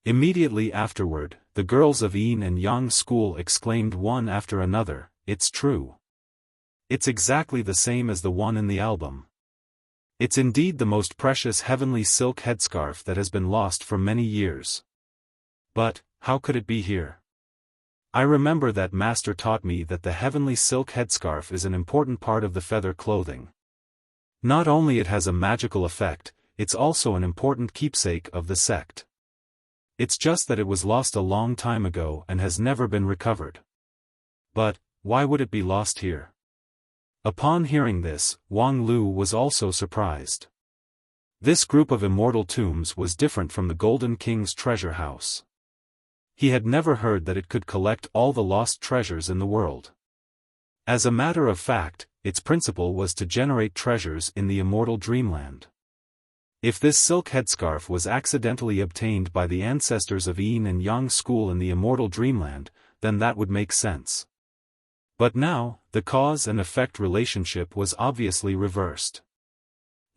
Immediately afterward, the girls of Yin and Yang school exclaimed one after another, "It's true. It's exactly the same as the one in the album. It's indeed the most precious heavenly silk headscarf that has been lost for many years. But, how could it be here? I remember that master taught me that the heavenly silk headscarf is an important part of the feather clothing. Not only it has a magical effect, it's also an important keepsake of the sect. It's just that it was lost a long time ago and has never been recovered. But, why would it be lost here?" Upon hearing this, Wang Lu was also surprised. This group of immortal tombs was different from the Golden King's treasure house. He had never heard that it could collect all the lost treasures in the world. As a matter of fact, its principle was to generate treasures in the immortal dreamland. If this silk headscarf was accidentally obtained by the ancestors of Yin and Yang school in the immortal dreamland, then that would make sense. But now, the cause and effect relationship was obviously reversed.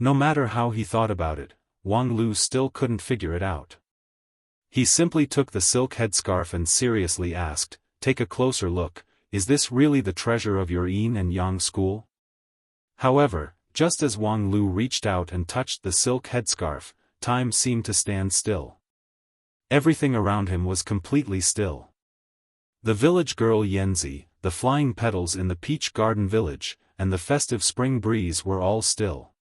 No matter how he thought about it, Wang Lu still couldn't figure it out. He simply took the silk headscarf and seriously asked, "Take a closer look, is this really the treasure of your Yin and Yang school?" However, just as Wang Lu reached out and touched the silk headscarf, time seemed to stand still. Everything around him was completely still. The village girl Yanzi, the flying petals in the Peach Garden Village, and the festive spring breeze were all still.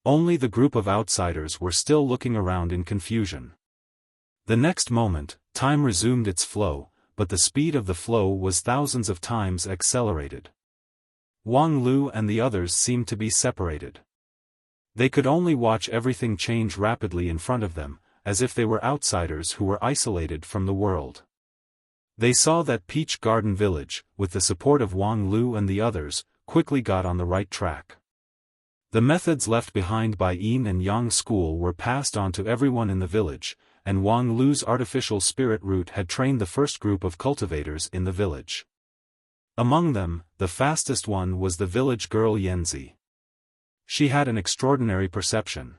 Only the group of outsiders were still looking around in confusion. The next moment, time resumed its flow, but the speed of the flow was thousands of times accelerated. Wang Lu and the others seemed to be separated. They could only watch everything change rapidly in front of them, as if they were outsiders who were isolated from the world. They saw that Peach Garden Village, with the support of Wang Lu and the others, quickly got on the right track. The methods left behind by Yin and Yang school were passed on to everyone in the village, and Wang Lu's artificial spirit root had trained the first group of cultivators in the village. Among them, the fastest one was the village girl Yanzi. She had an extraordinary perception.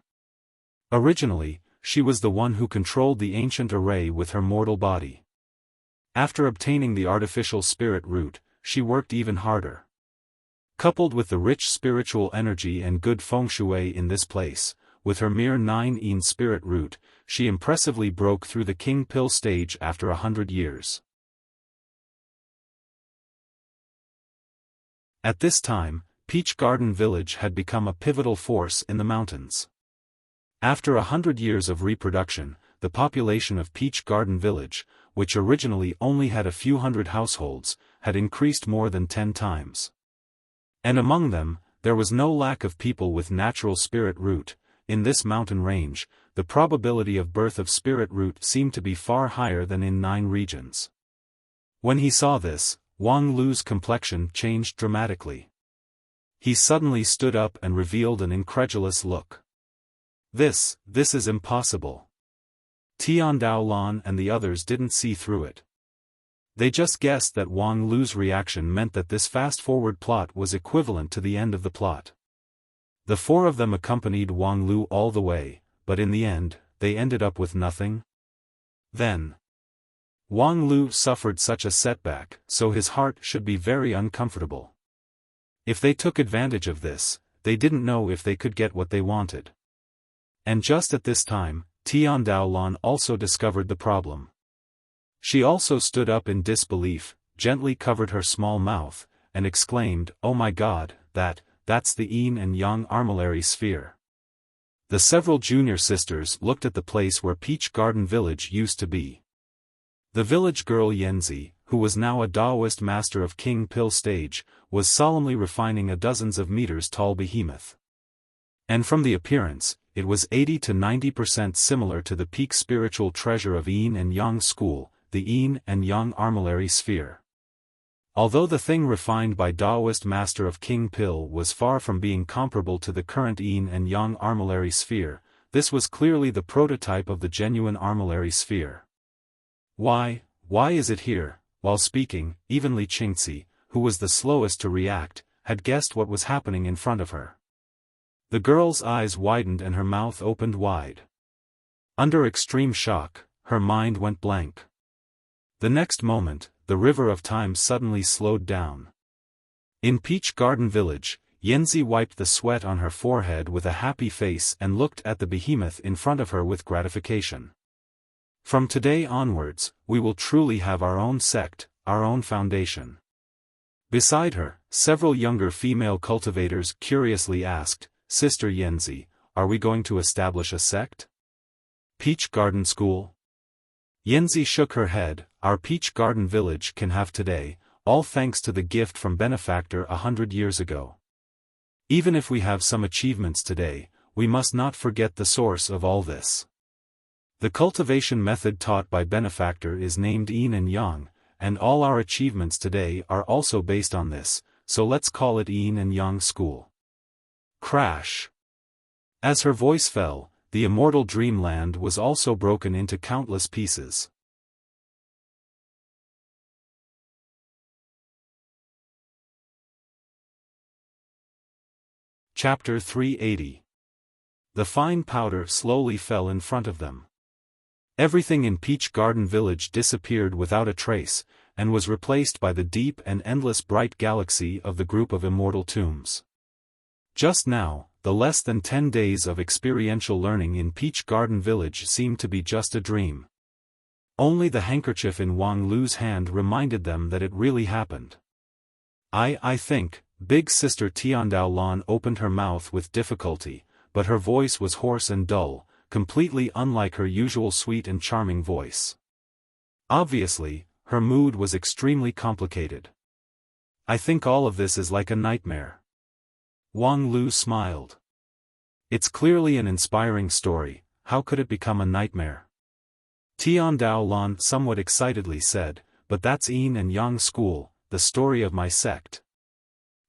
Originally, she was the one who controlled the ancient array with her mortal body. After obtaining the artificial spirit root, she worked even harder. Coupled with the rich spiritual energy and good feng shui in this place, with her mere 9 spirit root, she impressively broke through the king pill stage after 100 years. At this time, Peach Garden Village had become a pivotal force in the mountains. After 100 years of reproduction, the population of Peach Garden Village, which originally only had a few hundred households, had increased more than 10 times. And among them, there was no lack of people with natural spirit root. In this mountain range, the probability of birth of spirit root seemed to be far higher than in 9 regions. When he saw this, Wang Lu's complexion changed dramatically. He suddenly stood up and revealed an incredulous look. This is impossible. Tian Daolan and the others didn't see through it. They just guessed that Wang Lu's reaction meant that this fast-forward plot was equivalent to the end of the plot. The 4 of them accompanied Wang Lu all the way, but in the end, they ended up with nothing. Then, Wang Lu suffered such a setback, so his heart should be very uncomfortable. If they took advantage of this, they didn't know if they could get what they wanted. And just at this time, Tian Daolan also discovered the problem. She also stood up in disbelief, gently covered her small mouth, and exclaimed, "Oh my God, that's the yin and yang armillary sphere." The several junior sisters looked at the place where Peach Garden Village used to be. The village girl Yanzi, who was now a Taoist master of King Pill stage, was solemnly refining a dozens of meters tall behemoth. And from the appearance, it was 80 to 90% similar to the peak spiritual treasure of Yin and Yang school, the Yin and Yang armillary sphere. Although the thing refined by Taoist master of King Pill was far from being comparable to the current Yin and Yang armillary sphere, this was clearly the prototype of the genuine armillary sphere. Why is it here? While speaking, even Li Qingzi, who was the slowest to react, had guessed what was happening in front of her. The girl's eyes widened and her mouth opened wide. Under extreme shock, her mind went blank. The next moment, the river of time suddenly slowed down. In Peach Garden Village, Yanzi wiped the sweat on her forehead with a happy face and looked at the behemoth in front of her with gratification. From today onwards, we will truly have our own sect, our own foundation. Beside her, several younger female cultivators curiously asked, "Sister Yanzi, are we going to establish a sect? Peach Garden School?" Yanzi shook her head. "Our Peach Garden Village can have today, all thanks to the gift from benefactor 100 years ago. Even if we have some achievements today, we must not forget the source of all this. The cultivation method taught by benefactor is named Yin and Yang, and all our achievements today are also based on this, so let's call it Yin and Yang School." Crash! As her voice fell, the immortal dreamland was also broken into countless pieces. Chapter 380. The fine powder slowly fell in front of them. Everything in Peach Garden Village disappeared without a trace, and was replaced by the deep and endless bright galaxy of the group of immortal tombs. Just now, the less than 10 days of experiential learning in Peach Garden Village seemed to be just a dream. Only the handkerchief in Wang Lu's hand reminded them that it really happened. I think, Big Sister Tian Daolan opened her mouth with difficulty, but her voice was hoarse and dull, completely unlike her usual sweet and charming voice. Obviously, her mood was extremely complicated. "I think all of this is like a nightmare." Wang Lu smiled. "It's clearly an inspiring story, how could it become a nightmare?" Tian Daolan somewhat excitedly said, "But that's Yin and Yang school, the story of my sect.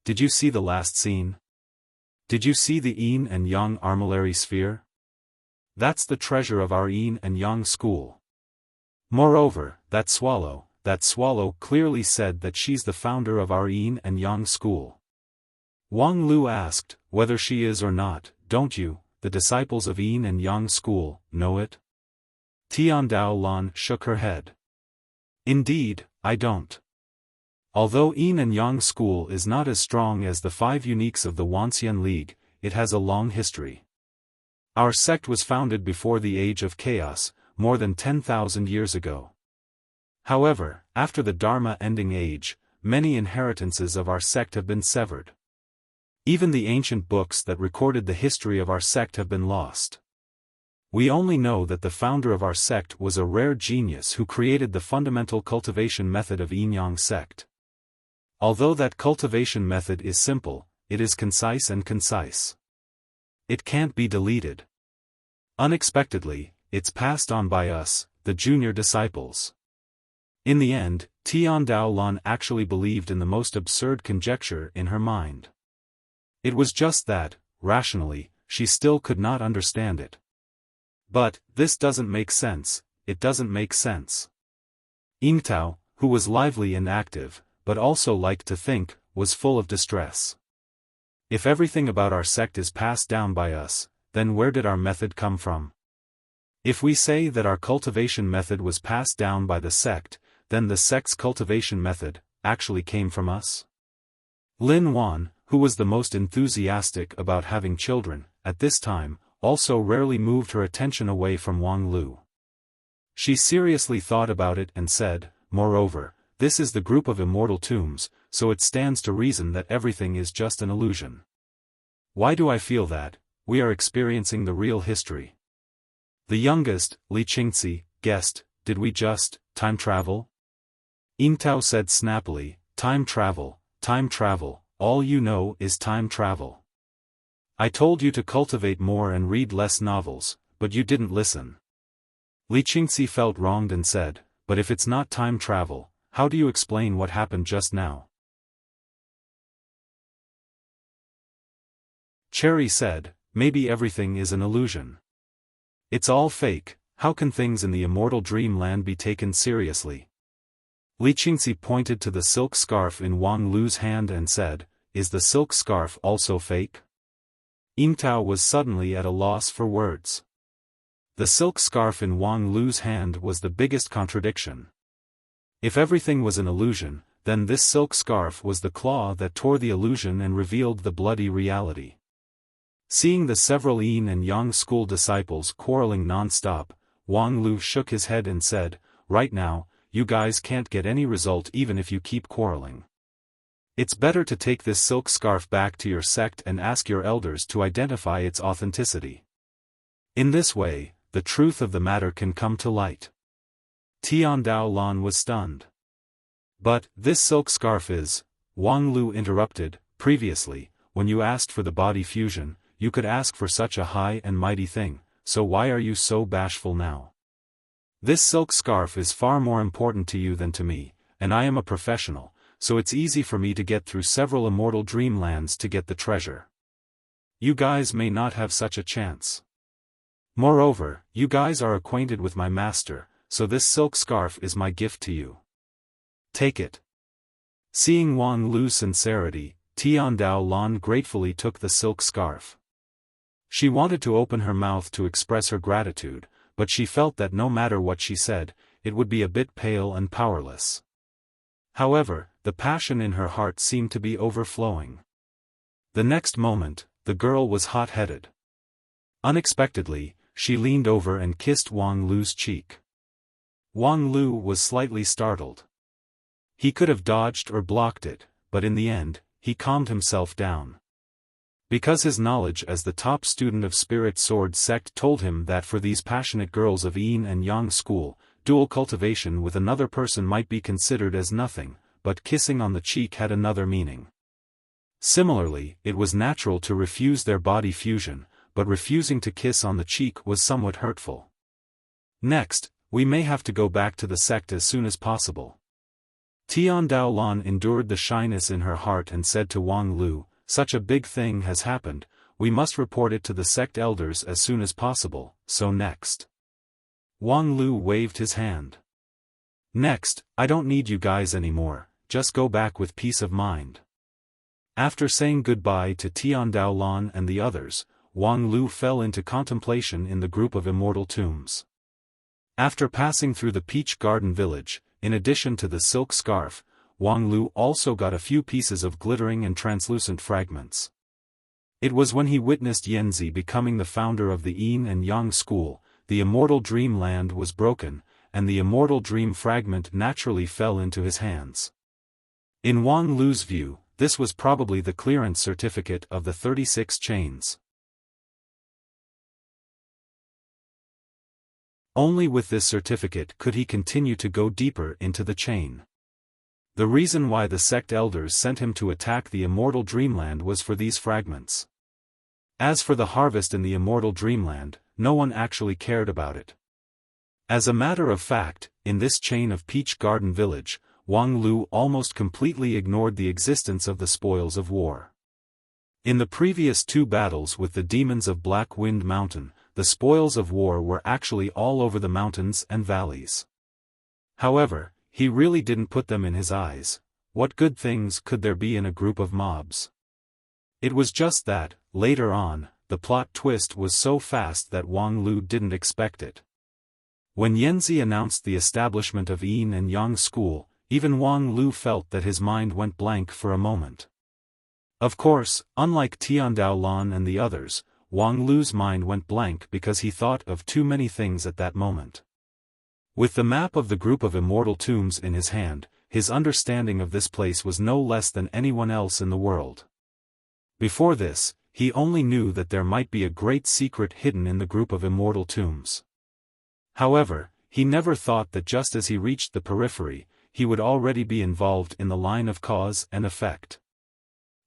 Did you see the last scene? Did you see the Yin and Yang armillary sphere? That's the treasure of our yin and yang school. Moreover, that swallow clearly said that she's the founder of our yin and yang school. Wang Lu asked, whether she is or not, don't you, the disciples of yin and yang school, know it? Tiandao Lan shook her head. Indeed, I don't. Although yin and yang school is not as strong as the 5 uniques of the Wanxian League, it has a long history. Our sect was founded before the Age of Chaos, more than 10,000 years ago. However, after the Dharma ending age, many inheritances of our sect have been severed. Even the ancient books that recorded the history of our sect have been lost. We only know that the founder of our sect was a rare genius who created the fundamental cultivation method of yin-yang sect. Although that cultivation method is simple, it is concise and concise. It can't be deleted. Unexpectedly, it's passed on by us, the junior disciples. In the end, Tiandao Lan actually believed in the most absurd conjecture in her mind. It was just that, rationally, she still could not understand it. But, this doesn't make sense, it doesn't make sense. Yingtao, who was lively and active, but also liked to think, was full of distress. If everything about our sect is passed down by us, then where did our method come from? If we say that our cultivation method was passed down by the sect, then the sect's cultivation method actually came from us? Lin Wan, who was the most enthusiastic about having children, at this time, also rarely moved her attention away from Wang Lu. She seriously thought about it and said, moreover, this is the group of immortal tombs, so it stands to reason that everything is just an illusion. Why do I feel that? We are experiencing the real history. The youngest, Li Qingzi, guessed, did we just time travel? Yingtao said snappily, time travel, all you know is time travel. I told you to cultivate more and read less novels, but you didn't listen. Li Qingzi felt wronged and said, but if it's not time travel, how do you explain what happened just now? Cherry said, maybe everything is an illusion. It's all fake, how can things in the immortal dreamland be taken seriously? Li Qingzi pointed to the silk scarf in Wang Lu's hand and said, is the silk scarf also fake? Yingtao was suddenly at a loss for words. The silk scarf in Wang Lu's hand was the biggest contradiction. If everything was an illusion, then this silk scarf was the claw that tore the illusion and revealed the bloody reality. Seeing the several yin and yang school disciples quarreling non-stop, Wang Lu shook his head and said, right now, you guys can't get any result even if you keep quarreling. It's better to take this silk scarf back to your sect and ask your elders to identify its authenticity. In this way, the truth of the matter can come to light. Tiandao Lan was stunned. But, this silk scarf is, Wang Lu interrupted, previously, when you asked for the body fusion, you could ask for such a high and mighty thing, so why are you so bashful now? This silk scarf is far more important to you than to me, and I am a professional, so it's easy for me to get through several immortal dreamlands to get the treasure. You guys may not have such a chance. Moreover, you guys are acquainted with my master, so this silk scarf is my gift to you. Take it. Seeing Wang Lu's sincerity, Tiandao Lan gratefully took the silk scarf. She wanted to open her mouth to express her gratitude, but she felt that no matter what she said, it would be a bit pale and powerless. However, the passion in her heart seemed to be overflowing. The next moment, the girl was hot-headed. Unexpectedly, she leaned over and kissed Wang Lu's cheek. Wang Lu was slightly startled. He could have dodged or blocked it, but in the end, he calmed himself down. Because his knowledge as the top student of Spirit Sword sect told him that for these passionate girls of yin and yang school, dual cultivation with another person might be considered as nothing, but kissing on the cheek had another meaning. Similarly, it was natural to refuse their body fusion, but refusing to kiss on the cheek was somewhat hurtful. Next, we may have to go back to the sect as soon as possible. Tiandao Lan endured the shyness in her heart and said to Wang Lu, such a big thing has happened, we must report it to the sect elders as soon as possible, so next. Wang Lu waved his hand. Next, I don't need you guys anymore, just go back with peace of mind. After saying goodbye to Tian Daolan and the others, Wang Lu fell into contemplation in the group of immortal tombs. After passing through the peach garden village, in addition to the silk scarf, Wang Lu also got a few pieces of glittering and translucent fragments. It was when he witnessed Yanzi becoming the founder of the Yin and Yang school, the immortal dream land was broken, and the immortal dream fragment naturally fell into his hands. In Wang Lu's view, this was probably the clearance certificate of the 36 chains. Only with this certificate could he continue to go deeper into the chain. The reason why the sect elders sent him to attack the immortal dreamland was for these fragments. As for the harvest in the immortal dreamland, no one actually cared about it. As a matter of fact, in this chain of Peach Garden Village, Wang Lu almost completely ignored the existence of the spoils of war. In the previous 2 battles with the demons of Black Wind Mountain, the spoils of war were actually all over the mountains and valleys. However, he really didn't put them in his eyes. What good things could there be in a group of mobs? It was just that, later on, the plot twist was so fast that Wang Lu didn't expect it. When Yanzi announced the establishment of Yin and Yang school, even Wang Lu felt that his mind went blank for a moment. Of course, unlike Tian Daolan and the others, Wang Lu's mind went blank because he thought of too many things at that moment. With the map of the group of immortal tombs in his hand, his understanding of this place was no less than anyone else in the world. Before this, he only knew that there might be a great secret hidden in the group of immortal tombs. However, he never thought that just as he reached the periphery, he would already be involved in the line of cause and effect.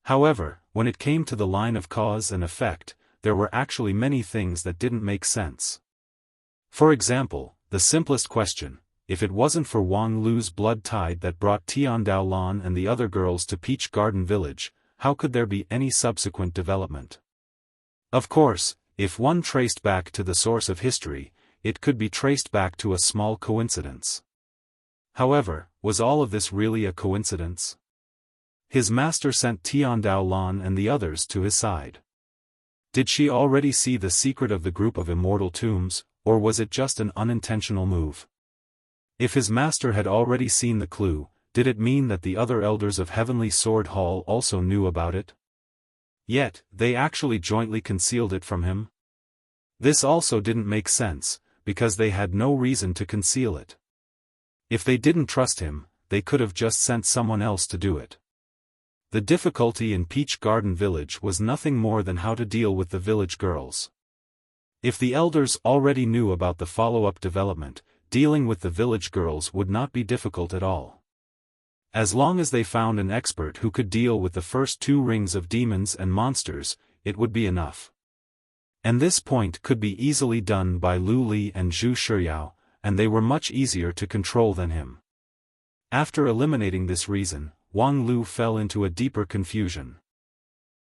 However, when it came to the line of cause and effect, there were actually many things that didn't make sense. For example, the simplest question: if it wasn't for Wang Lu's blood tide that brought Tian Daolan and the other girls to Peach Garden Village, how could there be any subsequent development? Of course, if one traced back to the source of history, it could be traced back to a small coincidence. However, was all of this really a coincidence? His master sent Tian Daolan and the others to his side. Did she already see the secret of the group of immortal tombs, or was it just an unintentional move? If his master had already seen the clue, did it mean that the other elders of Heavenly Sword Hall also knew about it? Yet, they actually jointly concealed it from him? This also didn't make sense, because they had no reason to conceal it. If they didn't trust him, they could have just sent someone else to do it. The difficulty in Peach Garden Village was nothing more than how to deal with the village girls. If the elders already knew about the follow-up development, dealing with the village girls would not be difficult at all. As long as they found an expert who could deal with the first 2 rings of demons and monsters, it would be enough. And this point could be easily done by Lu Li and Zhu Shiyao, and they were much easier to control than him. After eliminating this reason, Wang Lu fell into a deeper confusion.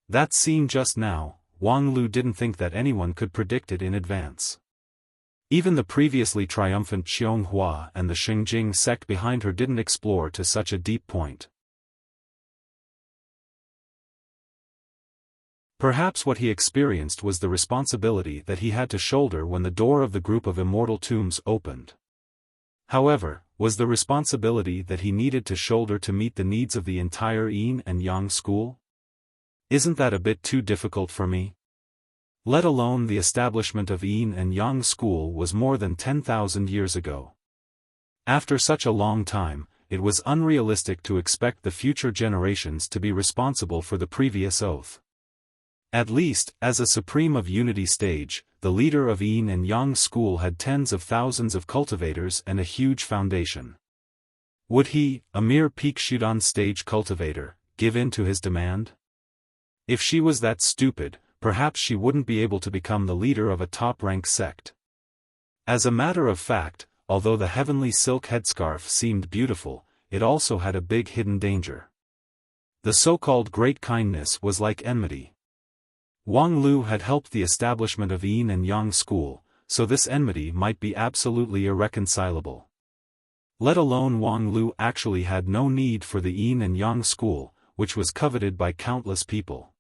That scene just now, Wang Lu didn't think that anyone could predict it in advance. Even the previously triumphant Xiong and the Xingjing sect behind her didn't explore to such a deep point. Perhaps what he experienced was the responsibility that he had to shoulder when the door of the group of immortal tombs opened. However, was the responsibility that he needed to shoulder to meet the needs of the entire Yin and Yang school? Isn't that a bit too difficult for me? Let alone the establishment of Yin and Yang school was more than 10,000 years ago. After such a long time, it was unrealistic to expect the future generations to be responsible for the previous oath. At least, as a Supreme of Unity stage, the leader of Yin and Yang school had tens of thousands of cultivators and a huge foundation. Would he, a mere peak Shudan stage cultivator, give in to his demand? If she was that stupid, perhaps she wouldn't be able to become the leader of a top-rank sect. As a matter of fact, although the heavenly silk headscarf seemed beautiful, it also had a big hidden danger. The so-called great kindness was like enmity. Wang Lu had helped the establishment of Yin and Yang school, so this enmity might be absolutely irreconcilable. Let alone Wang Lu actually had no need for the Yin and Yang school, which was coveted by countless people.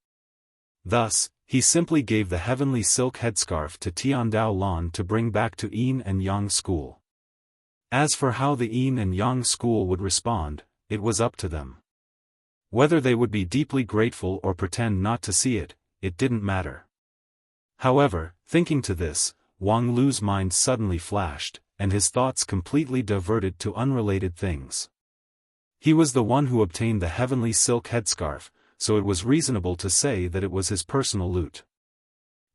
Thus, he simply gave the heavenly silk headscarf to Tiandao Lan to bring back to Yin and Yang school. As for how the Yin and Yang school would respond, it was up to them. Whether they would be deeply grateful or pretend not to see it, it didn't matter. However, thinking to this, Wang Lu's mind suddenly flashed, and his thoughts completely diverted to unrelated things. He was the one who obtained the heavenly silk headscarf, so it was reasonable to say that it was his personal loot.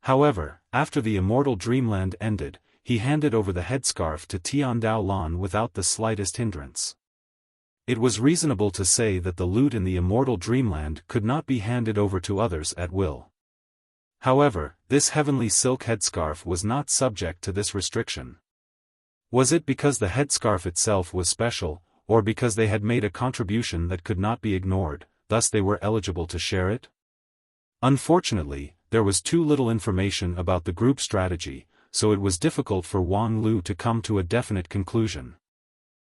However, after the immortal dreamland ended, he handed over the headscarf to Tiandao Lan without the slightest hindrance. It was reasonable to say that the loot in the immortal dreamland could not be handed over to others at will. However, this heavenly silk headscarf was not subject to this restriction. Was it because the headscarf itself was special, or because they had made a contribution that could not be ignored, thus they were eligible to share it? Unfortunately, there was too little information about the group strategy, so it was difficult for Wang Lu to come to a definite conclusion.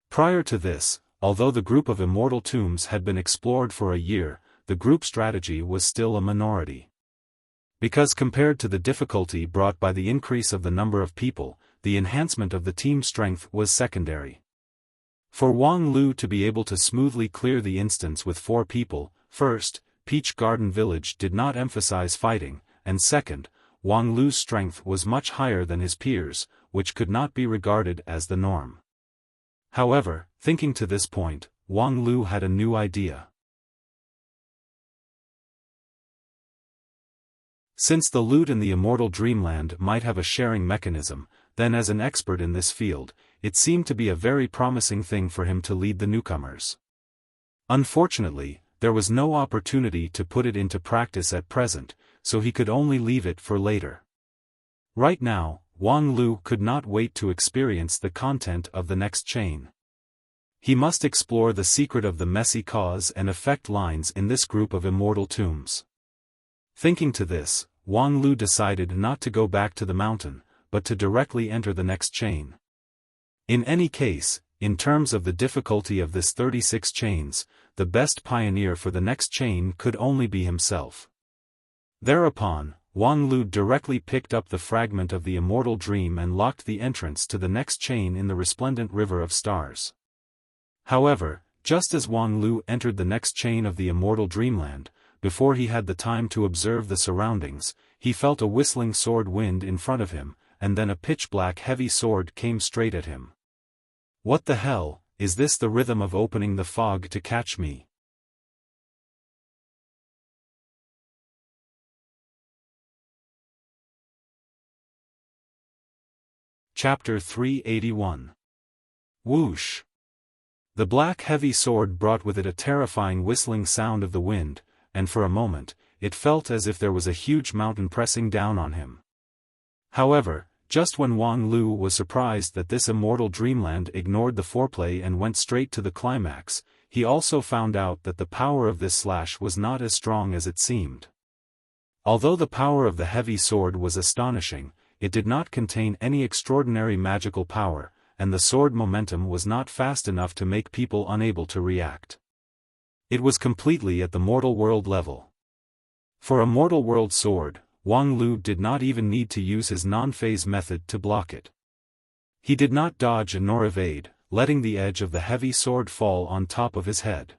Prior to this, although the group of immortal tombs had been explored for a year, the group strategy was still a minority. Because compared to the difficulty brought by the increase of the number of people, the enhancement of the team strength was secondary. For Wang Lu to be able to smoothly clear the instance with 4 people, first, Peach Garden Village did not emphasize fighting, and second, Wang Lu's strength was much higher than his peers, which could not be regarded as the norm. However, thinking to this point, Wang Lu had a new idea. Since the loot in the immortal dreamland might have a sharing mechanism, then as an expert in this field, it seemed to be a very promising thing for him to lead the newcomers. Unfortunately, there was no opportunity to put it into practice at present, so he could only leave it for later. Right now, Wang Lu could not wait to experience the content of the next chain. He must explore the secret of the messy cause and effect lines in this group of immortal tombs. Thinking to this, Wang Lu decided not to go back to the mountain, but to directly enter the next chain. In any case, in terms of the difficulty of this 36 chains, the best pioneer for the next chain could only be himself. Thereupon, Wang Lu directly picked up the fragment of the immortal dream and locked the entrance to the next chain in the resplendent river of stars. However, just as Wang Lu entered the next chain of the immortal dreamland, before he had the time to observe the surroundings, he felt a whistling sword wind in front of him, and then a pitch-black heavy sword came straight at him. What the hell, is this the rhythm of opening the fog to catch me? Chapter 381. Whoosh! The black heavy sword brought with it a terrifying whistling sound of the wind, and for a moment, it felt as if there was a huge mountain pressing down on him. However, just when Wang Lu was surprised that this immortal dreamland ignored the foreplay and went straight to the climax, he also found out that the power of this slash was not as strong as it seemed. Although the power of the heavy sword was astonishing, it did not contain any extraordinary magical power, and the sword momentum was not fast enough to make people unable to react. It was completely at the mortal world level. For a mortal world sword, Wang Lu did not even need to use his non-phase method to block it. He did not dodge nor evade, letting the edge of the heavy sword fall on top of his head.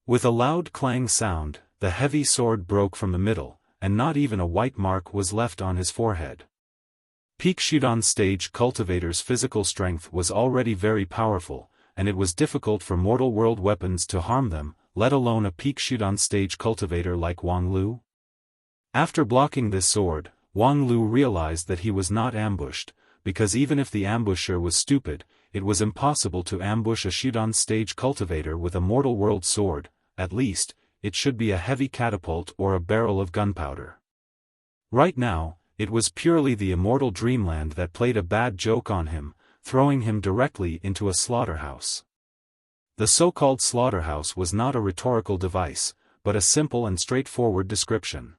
With a loud clang sound, the heavy sword broke from the middle, and not even a white mark was left on his forehead. Peak Shudan stage cultivator's physical strength was already very powerful, and it was difficult for mortal world weapons to harm them, let alone a Peak Shudan stage cultivator like Wang Lu. After blocking this sword, Wang Lu realized that he was not ambushed, because even if the ambusher was stupid, it was impossible to ambush a Shudan stage cultivator with a mortal world sword. At least, it should be a heavy catapult or a barrel of gunpowder. Right now, it was purely the immortal dreamland that played a bad joke on him, throwing him directly into a slaughterhouse. The so-called slaughterhouse was not a rhetorical device, but a simple and straightforward description.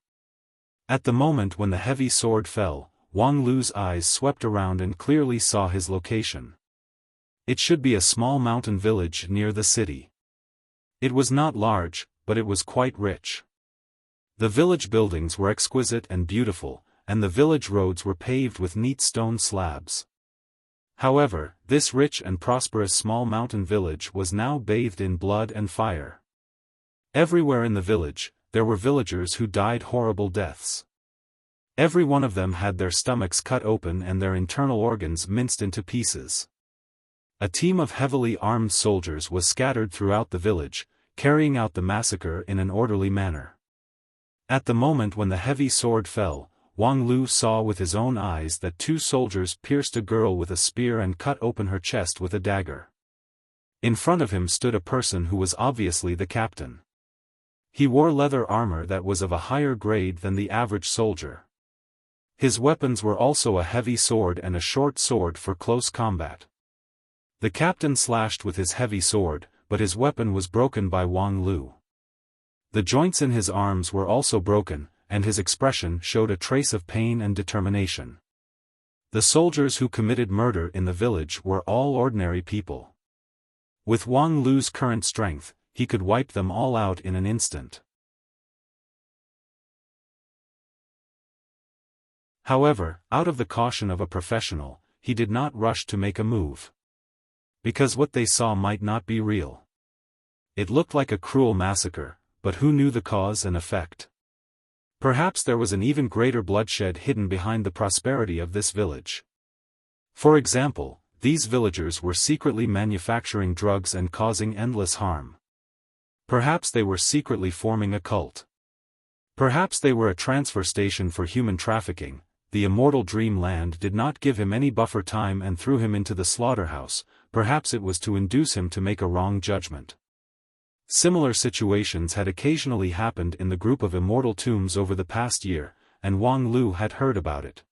At the moment when the heavy sword fell, Wang Lu's eyes swept around and clearly saw his location. It should be a small mountain village near the city. It was not large, but it was quite rich. The village buildings were exquisite and beautiful, and the village roads were paved with neat stone slabs. However, this rich and prosperous small mountain village was now bathed in blood and fire. Everywhere in the village, there were villagers who died horrible deaths. Every one of them had their stomachs cut open and their internal organs minced into pieces. A team of heavily armed soldiers was scattered throughout the village, carrying out the massacre in an orderly manner. At the moment when the heavy sword fell, Wang Lu saw with his own eyes that 2 soldiers pierced a girl with a spear and cut open her chest with a dagger. In front of him stood a person who was obviously the captain. He wore leather armor that was of a higher grade than the average soldier. His weapons were also a heavy sword and a short sword for close combat. The captain slashed with his heavy sword, but his weapon was broken by Wang Lu. The joints in his arms were also broken, and his expression showed a trace of pain and determination. The soldiers who committed murder in the village were all ordinary people. With Wang Lu's current strength, he could wipe them all out in an instant. However, out of the caution of a professional, he did not rush to make a move. Because what they saw might not be real. It looked like a cruel massacre, but who knew the cause and effect? Perhaps there was an even greater bloodshed hidden behind the prosperity of this village. For example, these villagers were secretly manufacturing drugs and causing endless harm. Perhaps they were secretly forming a cult. Perhaps they were a transfer station for human trafficking. The immortal dreamland did not give him any buffer time and threw him into the slaughterhouse. Perhaps it was to induce him to make a wrong judgment. Similar situations had occasionally happened in the group of immortal tombs over the past year, and Wang Lu had heard about it.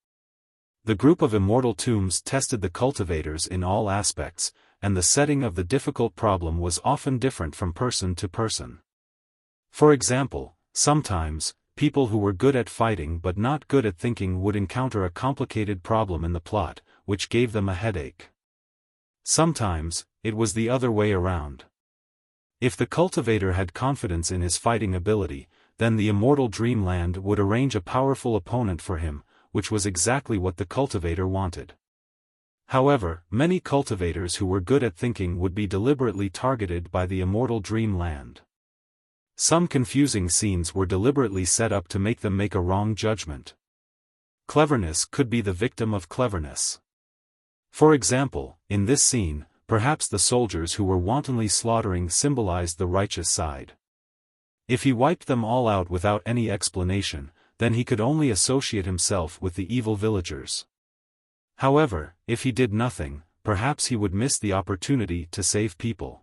The group of immortal tombs tested the cultivators in all aspects, and the setting of the difficult problem was often different from person to person. For example, sometimes, people who were good at fighting but not good at thinking would encounter a complicated problem in the plot, which gave them a headache. Sometimes, it was the other way around. If the cultivator had confidence in his fighting ability, then the immortal dreamland would arrange a powerful opponent for him, which was exactly what the cultivator wanted. However, many cultivators who were good at thinking would be deliberately targeted by the immortal dreamland. Some confusing scenes were deliberately set up to make them make a wrong judgment. Cleverness could be the victim of cleverness. For example, in this scene, perhaps the soldiers who were wantonly slaughtering symbolized the righteous side. If he wiped them all out without any explanation, then he could only associate himself with the evil villagers. However, if he did nothing, perhaps he would miss the opportunity to save people.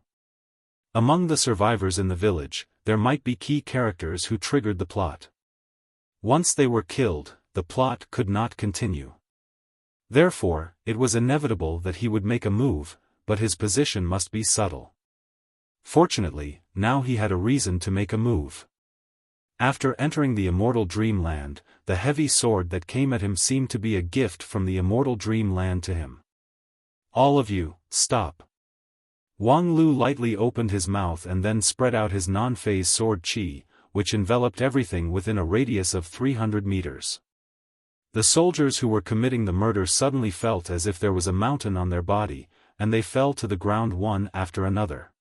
Among the survivors in the village, there might be key characters who triggered the plot. Once they were killed, the plot could not continue. Therefore, it was inevitable that he would make a move, but his position must be subtle. Fortunately, now he had a reason to make a move. After entering the immortal dreamland, the heavy sword that came at him seemed to be a gift from the immortal dreamland to him. All of you, stop. Wang Lu lightly opened his mouth and then spread out his non-phase sword qi, which enveloped everything within a radius of 300 meters. The soldiers who were committing the murder suddenly felt as if there was a mountain on their body, and they fell to the ground one after another.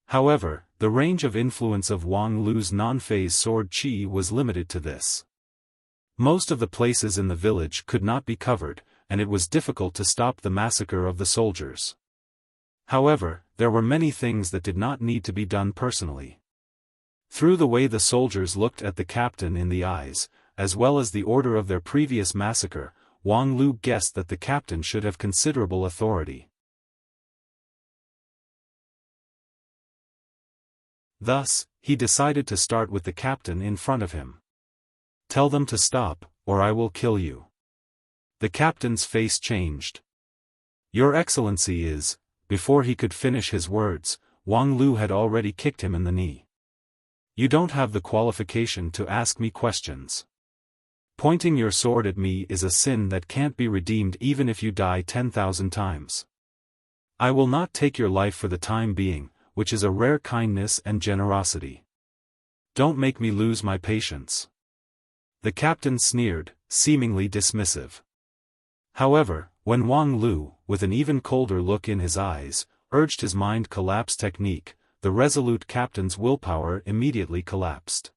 However, the range of influence of Wang Lu's non-phase sword qi was limited to this. Most of the places in the village could not be covered, and it was difficult to stop the massacre of the soldiers. However, there were many things that did not need to be done personally. Through the way the soldiers looked at the captain in the eyes, as well as the order of their previous massacre, Wang Lu guessed that the captain should have considerable authority. Thus, he decided to start with the captain in front of him. Tell them to stop, or I will kill you. The captain's face changed. Your Excellency is... Before he could finish his words, Wang Lu had already kicked him in the knee. You don't have the qualification to ask me questions. Pointing your sword at me is a sin that can't be redeemed even if you die 10,000 times. I will not take your life for the time being, which is a rare kindness and generosity. Don't make me lose my patience." The captain sneered, seemingly dismissive. However, when Wang Lu, with an even colder look in his eyes, urged his mind collapse technique, the resolute captain's willpower immediately collapsed.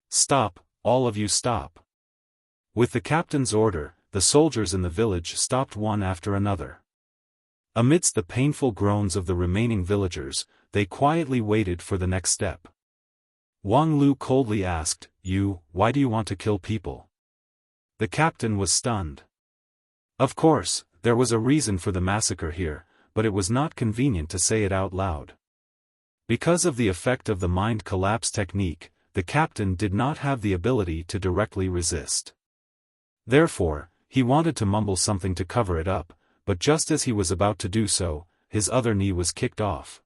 "Stop, all of you stop." With the captain's order, the soldiers in the village stopped one after another. Amidst the painful groans of the remaining villagers, they quietly waited for the next step. Wang Lu coldly asked, Why do you want to kill people?" The captain was stunned. Of course, there was a reason for the massacre here, but it was not convenient to say it out loud. Because of the effect of the mind collapse technique, the captain did not have the ability to directly resist. Therefore, he wanted to mumble something to cover it up, but just as he was about to do so, his other knee was kicked off.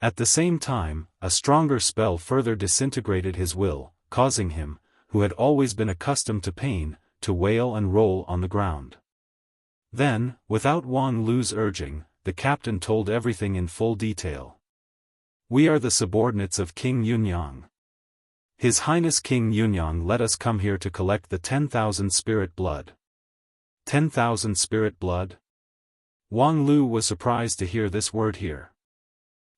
At the same time, a stronger spell further disintegrated his will, causing him, who had always been accustomed to pain, to wail and roll on the ground. Then, without Wang Lu's urging, the captain told everything in full detail. "We are the subordinates of King Yunyang. His Highness King Yunyang let us come here to collect the 10,000 spirit blood." 10,000 spirit blood? Wang Lu was surprised to hear this word here.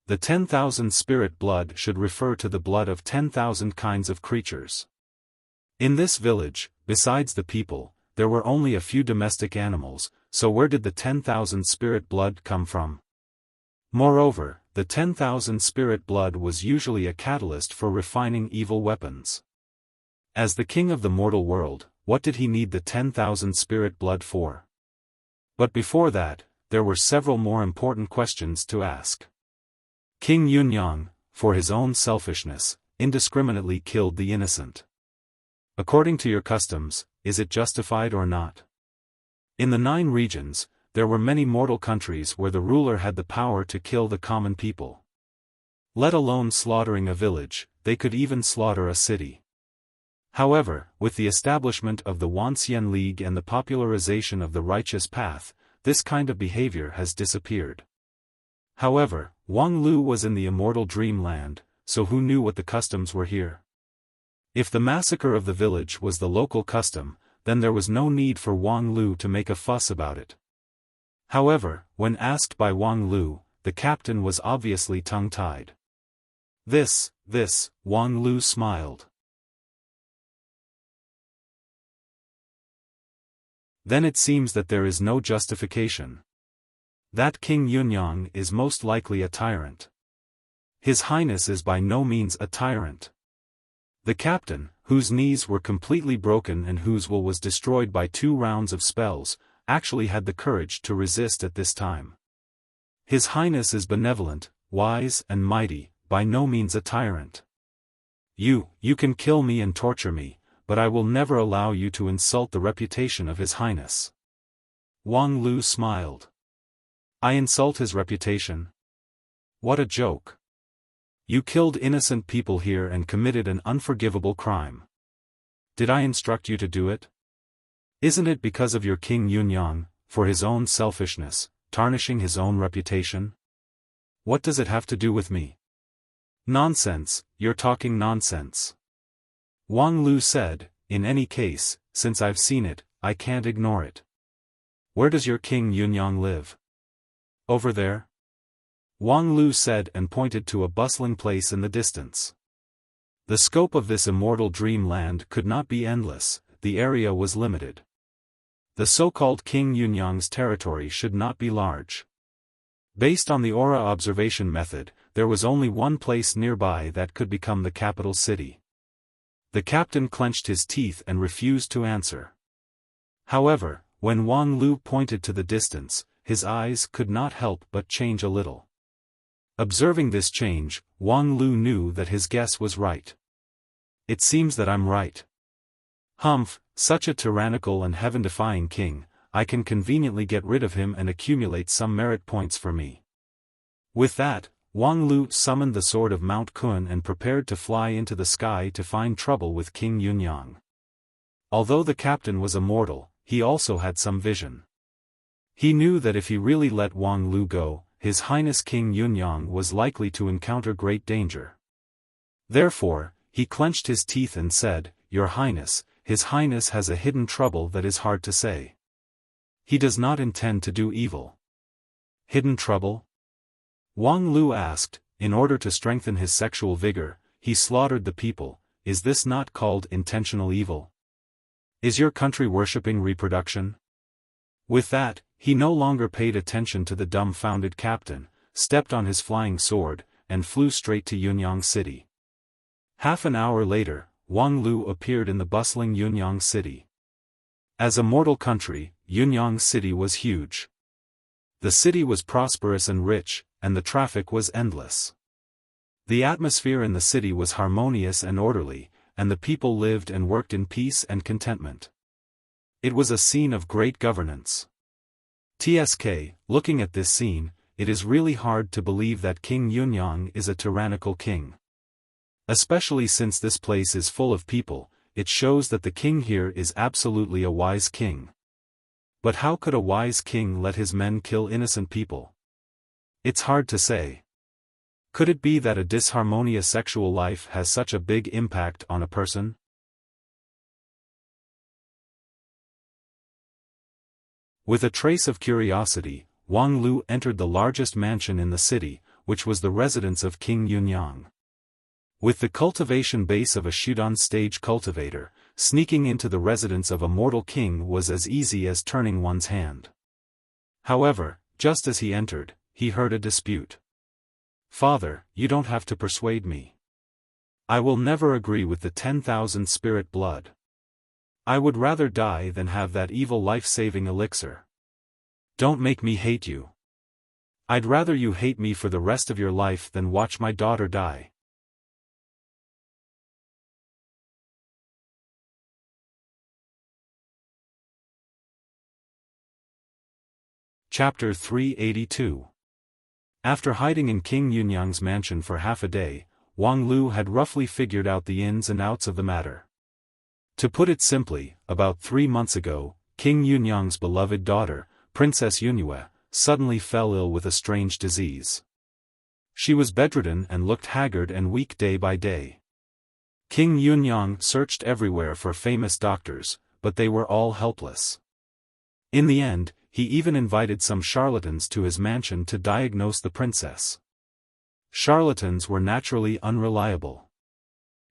The 10,000 spirit blood should refer to the blood of 10,000 kinds of creatures. In this village, besides the people, there were only a few domestic animals, so where did the 10,000 spirit blood come from? Moreover, the 10,000 spirit blood was usually a catalyst for refining evil weapons. As the king of the mortal world, what did he need the 10,000 spirit blood for? But before that, there were several more important questions to ask. King Yunyang, for his own selfishness, indiscriminately killed the innocent. According to your customs, is it justified or not? In the 9 regions, there were many mortal countries where the ruler had the power to kill the common people. Let alone slaughtering a village, they could even slaughter a city. However, with the establishment of the Wuxia League and the popularization of the righteous path, this kind of behavior has disappeared. However, Wang Lu was in the immortal dreamland, so who knew what the customs were here? If the massacre of the village was the local custom, then there was no need for Wang Lu to make a fuss about it. However, when asked by Wang Lu, the captain was obviously tongue-tied. This, Wang Lu smiled. Then it seems that there is no justification. That King Yunyang is most likely a tyrant. His Highness is by no means a tyrant. The captain, whose knees were completely broken and whose will was destroyed by 2 rounds of spells, actually had the courage to resist at this time. His Highness is benevolent, wise and mighty, by no means a tyrant. You can kill me and torture me, but I will never allow you to insult the reputation of His Highness. Wang Lu smiled. I insult his reputation? What a joke. You killed innocent people here and committed an unforgivable crime. Did I instruct you to do it? Isn't it because of your King Yunyang, for his own selfishness, tarnishing his own reputation? What does it have to do with me? Nonsense, you're talking nonsense. Wang Lu said, in any case, since I've seen it, I can't ignore it. Where does your King Yunyang live? Over there? Wang Lu said and pointed to a bustling place in the distance. The scope of this immortal dreamland could not be endless, the area was limited. The so-called King Yunyang's territory should not be large. Based on the aura observation method, there was only one place nearby that could become the capital city. The captain clenched his teeth and refused to answer. However, when Wang Lu pointed to the distance, his eyes could not help but change a little. Observing this change, Wang Lu knew that his guess was right. It seems that I'm right. Humph, such a tyrannical and heaven-defying king, I can conveniently get rid of him and accumulate some merit points for me. With that, Wang Lu summoned the sword of Mount Kun and prepared to fly into the sky to find trouble with King Yunyang. Although the captain was a mortal, he also had some vision. He knew that if he really let Wang Lu go, His Highness King Yunyang was likely to encounter great danger. Therefore, he clenched his teeth and said, "Your Highness, His Highness has a hidden trouble that is hard to say. He does not intend to do evil." Hidden trouble? Wang Lu asked. In order to strengthen his sexual vigor, he slaughtered the people. Is this not called intentional evil? Is your country worshipping reproduction? With that, he no longer paid attention to the dumbfounded captain, stepped on his flying sword, and flew straight to Yunyang City. Half an hour later, Wang Lu appeared in the bustling Yunyang City. As a mortal country, Yunyang City was huge. The city was prosperous and rich, and the traffic was endless. The atmosphere in the city was harmonious and orderly, and the people lived and worked in peace and contentment. It was a scene of great governance. TSK, looking at this scene, it is really hard to believe that King Yunyang is a tyrannical king. Especially since this place is full of people, it shows that the king here is absolutely a wise king. But how could a wise king let his men kill innocent people? It's hard to say. Could it be that a disharmonious sexual life has such a big impact on a person? With a trace of curiosity, Wang Lu entered the largest mansion in the city, which was the residence of King Yunyang. With the cultivation base of a Shudan stage cultivator, sneaking into the residence of a mortal king was as easy as turning one's hand. However, just as he entered, he heard a dispute. "Father, you don't have to persuade me. I will never agree with the 10,000 spirit blood. I would rather die than have that evil life-saving elixir. Don't make me hate you. I'd rather you hate me for the rest of your life than watch my daughter die." Chapter 382. After hiding in King Yunyang's mansion for half a day, Wang Lu had roughly figured out the ins and outs of the matter. To put it simply, about 3 months ago, King Yunyang's beloved daughter, Princess Yunyue, suddenly fell ill with a strange disease. She was bedridden and looked haggard and weak day by day. King Yunyang searched everywhere for famous doctors, but they were all helpless. In the end, he even invited some charlatans to his mansion to diagnose the princess. Charlatans were naturally unreliable.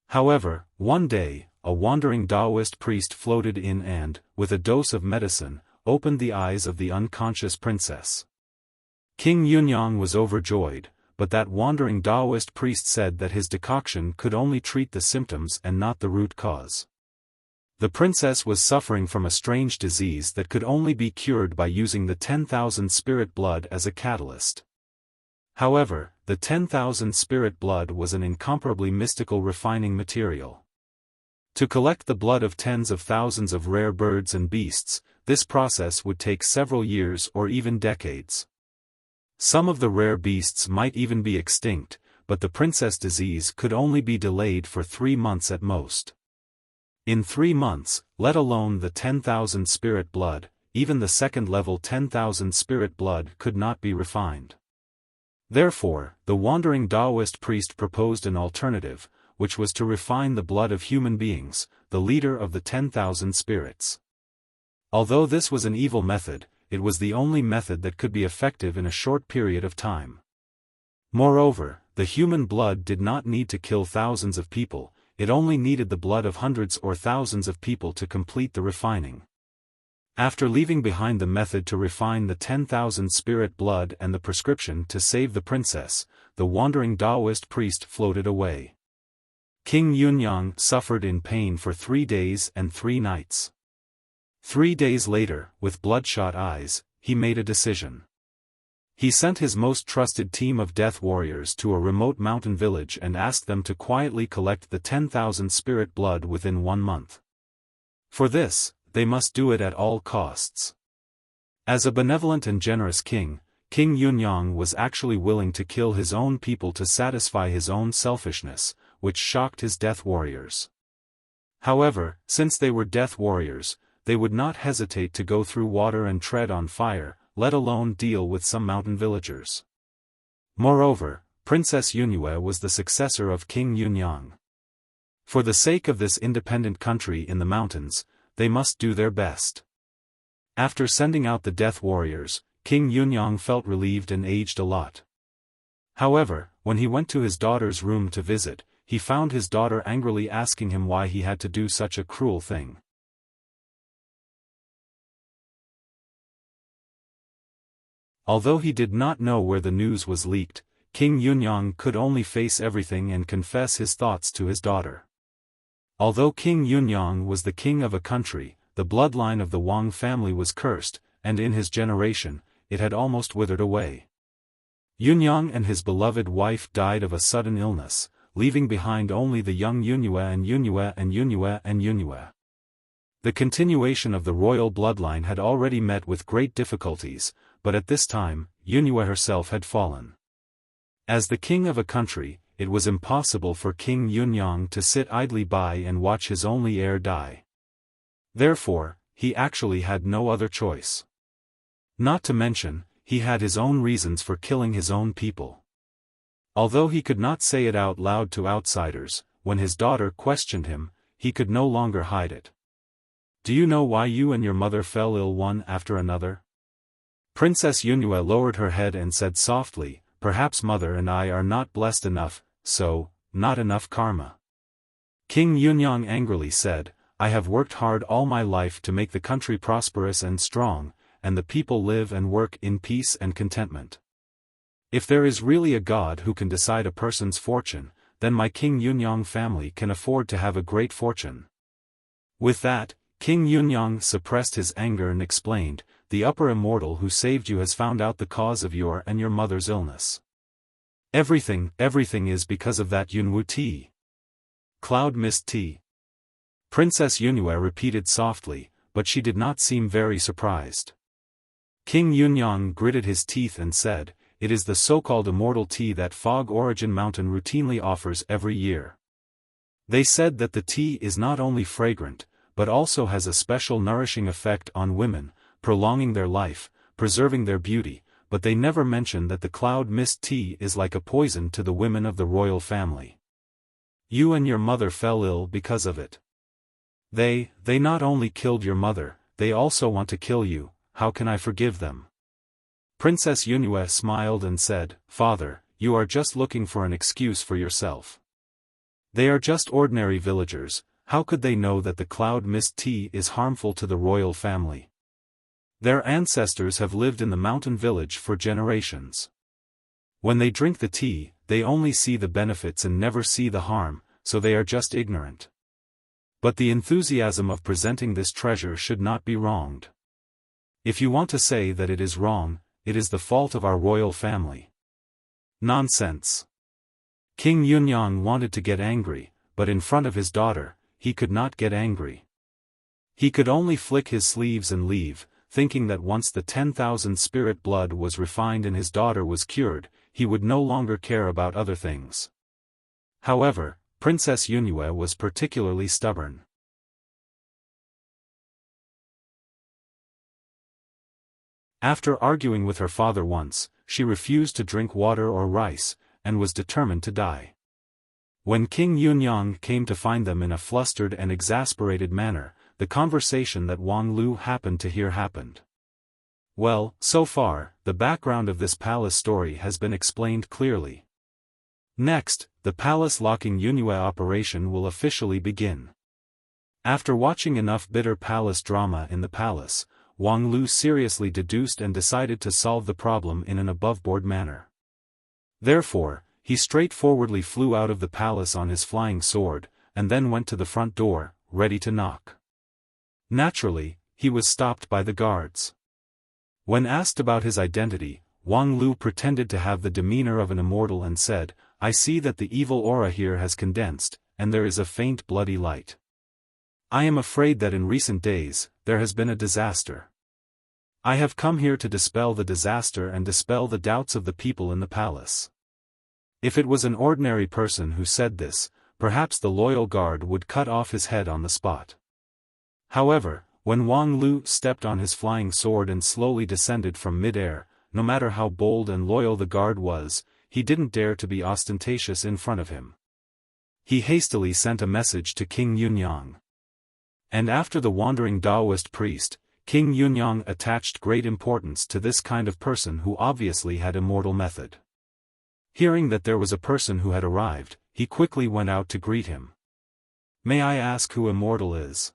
However, one day, a wandering Taoist priest floated in and, with a dose of medicine, opened the eyes of the unconscious princess. King Yunyang was overjoyed, but that wandering Taoist priest said that his decoction could only treat the symptoms and not the root cause. The princess was suffering from a strange disease that could only be cured by using the 10,000 spirit blood as a catalyst. However, the 10,000 spirit blood was an incomparably mystical refining material. To collect the blood of tens of thousands of rare birds and beasts, this process would take several years or even decades. Some of the rare beasts might even be extinct, but the princess disease could only be delayed for 3 months at most. In 3 months, let alone the 10,000 spirit blood, even the second-level 10,000 spirit blood could not be refined. Therefore, the wandering Taoist priest proposed an alternative, which was to refine the blood of human beings, the leader of the 10,000 spirits. Although this was an evil method, it was the only method that could be effective in a short period of time. Moreover, the human blood did not need to kill thousands of people, it only needed the blood of hundreds or thousands of people to complete the refining. After leaving behind the method to refine the 10,000 spirit blood and the prescription to save the princess, the wandering Taoist priest floated away. King Yunyang suffered in pain for 3 days and 3 nights. 3 days later, with bloodshot eyes, he made a decision. He sent his most trusted team of death warriors to a remote mountain village and asked them to quietly collect the 10,000 spirit blood within 1 month. For this, they must do it at all costs. As a benevolent and generous king, King Yunyang was actually willing to kill his own people to satisfy his own selfishness, which shocked his death warriors. However, since they were death warriors, they would not hesitate to go through water and tread on fire, let alone deal with some mountain villagers. Moreover, Princess Yunyue was the successor of King Yunyang. For the sake of this independent country in the mountains, they must do their best. After sending out the death warriors, King Yunyang felt relieved and aged a lot. However, when he went to his daughter's room to visit, he found his daughter angrily asking him why he had to do such a cruel thing. Although he did not know where the news was leaked, King Yunyang could only face everything and confess his thoughts to his daughter. Although King Yunyang was the king of a country, the bloodline of the Wang family was cursed, and in his generation, it had almost withered away. Yunyang and his beloved wife died of a sudden illness, leaving behind only the young Yunyue and Yunyue and Yunyue and Yunyue. The continuation of the royal bloodline had already met with great difficulties, but at this time, Yunyue herself had fallen. As the king of a country, it was impossible for King Yunyang to sit idly by and watch his only heir die. Therefore, he actually had no other choice. Not to mention, he had his own reasons for killing his own people. Although he could not say it out loud to outsiders, when his daughter questioned him, he could no longer hide it. "Do you know why you and your mother fell ill one after another?" Princess Yunyue lowered her head and said softly, "Perhaps mother and I are not blessed enough, so, not enough karma." King Yunyang angrily said, "I have worked hard all my life to make the country prosperous and strong, and the people live and work in peace and contentment. If there is really a God who can decide a person's fortune, then my King Yunyang family can afford to have a great fortune." With that, King Yunyang suppressed his anger and explained, "The upper immortal who saved you has found out the cause of your and your mother's illness. Everything is because of that Yunwu tea. Cloud mist tea." Princess Yunyue repeated softly, but she did not seem very surprised. King Yunyang gritted his teeth and said, "It is the so-called immortal tea that Fog Origin Mountain routinely offers every year. They said that the tea is not only fragrant, but also has a special nourishing effect on women, prolonging their life, preserving their beauty, but they never mention that the cloud mist tea is like a poison to the women of the royal family. You and your mother fell ill because of it. They not only killed your mother, they also want to kill you. How can I forgive them?" Princess Yunyue smiled and said, "Father, you are just looking for an excuse for yourself. They are just ordinary villagers. How could they know that the cloud mist tea is harmful to the royal family? Their ancestors have lived in the mountain village for generations. When they drink the tea, they only see the benefits and never see the harm, so they are just ignorant. But the enthusiasm of presenting this treasure should not be wronged. If you want to say that it is wrong, it is the fault of our royal family." Nonsense. King Yunyang wanted to get angry, but in front of his daughter, he could not get angry. He could only flick his sleeves and leave, thinking that once the 10,000 spirit blood was refined and his daughter was cured, he would no longer care about other things. However, Princess Yunyue was particularly stubborn. After arguing with her father once, she refused to drink water or rice, and was determined to die. When King Yunyang came to find them in a flustered and exasperated manner, the conversation that Wang Lu happened to hear happened. Well, so far, the background of this palace story has been explained clearly. Next, the palace locking Yunyue operation will officially begin. After watching enough bitter palace drama in the palace, Wang Lu seriously deduced and decided to solve the problem in an above-board manner. Therefore, he straightforwardly flew out of the palace on his flying sword, and then went to the front door, ready to knock. Naturally, he was stopped by the guards. When asked about his identity, Wang Lu pretended to have the demeanor of an immortal and said, "I see that the evil aura here has condensed, and there is a faint bloody light. I am afraid that in recent days, there has been a disaster. I have come here to dispel the disaster and dispel the doubts of the people in the palace." If it was an ordinary person who said this, perhaps the loyal guard would cut off his head on the spot. However, when Wang Lu stepped on his flying sword and slowly descended from mid-air, no matter how bold and loyal the guard was, he didn't dare to be ostentatious in front of him. He hastily sent a message to King Yunyang. And after the wandering Taoist priest, King Yunyang attached great importance to this kind of person who obviously had immortal method. Hearing that there was a person who had arrived, he quickly went out to greet him. "May I ask who immortal is?"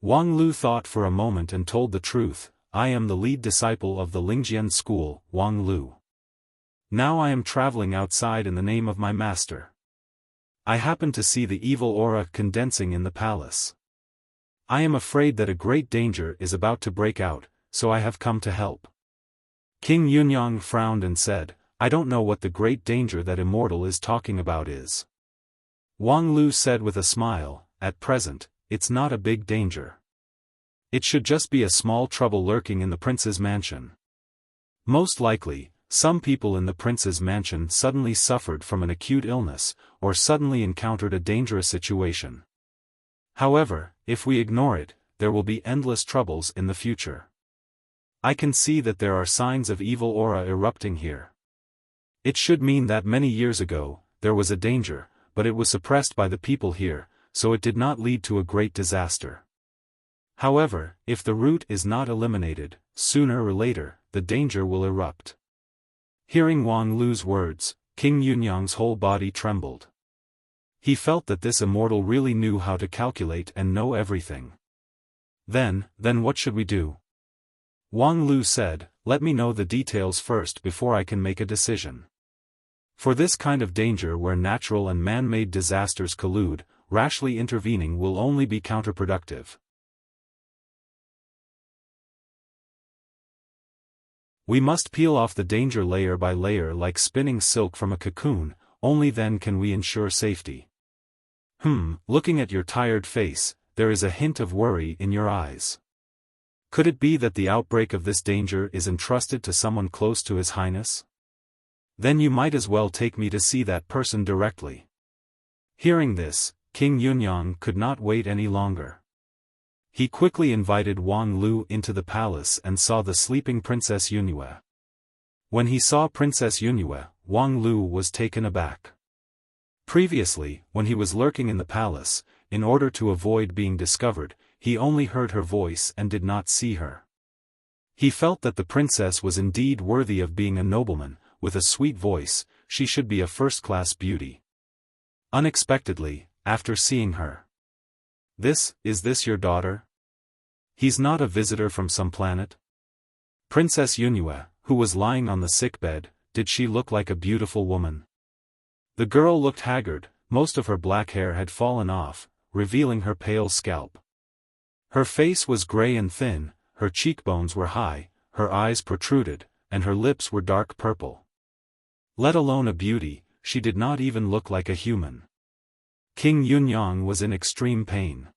Wang Lu thought for a moment and told the truth. "I am the lead disciple of the Lingjian school, Wang Lu. Now I am traveling outside in the name of my master. I happen to see the evil aura condensing in the palace. I am afraid that a great danger is about to break out, so I have come to help." King Yunyang frowned and said, "I don't know what the great danger that immortal is talking about is." Wang Lu said with a smile, "At present, it's not a big danger. It should just be a small trouble lurking in the prince's mansion. Most likely, some people in the prince's mansion suddenly suffered from an acute illness, or suddenly encountered a dangerous situation. However, if we ignore it, there will be endless troubles in the future. I can see that there are signs of evil aura erupting here. It should mean that many years ago, there was a danger, but it was suppressed by the people here, so it did not lead to a great disaster. However, if the root is not eliminated, sooner or later, the danger will erupt." Hearing Wang Lu's words, King Yunyang's whole body trembled. He felt that this immortal really knew how to calculate and know everything. Then what should we do?" Wang Lu said, "Let me know the details first before I can make a decision. For this kind of danger where natural and man-made disasters collude, rashly intervening will only be counterproductive. We must peel off the danger layer by layer like spinning silk from a cocoon, only then can we ensure safety. Looking at your tired face, there is a hint of worry in your eyes. Could it be that the outbreak of this danger is entrusted to someone close to His Highness? Then you might as well take me to see that person directly." Hearing this, King Yunyang could not wait any longer. He quickly invited Wang Lu into the palace and saw the sleeping Princess Yunyue. When he saw Princess Yunyue, Wang Lu was taken aback. Previously, when he was lurking in the palace, in order to avoid being discovered, he only heard her voice and did not see her. He felt that the princess was indeed worthy of being a nobleman. With a sweet voice, she should be a first-class beauty. Unexpectedly, after seeing her, Is this your daughter? He's not a visitor from some planet?" Princess Yunyue, who was lying on the sickbed, did she look like a beautiful woman? The girl looked haggard, most of her black hair had fallen off, revealing her pale scalp. Her face was gray and thin, her cheekbones were high, her eyes protruded, and her lips were dark purple. Let alone a beauty, she did not even look like a human. King Yunyang was in extreme pain.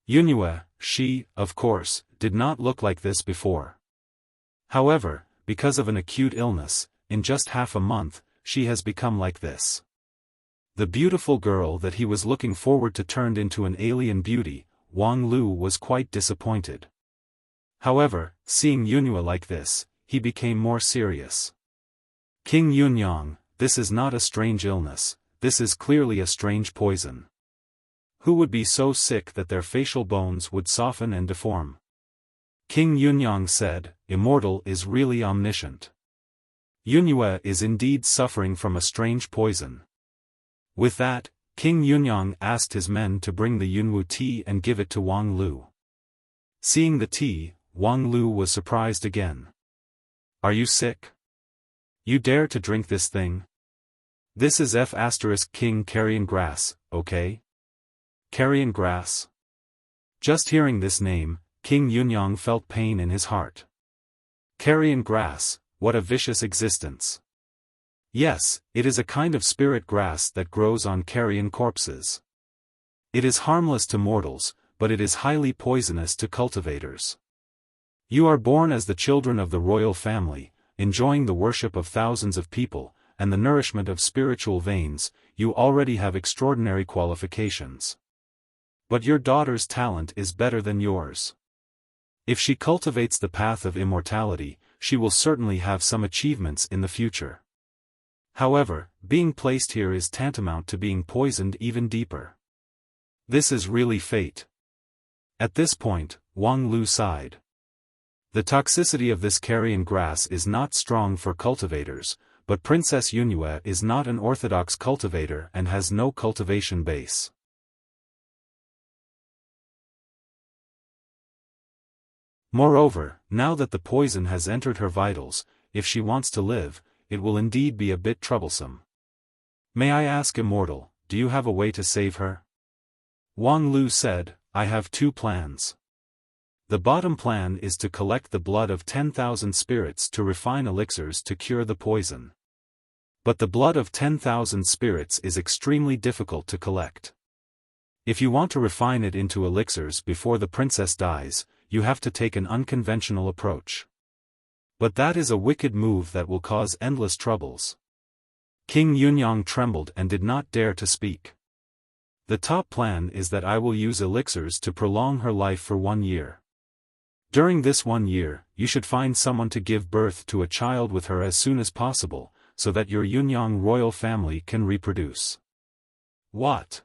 Yunyue, she, of course, did not look like this before. However, because of an acute illness, in just half a month, she has become like this. The beautiful girl that he was looking forward to turned into an alien beauty. Wang Lu was quite disappointed. However, seeing Yunyue like this, he became more serious. "King Yunyang, this is not a strange illness, this is clearly a strange poison. Who would be so sick that their facial bones would soften and deform?" King Yunyang said, "Immortal is really omniscient. Yunyue is indeed suffering from a strange poison." With that, King Yunyang asked his men to bring the Yunwu tea and give it to Wang Lu. Seeing the tea, Wang Lu was surprised again. "Are you sick? You dare to drink this thing? This is King Carrion Grass, okay? Carrion Grass?" Just hearing this name, King Yunyang felt pain in his heart. Carrion Grass, what a vicious existence. Yes, it is a kind of spirit grass that grows on carrion corpses. It is harmless to mortals, but it is highly poisonous to cultivators. You are born as the children of the royal family, enjoying the worship of thousands of people, and the nourishment of spiritual veins, you already have extraordinary qualifications. But your daughter's talent is better than yours. If she cultivates the path of immortality, she will certainly have some achievements in the future. However, being placed here is tantamount to being poisoned even deeper. This is really fate. At this point, Wang Lu sighed. The toxicity of this carrion grass is not strong for cultivators, but Princess Yunhua is not an orthodox cultivator and has no cultivation base. Moreover, now that the poison has entered her vitals, if she wants to live, it will indeed be a bit troublesome. May I ask, Immortal, do you have a way to save her? Wang Lu said, I have two plans. The bottom plan is to collect the blood of 10,000 spirits to refine elixirs to cure the poison. But the blood of 10,000 spirits is extremely difficult to collect. If you want to refine it into elixirs before the princess dies, you have to take an unconventional approach. But that is a wicked move that will cause endless troubles. King Yunyang trembled and did not dare to speak. The top plan is that I will use elixirs to prolong her life for 1 year. During this 1 year, you should find someone to give birth to a child with her as soon as possible, so that your Yunyang royal family can reproduce. What?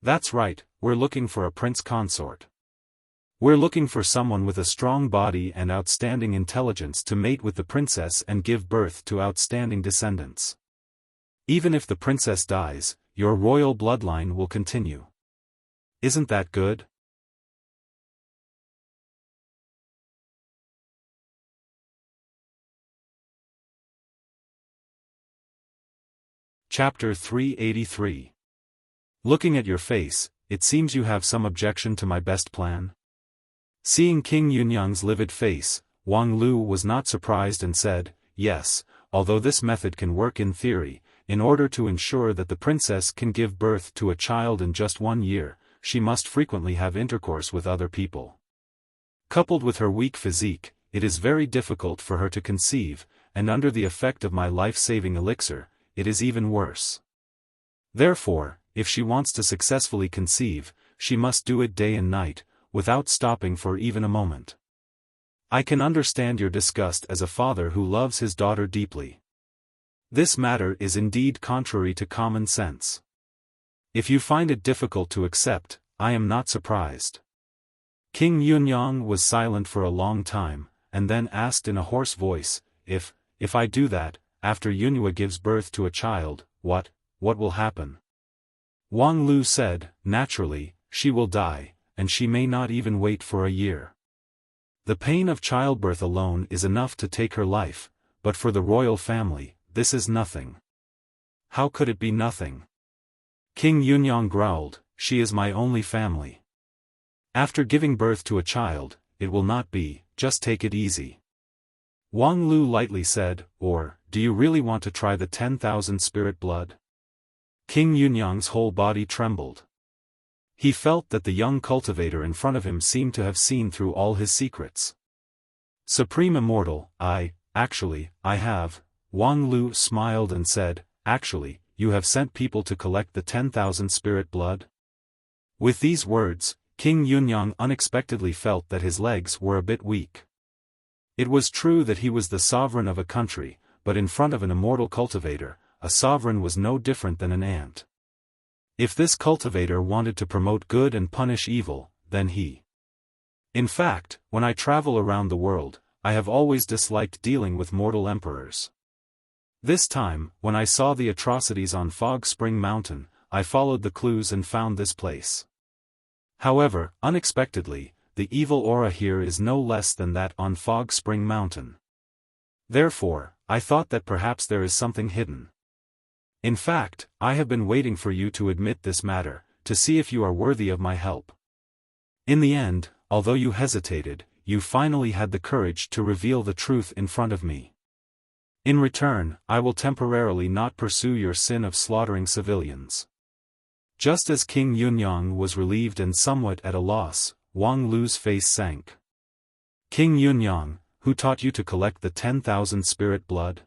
That's right, we're looking for a prince consort. We're looking for someone with a strong body and outstanding intelligence to mate with the princess and give birth to outstanding descendants. Even if the princess dies, your royal bloodline will continue. Isn't that good? Chapter 383. Looking at your face, it seems you have some objection to my best plan? Seeing King Yunyang's livid face, Wang Lu was not surprised and said, yes, although this method can work in theory, in order to ensure that the princess can give birth to a child in just 1 year, she must frequently have intercourse with other people. Coupled with her weak physique, it is very difficult for her to conceive, and under the effect of my life-saving elixir, it is even worse. Therefore, if she wants to successfully conceive, she must do it day and night, without stopping for even a moment. I can understand your disgust as a father who loves his daughter deeply. This matter is indeed contrary to common sense. If you find it difficult to accept, I am not surprised. King Yunyang was silent for a long time, and then asked in a hoarse voice, if I do that, after Yunhua gives birth to a child, what will happen? Wang Lu said, naturally, she will die, and she may not even wait for a year. The pain of childbirth alone is enough to take her life, but for the royal family, this is nothing. How could it be nothing? King Yunyang growled, she is my only family. After giving birth to a child, it will not be, just take it easy. Wang Lu lightly said, or, do you really want to try the 10,000 spirit blood? King Yunyang's whole body trembled. He felt that the young cultivator in front of him seemed to have seen through all his secrets. Supreme Immortal, I have. Wang Lu smiled and said, actually, you have sent people to collect the 10,000 spirit blood? With these words, King Yunyang unexpectedly felt that his legs were a bit weak. It was true that he was the sovereign of a country, but in front of an immortal cultivator, a sovereign was no different than an ant. If this cultivator wanted to promote good and punish evil, then he. In fact, when I travel around the world, I have always disliked dealing with mortal emperors. This time, when I saw the atrocities on Fog Spring Mountain, I followed the clues and found this place. However, unexpectedly, the evil aura here is no less than that on Fog Spring Mountain. Therefore, I thought that perhaps there is something hidden. In fact, I have been waiting for you to admit this matter, to see if you are worthy of my help. In the end, although you hesitated, you finally had the courage to reveal the truth in front of me. In return, I will temporarily not pursue your sin of slaughtering civilians. Just as King Yunyang was relieved and somewhat at a loss, Wang Lu's face sank. King Yunyang, who taught you to collect the 10,000 spirit blood?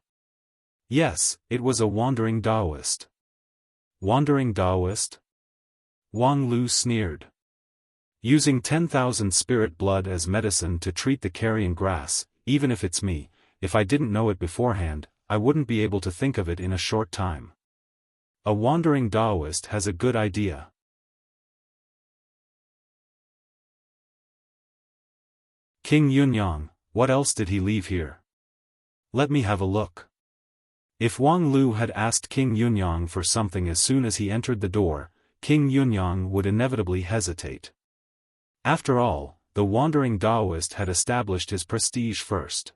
Yes, it was a wandering Taoist. Wandering Taoist? Wang Lu sneered. Using 10,000 spirit blood as medicine to treat the carrion grass, even if it's me, if I didn't know it beforehand, I wouldn't be able to think of it in a short time. A wandering Taoist has a good idea. King Yunyang, what else did he leave here? Let me have a look. If Wang Lu had asked King Yunyang for something as soon as he entered the door, King Yunyang would inevitably hesitate. After all, the wandering Taoist had established his prestige first.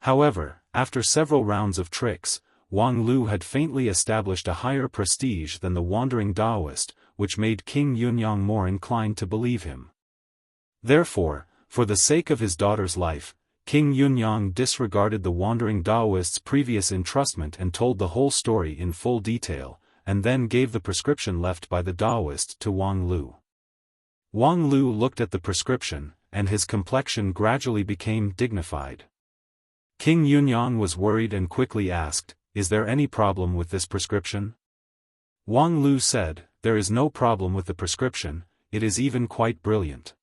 However, after several rounds of tricks, Wang Lu had faintly established a higher prestige than the wandering Taoist, which made King Yunyang more inclined to believe him. Therefore, for the sake of his daughter's life, King Yunyang disregarded the wandering Taoist's previous entrustment and told the whole story in full detail, and then gave the prescription left by the Taoist to Wang Lu. Wang Lu looked at the prescription, and his complexion gradually became dignified. King Yunyang was worried and quickly asked, "Is there any problem with this prescription?" Wang Lu said, "There is no problem with the prescription, it is even quite brilliant.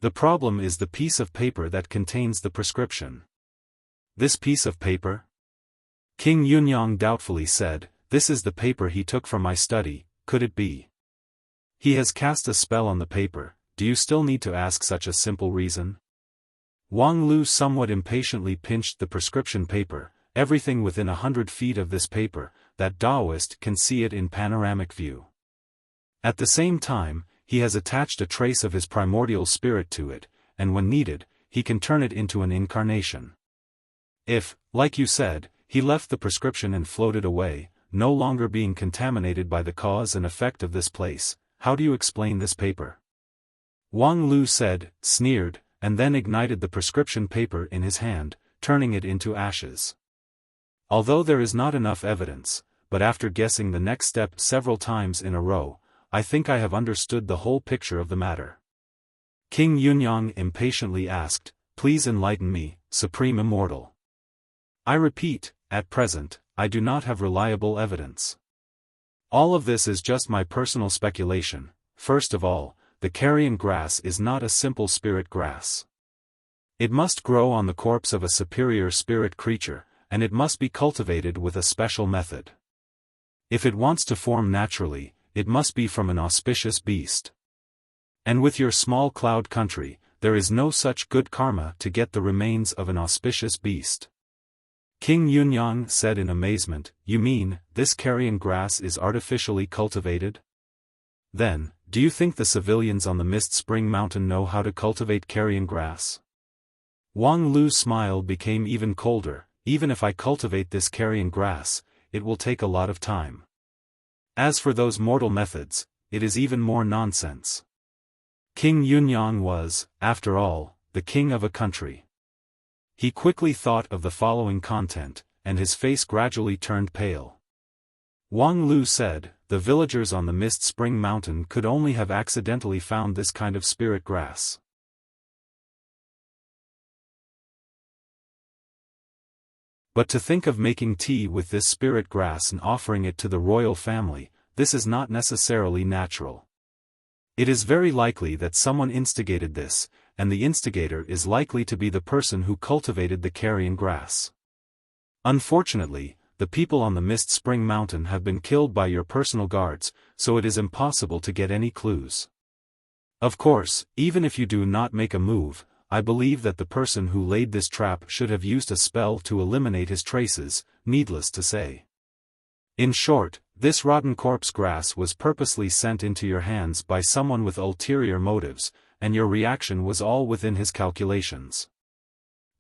The problem is the piece of paper that contains the prescription." "This piece of paper?" King Yunyang doubtfully said, "This is the paper he took from my study, could it be? He has cast a spell on the paper, do you still need to ask such a simple reason?" Wang Lu somewhat impatiently pinched the prescription paper, everything within 100 feet of this paper, that Taoist can see it in panoramic view. At the same time, he has attached a trace of his primordial spirit to it, and when needed, he can turn it into an incarnation. If, like you said, he left the prescription and floated away, no longer being contaminated by the cause and effect of this place, how do you explain this paper? Wang Lu said, sneered, and then ignited the prescription paper in his hand, turning it into ashes. Although there is not enough evidence, but after guessing the next step several times in a row, I think I have understood the whole picture of the matter. King Yunyang impatiently asked, "Please enlighten me, Supreme Immortal. I repeat, at present, I do not have reliable evidence. All of this is just my personal speculation. First of all, the carrion grass is not a simple spirit grass. It must grow on the corpse of a superior spirit creature, and it must be cultivated with a special method. If it wants to form naturally, it must be from an auspicious beast. And with your small cloud country, there is no such good karma to get the remains of an auspicious beast." King Yunyang said in amazement, "You mean, this carrion grass is artificially cultivated? Then, do you think the civilians on the Mist Spring Mountain know how to cultivate carrion grass?" Wang Lu's smile became even colder. "Even if I cultivate this carrion grass, it will take a lot of time. As for those mortal methods, it is even more nonsense." King Yunyang was, after all, the king of a country. He quickly thought of the following content, and his face gradually turned pale. Wang Lu said, "The villagers on the Mist Spring Mountain could only have accidentally found this kind of spirit grass. But to think of making tea with this spirit grass and offering it to the royal family, this is not necessarily natural. It is very likely that someone instigated this, and the instigator is likely to be the person who cultivated the carrion grass. Unfortunately, the people on the Mist Spring Mountain have been killed by your personal guards, so it is impossible to get any clues. Of course, even if you do not make a move, I believe that the person who laid this trap should have used a spell to eliminate his traces, needless to say. In short, this rotten corpse grass was purposely sent into your hands by someone with ulterior motives, and your reaction was all within his calculations."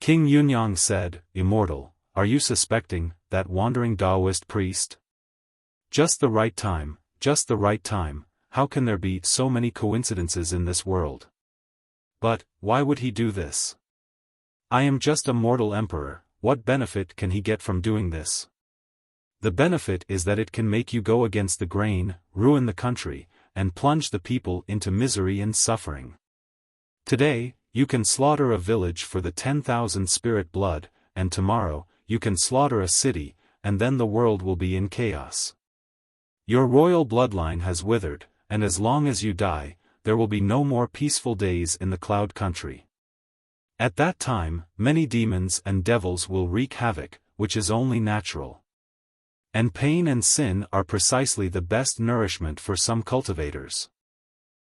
King Yunyang said, "Immortal, are you suspecting that wandering Taoist priest? Just the right time, how can there be so many coincidences in this world? But, why would he do this? I am just a mortal emperor, what benefit can he get from doing this? The benefit is that it can make you go against the grain, ruin the country, and plunge the people into misery and suffering. Today, you can slaughter a village for the 10,000 spirit blood, and tomorrow, you can slaughter a city, and then the world will be in chaos. Your royal bloodline has withered, and as long as you die, there will be no more peaceful days in the Cloud Country. At that time, many demons and devils will wreak havoc, which is only natural. And pain and sin are precisely the best nourishment for some cultivators.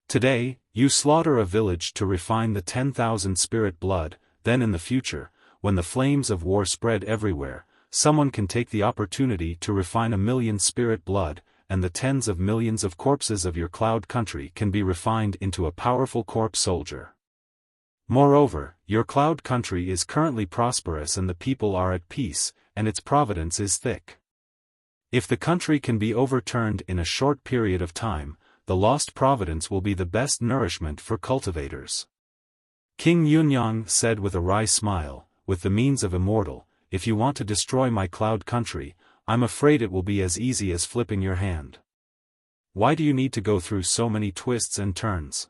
Today, you slaughter a village to refine the 10,000 spirit blood, then in the future, when the flames of war spread everywhere, someone can take the opportunity to refine 1,000,000 spirit blood, and the tens of millions of corpses of your Cloud Country can be refined into a powerful corpse soldier. Moreover, your Cloud Country is currently prosperous and the people are at peace, and its providence is thick. If the country can be overturned in a short period of time, the lost providence will be the best nourishment for cultivators. King Yunyang said with a wry smile, with the means of immortal, if you want to destroy my Cloud Country, I'm afraid it will be as easy as flipping your hand. Why do you need to go through so many twists and turns?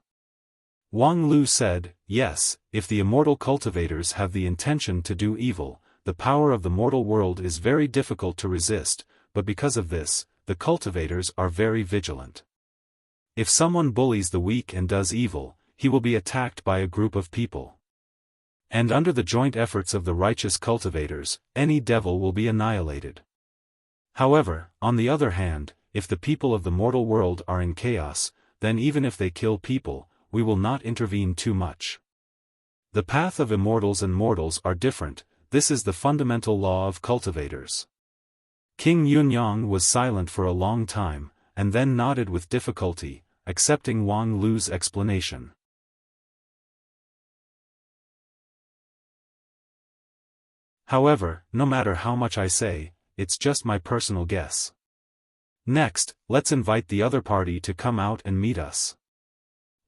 Wang Lu said, yes, if the immortal cultivators have the intention to do evil, the power of the mortal world is very difficult to resist, but because of this, the cultivators are very vigilant. If someone bullies the weak and does evil, he will be attacked by a group of people. And under the joint efforts of the righteous cultivators, any devil will be annihilated. However, on the other hand, if the people of the mortal world are in chaos, then even if they kill people, we will not intervene too much. The path of immortals and mortals are different, this is the fundamental law of cultivators. King Yunyang was silent for a long time, and then nodded with difficulty, accepting Wang Lu's explanation. However, no matter how much I say, it's just my personal guess. Next, let's invite the other party to come out and meet us.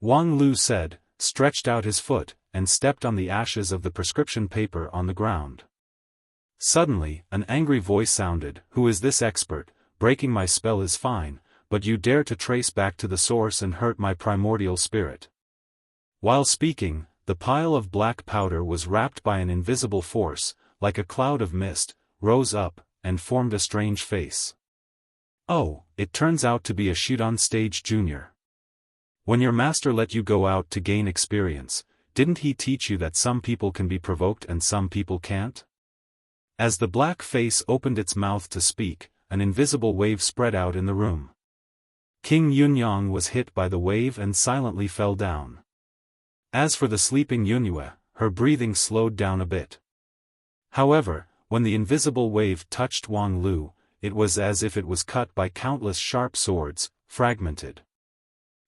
Wang Lu said, stretched out his foot, and stepped on the ashes of the prescription paper on the ground. Suddenly, an angry voice sounded, who is this expert? Breaking my spell is fine, but you dare to trace back to the source and hurt my primordial spirit. While speaking, the pile of black powder was wrapped by an invisible force, like a cloud of mist, rose up, and formed a strange face. Oh, it turns out to be a Shudan Stage Junior. When your master let you go out to gain experience, didn't he teach you that some people can be provoked and some people can't? As the black face opened its mouth to speak, an invisible wave spread out in the room. King Yunyang was hit by the wave and silently fell down. As for the sleeping Yunyue, her breathing slowed down a bit. However, when the invisible wave touched Wang Lu, it was as if it was cut by countless sharp swords, fragmented.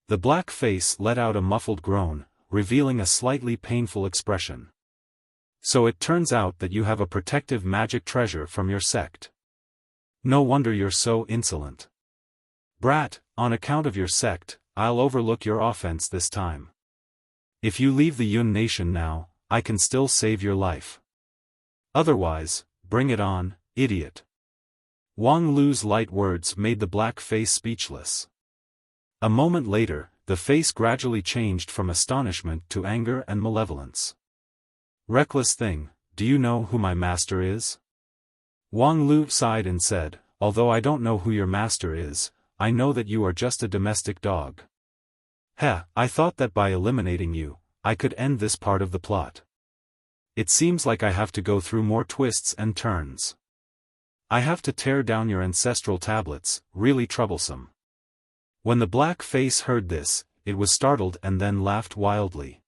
The black face let out a muffled groan, revealing a slightly painful expression. So it turns out that you have a protective magic treasure from your sect. No wonder you're so insolent. Brat, on account of your sect, I'll overlook your offense this time. If you leave the Yun nation now, I can still save your life. Otherwise, bring it on, idiot. Wang Lu's light words made the black face speechless. A moment later, the face gradually changed from astonishment to anger and malevolence. Reckless thing, do you know who my master is? Wang Lu sighed and said, although I don't know who your master is, I know that you are just a domestic dog. Heh, I thought that by eliminating you, I could end this part of the plot. It seems like I have to go through more twists and turns. I have to tear down your ancestral tablets, really troublesome. When the black face heard this, it was startled and then laughed wildly.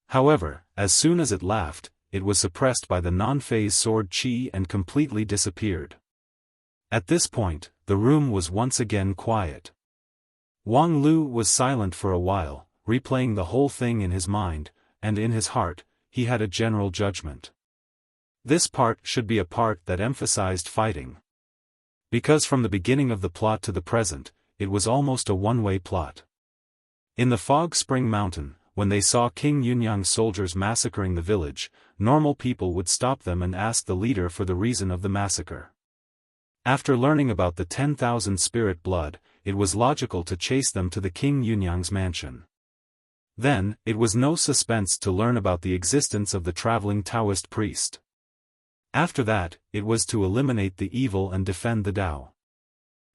However, as soon as it laughed, it was suppressed by the non-phase sword chi and completely disappeared. At this point, the room was once again quiet. Wang Lu was silent for a while, replaying the whole thing in his mind, and in his heart, he had a general judgment. This part should be a part that emphasized fighting. Because from the beginning of the plot to the present, it was almost a one-way plot. In the Fog Spring Mountain, when they saw King Yunyang's soldiers massacring the village, normal people would stop them and ask the leader for the reason of the massacre. After learning about the 10,000 spirit blood, it was logical to chase them to the King Yunyang's mansion. Then, it was no suspense to learn about the existence of the traveling Taoist priest. After that, it was to eliminate the evil and defend the Tao.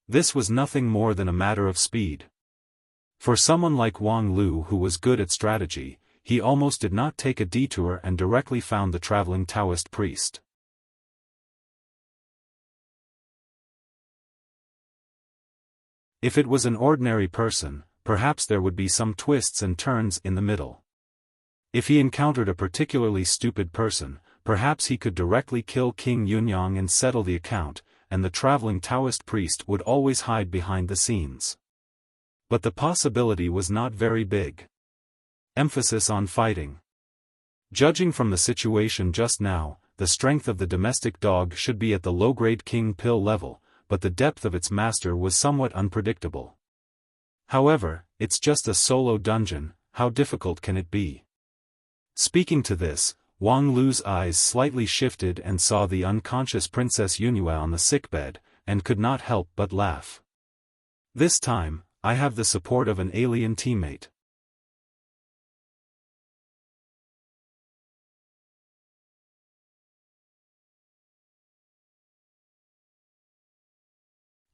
This was nothing more than a matter of speed. For someone like Wang Lu who was good at strategy, he almost did not take a detour and directly found the traveling Taoist priest. If it was an ordinary person, perhaps there would be some twists and turns in the middle. If he encountered a particularly stupid person, perhaps he could directly kill King Yunyang and settle the account, and the traveling Taoist priest would always hide behind the scenes. But the possibility was not very big. Emphasis on fighting. Judging from the situation just now, the strength of the domestic dog should be at the low-grade king pill level, but the depth of its master was somewhat unpredictable. However, it's just a solo dungeon, how difficult can it be? Speaking to this, Wang Lu's eyes slightly shifted and saw the unconscious Princess Yunhua on the sickbed, and could not help but laugh. This time, I have the support of an alien teammate.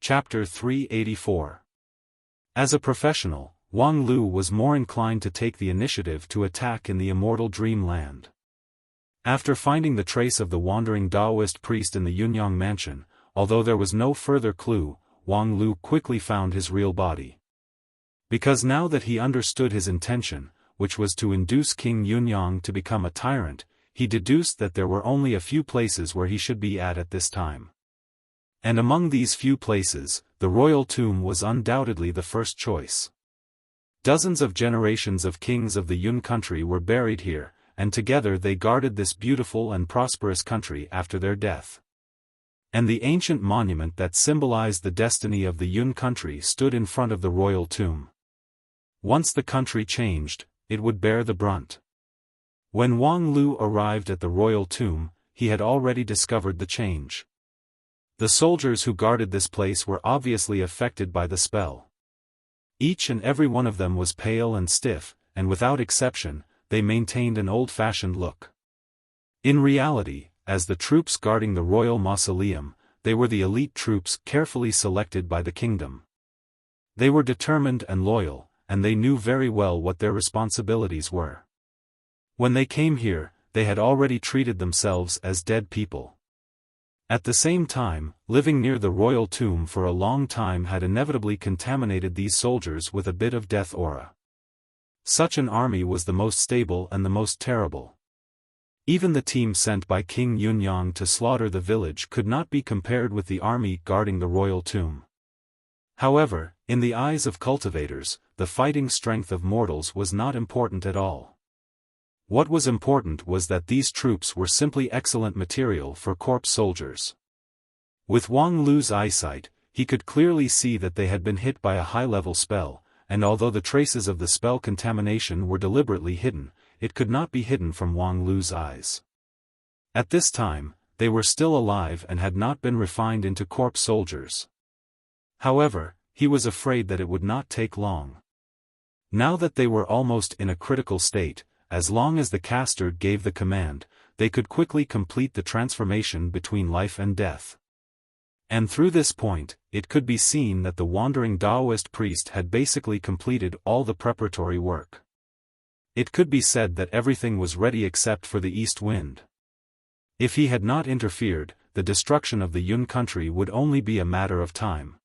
Chapter 384. As a professional, Wang Lu was more inclined to take the initiative to attack in the immortal dreamland. After finding the trace of the wandering Taoist priest in the Yunyang mansion, although there was no further clue, Wang Lu quickly found his real body. Because now that he understood his intention, which was to induce King Yunyang to become a tyrant, he deduced that there were only a few places where he should be at this time. And among these few places, the royal tomb was undoubtedly the first choice. Dozens of generations of kings of the Yun country were buried here, and together they guarded this beautiful and prosperous country after their death. And the ancient monument that symbolized the destiny of the Yun country stood in front of the royal tomb. Once the country changed, it would bear the brunt. When Wang Lu arrived at the royal tomb, he had already discovered the change. The soldiers who guarded this place were obviously affected by the spell. Each and every one of them was pale and stiff, and without exception, they maintained an old-fashioned look. In reality, as the troops guarding the royal mausoleum, they were the elite troops carefully selected by the kingdom. They were determined and loyal, and they knew very well what their responsibilities were. When they came here, they had already treated themselves as dead people. At the same time, living near the royal tomb for a long time had inevitably contaminated these soldiers with a bit of death aura. Such an army was the most stable and the most terrible. Even the team sent by King Yunyang to slaughter the village could not be compared with the army guarding the royal tomb. However, in the eyes of cultivators, the fighting strength of mortals was not important at all. What was important was that these troops were simply excellent material for corpse soldiers. With Wang Lu's eyesight, he could clearly see that they had been hit by a high-level spell, and although the traces of the spell contamination were deliberately hidden, it could not be hidden from Wang Lu's eyes. At this time, they were still alive and had not been refined into corpse soldiers. However, he was afraid that it would not take long. Now that they were almost in a critical state, as long as the caster gave the command, they could quickly complete the transformation between life and death. And through this point, it could be seen that the wandering Taoist priest had basically completed all the preparatory work. It could be said that everything was ready except for the east wind. If he had not interfered, the destruction of the Yun country would only be a matter of time.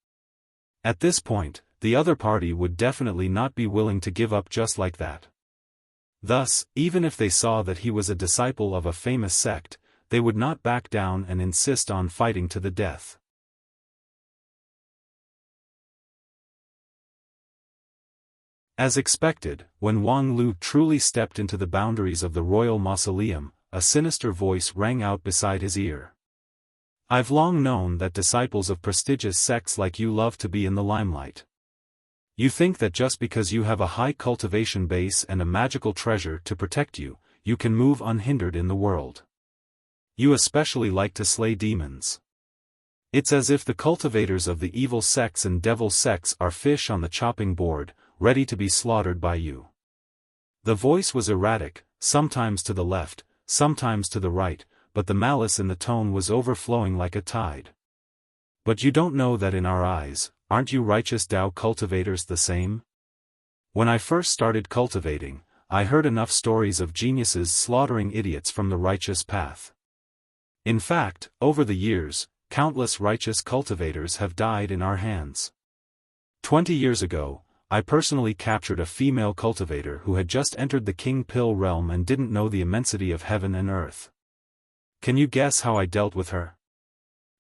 At this point, the other party would definitely not be willing to give up just like that. Thus, even if they saw that he was a disciple of a famous sect, they would not back down and insist on fighting to the death. As expected, when Wang Lu truly stepped into the boundaries of the royal mausoleum, a sinister voice rang out beside his ear. "I've long known that disciples of prestigious sects like you love to be in the limelight. You think that just because you have a high cultivation base and a magical treasure to protect you, you can move unhindered in the world. You especially like to slay demons. It's as if the cultivators of the evil sects and devil sects are fish on the chopping board, ready to be slaughtered by you." The voice was erratic, sometimes to the left, sometimes to the right, but the malice in the tone was overflowing like a tide. But you don't know that in our eyes, aren't you righteous Tao cultivators the same? When I first started cultivating, I heard enough stories of geniuses slaughtering idiots from the righteous path. In fact, over the years, countless righteous cultivators have died in our hands. 20 years ago, I personally captured a female cultivator who had just entered the King Pill realm and didn't know the immensity of heaven and earth. Can you guess how I dealt with her?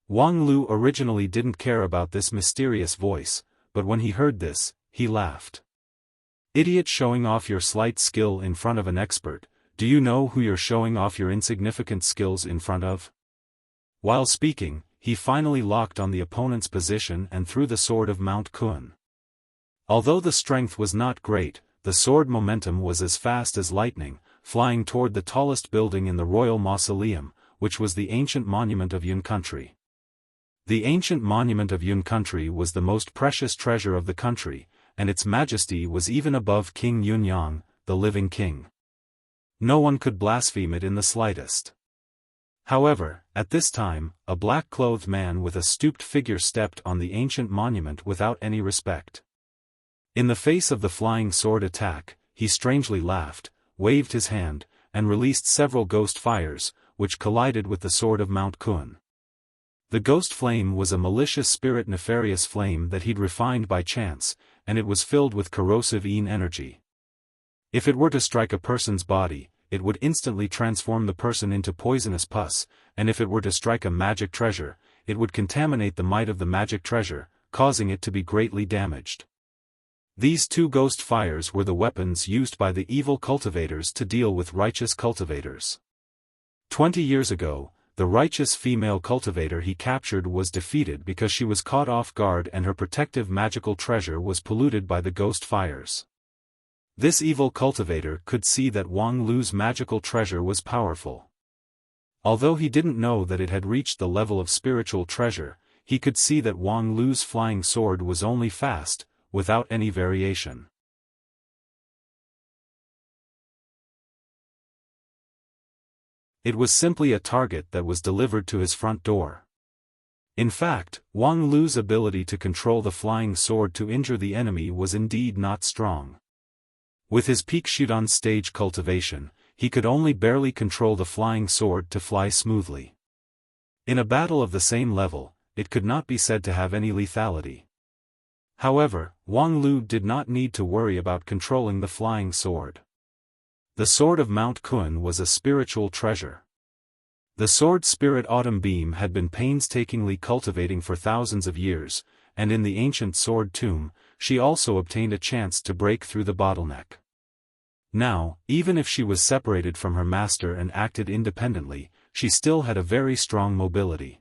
Wang Lu originally didn't care about this mysterious voice, but when he heard this, he laughed. Idiot, showing off your slight skill in front of an expert, do you know who you're showing off your insignificant skills in front of? While speaking, he finally locked on the opponent's position and threw the sword of Mount Kun. Although the strength was not great, the sword momentum was as fast as lightning, flying toward the tallest building in the royal mausoleum, which was the ancient monument of Yun country. The ancient monument of Yun country was the most precious treasure of the country, and its majesty was even above King Yunyang, the living king. No one could blaspheme it in the slightest. However, at this time, a black-clothed man with a stooped figure stepped on the ancient monument without any respect. In the face of the flying sword attack, he strangely laughed, waved his hand, and released several ghost fires, which collided with the sword of Mount Kun. The ghost flame was a malicious spirit, nefarious flame that he'd refined by chance, and it was filled with corrosive yin energy. If it were to strike a person's body, it would instantly transform the person into poisonous pus, and if it were to strike a magic treasure, it would contaminate the might of the magic treasure, causing it to be greatly damaged. These two ghost fires were the weapons used by the evil cultivators to deal with righteous cultivators. 20 years ago, the righteous female cultivator he captured was defeated because she was caught off guard and her protective magical treasure was polluted by the ghost fires. This evil cultivator could see that Wang Lu's magical treasure was powerful. Although he didn't know that it had reached the level of spiritual treasure, he could see that Wang Lu's flying sword was only fast, without any variation. It was simply a target that was delivered to his front door. In fact, Wang Lu's ability to control the flying sword to injure the enemy was indeed not strong. With his peak Shudan stage cultivation, he could only barely control the flying sword to fly smoothly. In a battle of the same level, it could not be said to have any lethality. However, Wang Lu did not need to worry about controlling the flying sword. The sword of Mount Kun was a spiritual treasure. The sword spirit Autumn Beam had been painstakingly cultivating for thousands of years, and in the ancient sword tomb, she also obtained a chance to break through the bottleneck. Now, even if she was separated from her master and acted independently, she still had a very strong mobility.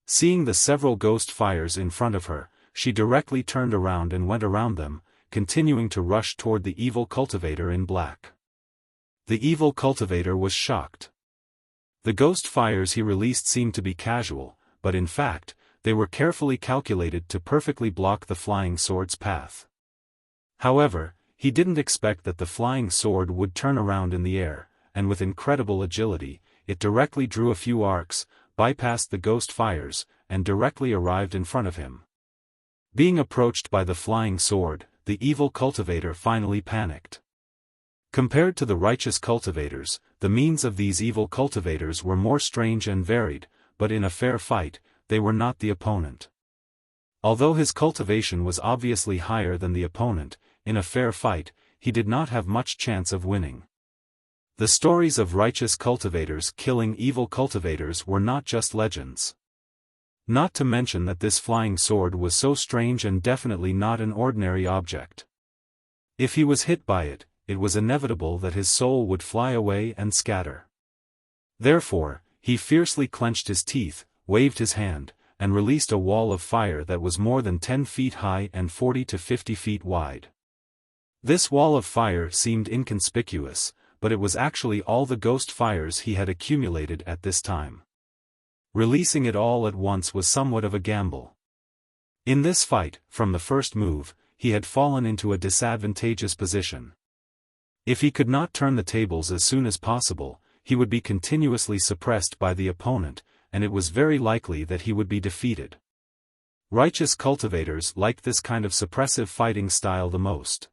Seeing the several ghost fires in front of her, she directly turned around and went around them, continuing to rush toward the evil cultivator in black. The evil cultivator was shocked. The ghost fires he released seemed to be casual, but in fact, they were carefully calculated to perfectly block the flying sword's path. However, he didn't expect that the flying sword would turn around in the air, and with incredible agility, it directly drew a few arcs, bypassed the ghost fires, and directly arrived in front of him. Being approached by the flying sword, the evil cultivator finally panicked. Compared to the righteous cultivators, the means of these evil cultivators were more strange and varied, but in a fair fight, they were not the opponent. Although his cultivation was obviously higher than the opponent, in a fair fight, he did not have much chance of winning. The stories of righteous cultivators killing evil cultivators were not just legends. Not to mention that this flying sword was so strange and definitely not an ordinary object. If he was hit by it, it was inevitable that his soul would fly away and scatter. Therefore, he fiercely clenched his teeth, waved his hand, and released a wall of fire that was more than 10 feet high and 40 to 50 feet wide. This wall of fire seemed inconspicuous, but it was actually all the ghost fires he had accumulated at this time. Releasing it all at once was somewhat of a gamble. In this fight, from the first move, he had fallen into a disadvantageous position. If he could not turn the tables as soon as possible, he would be continuously suppressed by the opponent, and it was very likely that he would be defeated. Righteous cultivators liked this kind of suppressive fighting style the most.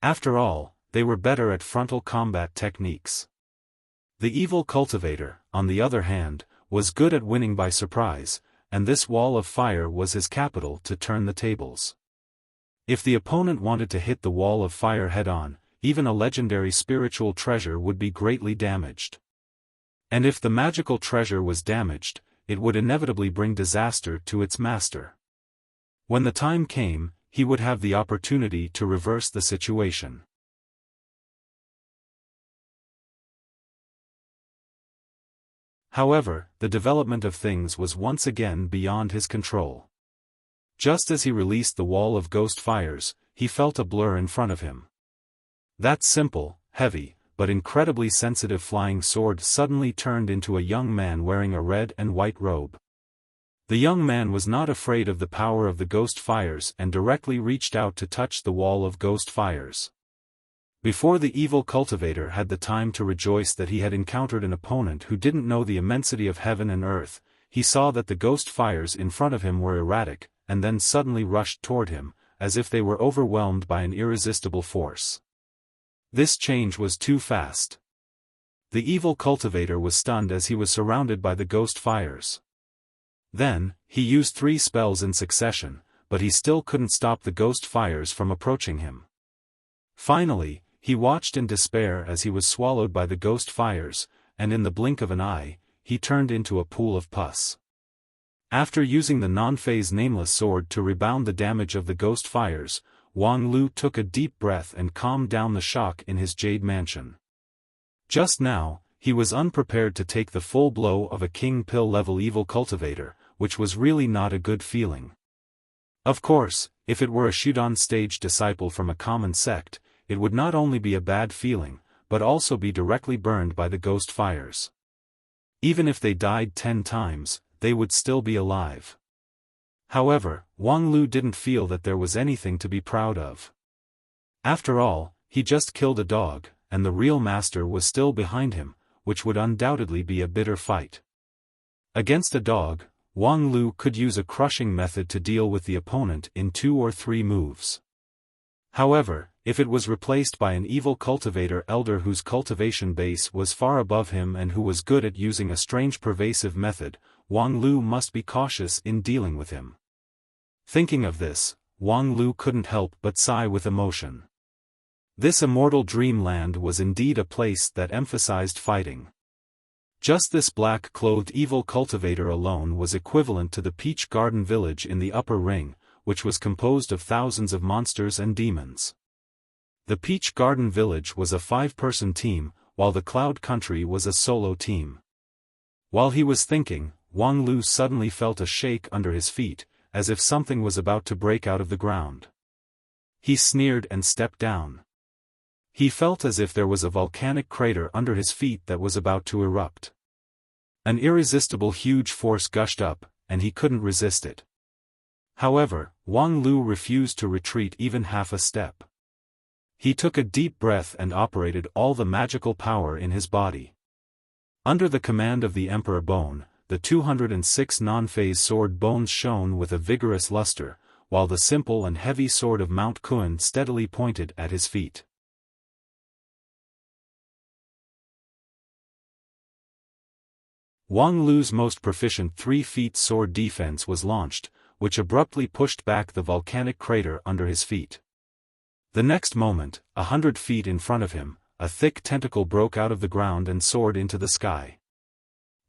After all, they were better at frontal combat techniques. The evil cultivator, on the other hand, was good at winning by surprise, and this wall of fire was his capital to turn the tables. If the opponent wanted to hit the wall of fire head-on, even a legendary spiritual treasure would be greatly damaged. And if the magical treasure was damaged, it would inevitably bring disaster to its master. When the time came, he would have the opportunity to reverse the situation. However, the development of things was once again beyond his control. Just as he released the wall of ghost fires, he felt a blur in front of him. That simple, heavy, but incredibly sensitive flying sword suddenly turned into a young man wearing a red and white robe. The young man was not afraid of the power of the ghost fires and directly reached out to touch the wall of ghost fires. Before the evil cultivator had the time to rejoice that he had encountered an opponent who didn't know the immensity of heaven and earth, he saw that the ghost fires in front of him were erratic, and then suddenly rushed toward him, as if they were overwhelmed by an irresistible force. This change was too fast. The evil cultivator was stunned as he was surrounded by the ghost fires. Then, he used 3 spells in succession, but he still couldn't stop the ghost fires from approaching him. Finally, he watched in despair as he was swallowed by the ghost fires, and in the blink of an eye, he turned into a pool of pus. After using the non-phase nameless sword to rebound the damage of the ghost fires, Wang Lu took a deep breath and calmed down the shock in his jade mansion. Just now, he was unprepared to take the full blow of a king pill-level evil cultivator, which was really not a good feeling. Of course, if it were a Shudan stage disciple from a common sect, it would not only be a bad feeling, but also be directly burned by the ghost fires. Even if they died 10 times, they would still be alive. However, Wang Lu didn't feel that there was anything to be proud of. After all, he just killed a dog, and the real master was still behind him, which would undoubtedly be a bitter fight. Against a dog, Wang Lu could use a crushing method to deal with the opponent in 2 or 3 moves. However, if it was replaced by an evil cultivator elder whose cultivation base was far above him and who was good at using a strange pervasive method, Wang Lu must be cautious in dealing with him. Thinking of this, Wang Lu couldn't help but sigh with emotion. This immortal dreamland was indeed a place that emphasized fighting. Just this black-clothed evil cultivator alone was equivalent to the Peach Garden village in the Upper Ring, which was composed of thousands of monsters and demons. The Peach Garden village was a 5-person team, while the Cloud Country was a solo team. While he was thinking, Wang Lu suddenly felt a shake under his feet, as if something was about to break out of the ground. He sneered and stepped down. He felt as if there was a volcanic crater under his feet that was about to erupt. An irresistible huge force gushed up, and he couldn't resist it. However, Wang Lu refused to retreat even half a step. He took a deep breath and operated all the magical power in his body. Under the command of the Emperor Bone, the 206 non-phase sword bones shone with a vigorous luster, while the simple and heavy sword of Mount Kun steadily pointed at his feet. Wang Lu's most proficient 3-feet sword defense was launched, which abruptly pushed back the volcanic crater under his feet. The next moment, 100 feet in front of him, a thick tentacle broke out of the ground and soared into the sky.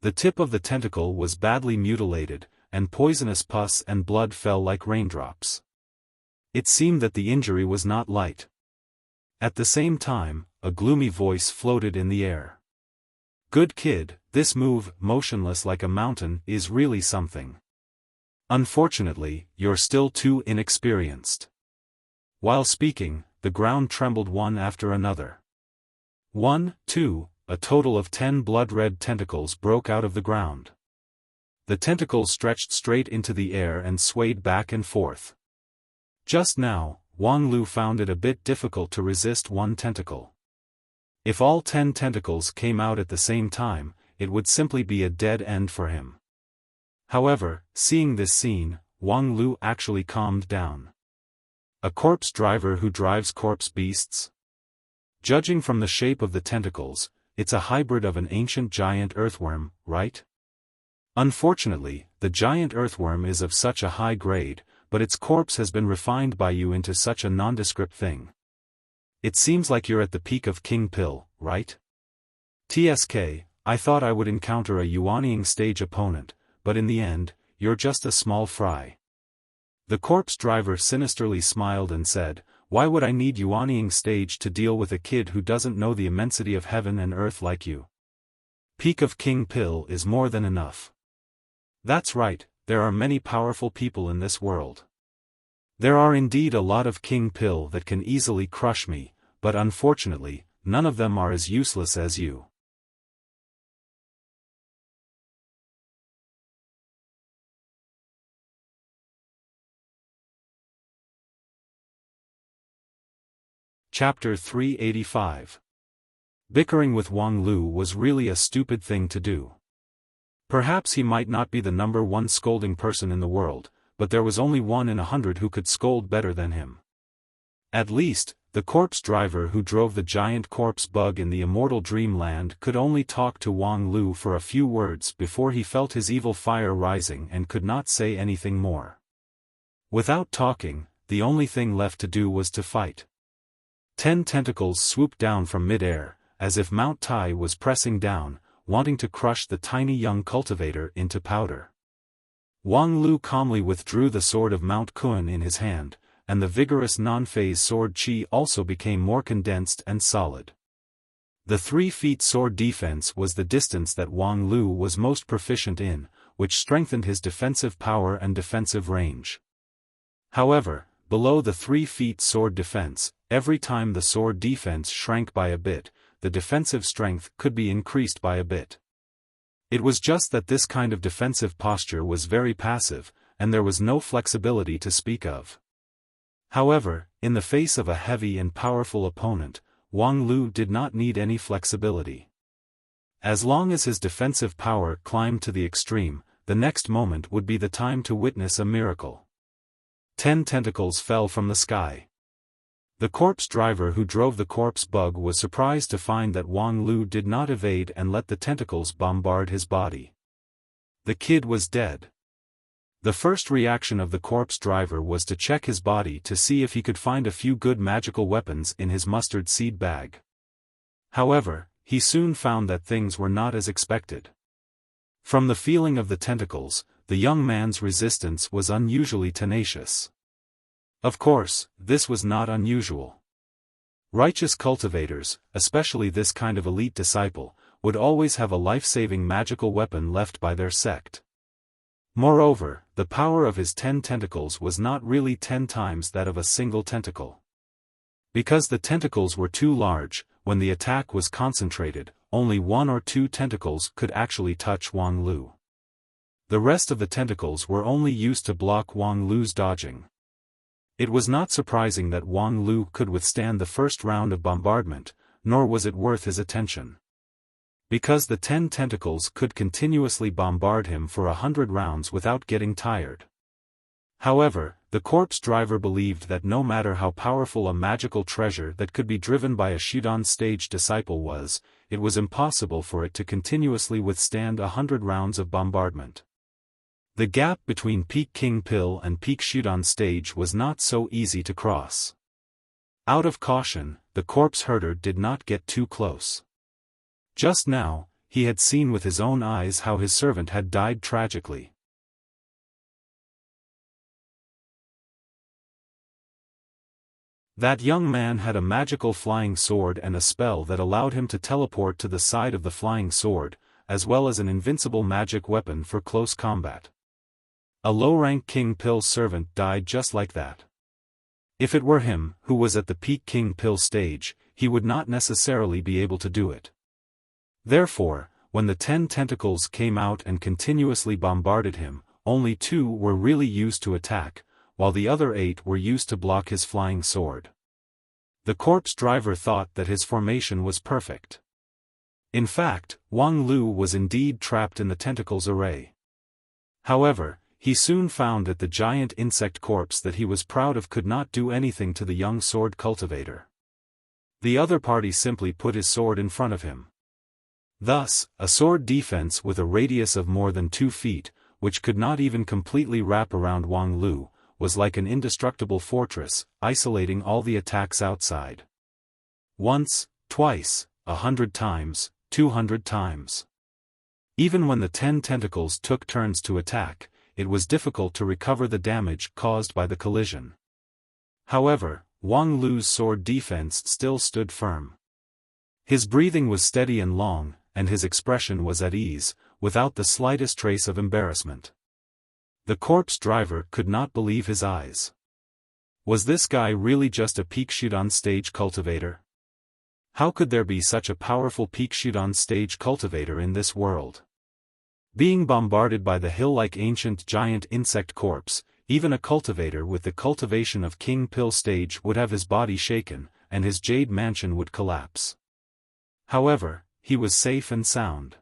The tip of the tentacle was badly mutilated, and poisonous pus and blood fell like raindrops. It seemed that the injury was not light. At the same time, a gloomy voice floated in the air. "Good kid, this move, motionless like a mountain, is really something. Unfortunately, you're still too inexperienced." While speaking, the ground trembled one after another. 1, 2, a total of 10 blood-red tentacles broke out of the ground. The tentacles stretched straight into the air and swayed back and forth. Just now, Wang Lu found it a bit difficult to resist one tentacle. If all 10 tentacles came out at the same time, it would simply be a dead end for him. However, seeing this scene, Wang Lu actually calmed down. A corpse driver who drives corpse beasts? Judging from the shape of the tentacles, it's a hybrid of an ancient giant earthworm, right? Unfortunately, the giant earthworm is of such a high grade, but its corpse has been refined by you into such a nondescript thing. It seems like you're at the peak of King Pill, right? TSK, I thought I would encounter a Yuanying stage opponent, but in the end, you're just a small fry. The corpse driver sinisterly smiled and said, why would I need Yuanying stage to deal with a kid who doesn't know the immensity of heaven and earth like you? Peak of King Pill is more than enough. That's right, there are many powerful people in this world. There are indeed a lot of King Pill that can easily crush me, but unfortunately, none of them are as useless as you. Chapter 385. Bickering with Wang Lu was really a stupid thing to do. Perhaps he might not be the number one scolding person in the world, but there was only 1 in 100 who could scold better than him. At least, the corpse driver who drove the giant corpse bug in the immortal dreamland could only talk to Wang Lu for a few words before he felt his evil fire rising and could not say anything more. Without talking, the only thing left to do was to fight. 10 tentacles swooped down from mid-air, as if Mount Tai was pressing down, wanting to crush the tiny young cultivator into powder. Wang Lu calmly withdrew the sword of Mount Kun in his hand, and the vigorous non-phase sword chi also became more condensed and solid. The 3 feet sword defense was the distance that Wang Lu was most proficient in, which strengthened his defensive power and defensive range. However, below the 3 feet sword defense, every time the sword defense shrank by a bit, the defensive strength could be increased by a bit. It was just that this kind of defensive posture was very passive, and there was no flexibility to speak of. However, in the face of a heavy and powerful opponent, Wang Lu did not need any flexibility. As long as his defensive power climbed to the extreme, the next moment would be the time to witness a miracle. 10 tentacles fell from the sky. The corpse driver who drove the corpse bug was surprised to find that Wang Lu did not evade and let the tentacles bombard his body. The kid was dead. The first reaction of the corpse driver was to check his body to see if he could find a few good magical weapons in his mustard seed bag. However, he soon found that things were not as expected. From the feeling of the tentacles, the young man's resistance was unusually tenacious. Of course, this was not unusual. Righteous cultivators, especially this kind of elite disciple, would always have a life-saving magical weapon left by their sect. Moreover, the power of his 10 tentacles was not really 10 times that of a single tentacle. Because the tentacles were too large, when the attack was concentrated, only 1 or 2 tentacles could actually touch Wang Lu. The rest of the tentacles were only used to block Wang Lu's dodging. It was not surprising that Wang Lu could withstand the first round of bombardment, nor was it worth his attention. Because the 10 tentacles could continuously bombard him for 100 rounds without getting tired. However, the corpse driver believed that no matter how powerful a magical treasure that could be driven by a Shudan stage disciple was, it was impossible for it to continuously withstand 100 rounds of bombardment. The gap between peak King Pill and peak Shudan stage was not so easy to cross. Out of caution, the corpse herder did not get too close. Just now, he had seen with his own eyes how his servant had died tragically. That young man had a magical flying sword and a spell that allowed him to teleport to the side of the flying sword, as well as an invincible magic weapon for close combat. A low-rank King Pill servant died just like that. If it were him, who was at the peak King Pill stage, he would not necessarily be able to do it. Therefore, when the 10 tentacles came out and continuously bombarded him, only 2 were really used to attack, while the other 8 were used to block his flying sword. The corpse driver thought that his formation was perfect. In fact, Wang Lu was indeed trapped in the tentacles array. However, he soon found that the giant insect corpse that he was proud of could not do anything to the young sword cultivator. The other party simply put his sword in front of him. Thus, a sword defense with a radius of more than 2 feet, which could not even completely wrap around Wang Lu, was like an indestructible fortress, isolating all the attacks outside. Once, twice, 100 times, 200 times. Even when the 10 tentacles took turns to attack, it was difficult to recover the damage caused by the collision. However, Wang Lu's sword defense still stood firm. His breathing was steady and long, and his expression was at ease, without the slightest trace of embarrassment. The corpse driver could not believe his eyes. Was this guy really just a peak Shudan stage cultivator? How could there be such a powerful peak Shudan stage cultivator in this world? Being bombarded by the hill-like ancient giant insect corpse, even a cultivator with the cultivation of King Pill stage would have his body shaken, and his jade mansion would collapse. However, he was safe and sound.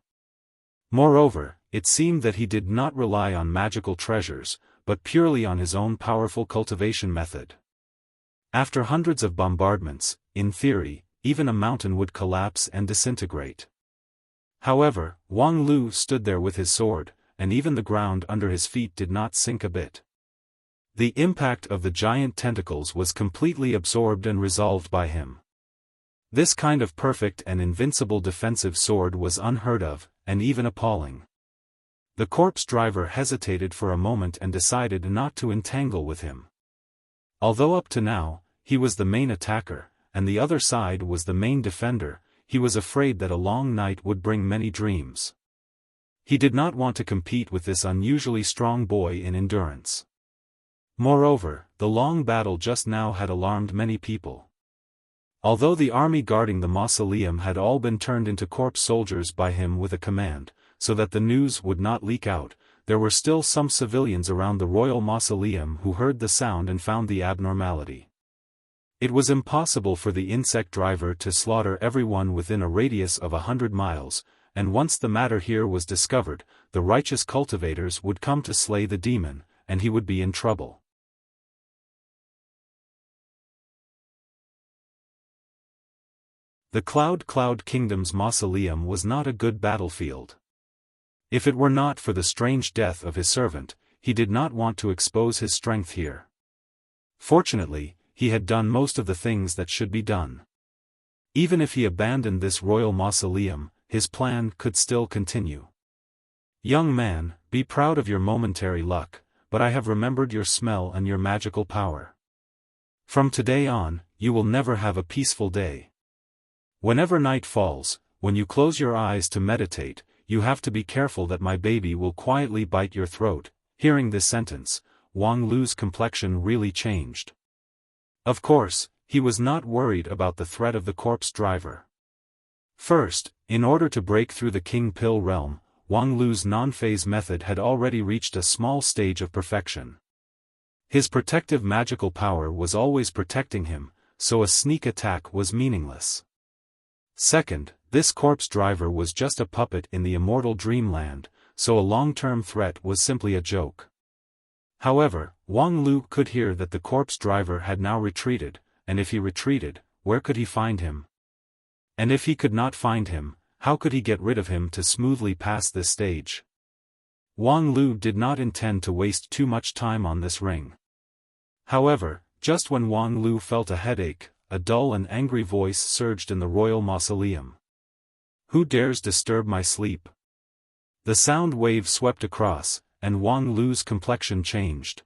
Moreover, it seemed that he did not rely on magical treasures, but purely on his own powerful cultivation method. After hundreds of bombardments, in theory, even a mountain would collapse and disintegrate. However, Wang Lu stood there with his sword, and even the ground under his feet did not sink a bit. The impact of the giant tentacles was completely absorbed and resolved by him. This kind of perfect and invincible defensive sword was unheard of, and even appalling. The corpse driver hesitated for a moment and decided not to entangle with him. Although up to now, he was the main attacker, and the other side was the main defender, he was afraid that a long night would bring many dreams. He did not want to compete with this unusually strong boy in endurance. Moreover, the long battle just now had alarmed many people. Although the army guarding the mausoleum had all been turned into corpse soldiers by him with a command, so that the news would not leak out, there were still some civilians around the royal mausoleum who heard the sound and found the abnormality. It was impossible for the insect driver to slaughter everyone within a radius of 100 miles, and once the matter here was discovered, the righteous cultivators would come to slay the demon, and he would be in trouble. The Cloud Kingdom's mausoleum was not a good battlefield. If it were not for the strange death of his servant, he did not want to expose his strength here. Fortunately, he had done most of the things that should be done. Even if he abandoned this royal mausoleum, his plan could still continue. Young man, be proud of your momentary luck, but I have remembered your smell and your magical power. From today on, you will never have a peaceful day. Whenever night falls, when you close your eyes to meditate, you have to be careful that my baby will quietly bite your throat. Hearing this sentence, Wang Lu's complexion really changed. Of course, he was not worried about the threat of the corpse driver. First, in order to break through the King Pill realm, Wang Lu's non-phase method had already reached a small stage of perfection. His protective magical power was always protecting him, so a sneak attack was meaningless. Second, this corpse driver was just a puppet in the immortal dreamland, so a long-term threat was simply a joke. However, Wang Lu could hear that the corpse driver had now retreated, and if he retreated, where could he find him? And if he could not find him, how could he get rid of him to smoothly pass this stage? Wang Lu did not intend to waste too much time on this ring. However, just when Wang Lu felt a headache, a dull and angry voice surged in the royal mausoleum. Who dares disturb my sleep? The sound wave swept across, and Wang Lu's complexion changed.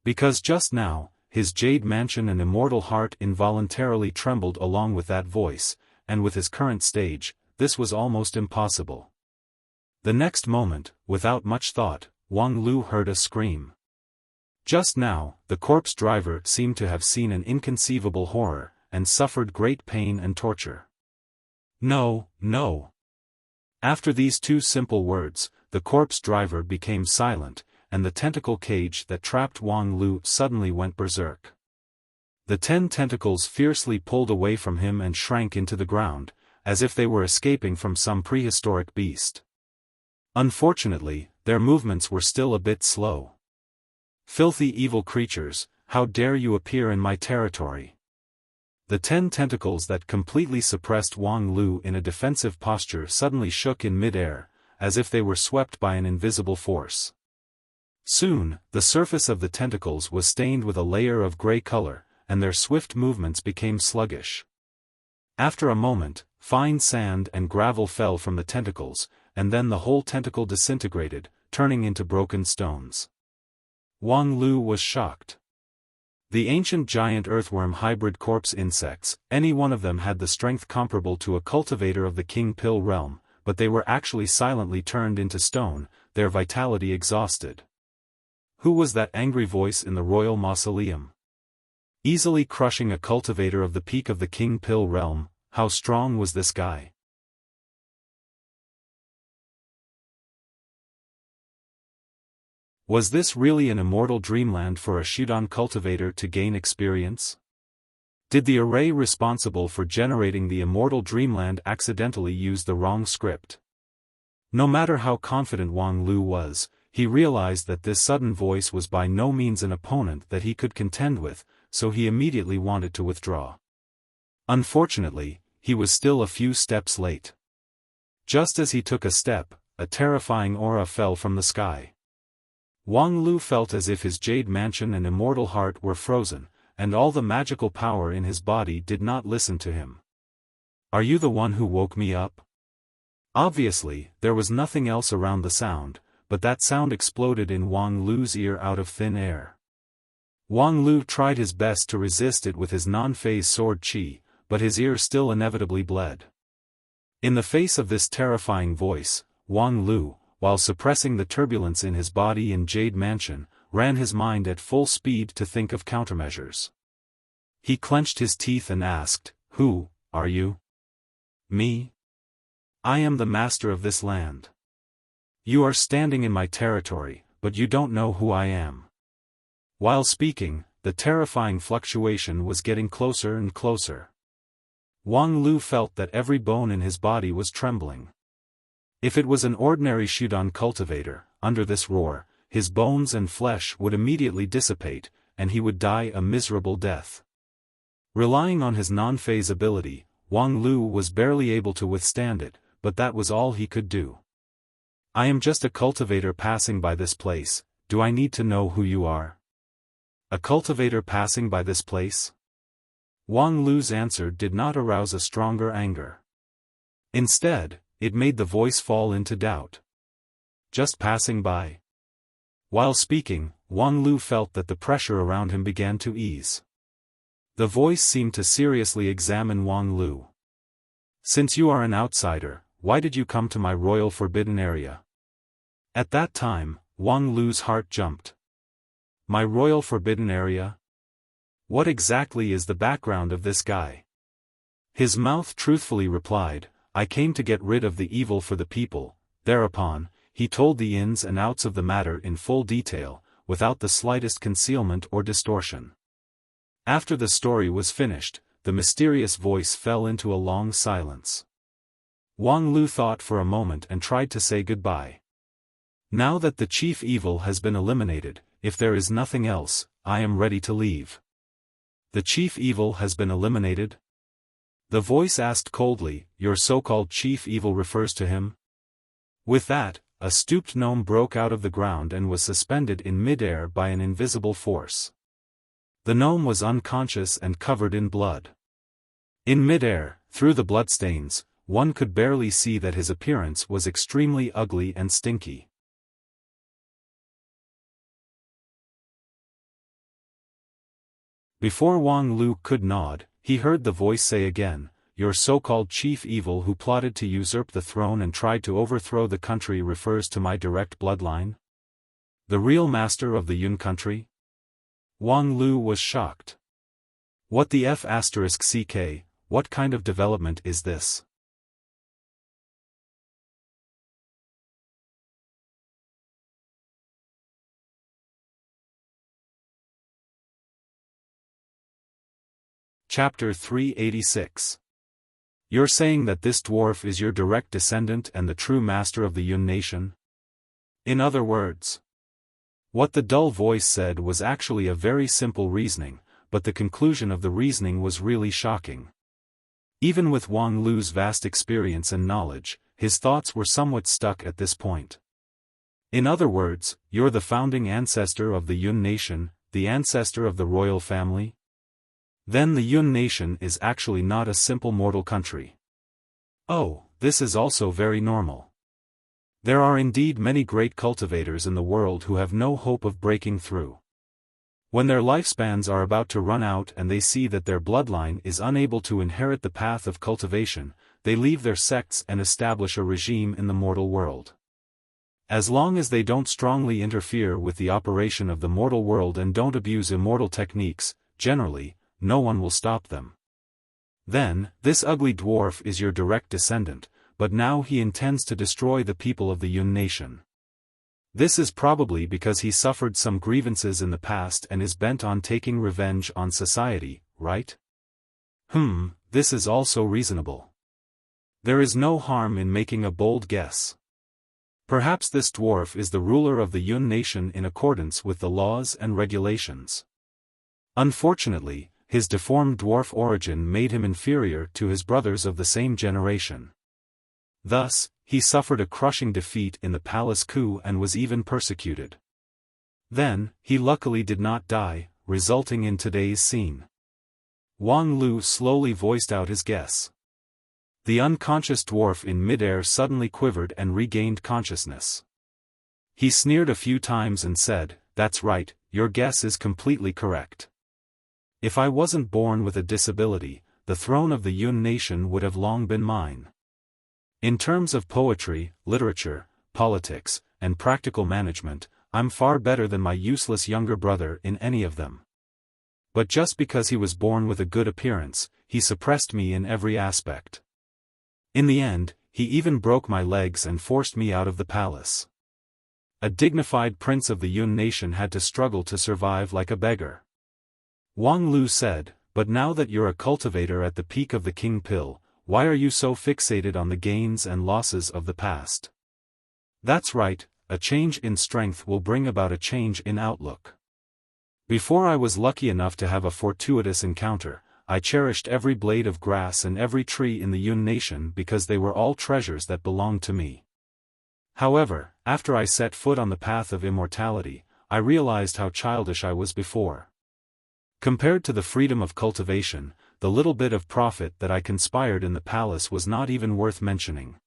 Because just now, his jade mansion and immortal heart involuntarily trembled along with that voice, and with his current stage, this was almost impossible. The next moment, without much thought, Wang Lu heard a scream. Just now, the corpse driver seemed to have seen an inconceivable horror, and suffered great pain and torture. No, no. After these two simple words, the corpse driver became silent, and the tentacle cage that trapped Wang Lu suddenly went berserk. The 10 tentacles fiercely pulled away from him and shrank into the ground, as if they were escaping from some prehistoric beast. Unfortunately, their movements were still a bit slow. "Filthy evil creatures, how dare you appear in my territory?" The 10 tentacles that completely suppressed Wang Lu in a defensive posture suddenly shook in mid-air, as if they were swept by an invisible force. Soon, the surface of the tentacles was stained with a layer of gray color, and their swift movements became sluggish. After a moment, fine sand and gravel fell from the tentacles, and then the whole tentacle disintegrated, turning into broken stones. Wang Lu was shocked. The ancient giant earthworm hybrid corpse insects, any one of them had the strength comparable to a cultivator of the King Pill realm, but they were actually silently turned into stone, their vitality exhausted. Who was that angry voice in the royal mausoleum? Easily crushing a cultivator of the peak of the King Pill realm, how strong was this guy? Was this really an immortal dreamland for a Shudan cultivator to gain experience? Did the array responsible for generating the immortal dreamland accidentally use the wrong script? No matter how confident Wang Lu was, he realized that this sudden voice was by no means an opponent that he could contend with, so he immediately wanted to withdraw. Unfortunately, he was still a few steps late. Just as he took a step, a terrifying aura fell from the sky. Wang Lu felt as if his jade mansion and immortal heart were frozen, and all the magical power in his body did not listen to him. "Are you the one who woke me up?" Obviously, there was nothing else around the sound, but that sound exploded in Wang Lu's ear out of thin air. Wang Lu tried his best to resist it with his non-phase sword qi, but his ear still inevitably bled. In the face of this terrifying voice, Wang Lu, while suppressing the turbulence in his body in Jade Mansion, ran his mind at full speed to think of countermeasures. He clenched his teeth and asked, "Who are you?" "Me? I am the master of this land. You are standing in my territory, but you don't know who I am." While speaking, the terrifying fluctuation was getting closer and closer. Wang Lu felt that every bone in his body was trembling. If it was an ordinary Shudan cultivator, under this roar, his bones and flesh would immediately dissipate, and he would die a miserable death. Relying on his non-phase ability, Wang Lu was barely able to withstand it, but that was all he could do. "I am just a cultivator passing by this place, do I need to know who you are?" "A cultivator passing by this place?" Wang Lu's answer did not arouse a stronger anger. Instead, it made the voice fall into doubt. "Just passing by?" While speaking, Wang Lu felt that the pressure around him began to ease. The voice seemed to seriously examine Wang Lu. "Since you are an outsider, why did you come to my royal forbidden area?" At that time, Wang Lu's heart jumped. My royal forbidden area? What exactly is the background of this guy? His mouth truthfully replied, "I came to get rid of the evil for the people." Thereupon, he told the ins and outs of the matter in full detail, without the slightest concealment or distortion. After the story was finished, the mysterious voice fell into a long silence. Wang Lu thought for a moment and tried to say goodbye. "Now that the chief evil has been eliminated, if there is nothing else, I am ready to leave." "The chief evil has been eliminated?" The voice asked coldly. "Your so-called chief evil refers to him?" With that, a stooped gnome broke out of the ground and was suspended in mid-air by an invisible force. The gnome was unconscious and covered in blood. In mid-air, through the bloodstains, one could barely see that his appearance was extremely ugly and stinky. Before Wang Lu could nod, he heard the voice say again, "Your so-called chief evil who plotted to usurp the throne and tried to overthrow the country refers to my direct bloodline? The real master of the Yun country?" Wang Lu was shocked. What the F***ck, what kind of development is this? Chapter 386. You're saying that this dwarf is your direct descendant and the true master of the Yun nation? In other words, what the dull voice said was actually a very simple reasoning, but the conclusion of the reasoning was really shocking. Even with Wang Lu's vast experience and knowledge, his thoughts were somewhat stuck at this point. In other words, you're the founding ancestor of the Yun nation, the ancestor of the royal family? Then the Yun nation is actually not a simple mortal country. Oh, this is also very normal. There are indeed many great cultivators in the world who have no hope of breaking through. When their lifespans are about to run out and they see that their bloodline is unable to inherit the path of cultivation, they leave their sects and establish a regime in the mortal world. As long as they don't strongly interfere with the operation of the mortal world and don't abuse immortal techniques, generally, no one will stop them. Then, this ugly dwarf is your direct descendant, but now he intends to destroy the people of the Yun nation. This is probably because he suffered some grievances in the past and is bent on taking revenge on society, right? This is also reasonable. There is no harm in making a bold guess. Perhaps this dwarf is the ruler of the Yun nation in accordance with the laws and regulations. Unfortunately, his deformed dwarf origin made him inferior to his brothers of the same generation. Thus, he suffered a crushing defeat in the palace coup and was even persecuted. Then, he luckily did not die, resulting in today's scene. Wang Lu slowly voiced out his guess. The unconscious dwarf in midair suddenly quivered and regained consciousness. He sneered a few times and said, "That's right, your guess is completely correct. If I wasn't born with a disability, the throne of the Yun nation would have long been mine. In terms of poetry, literature, politics, and practical management, I'm far better than my useless younger brother in any of them. But just because he was born with a good appearance, he suppressed me in every aspect. In the end, he even broke my legs and forced me out of the palace. A dignified prince of the Yun nation had to struggle to survive like a beggar." Wang Lu said, "But now that you're a cultivator at the peak of the king pill, why are you so fixated on the gains and losses of the past?" "That's right, a change in strength will bring about a change in outlook. Before I was lucky enough to have a fortuitous encounter, I cherished every blade of grass and every tree in the Yun nation because they were all treasures that belonged to me. However, after I set foot on the path of immortality, I realized how childish I was before. Compared to the freedom of cultivation, the little bit of profit that I conspired in the palace was not even worth mentioning."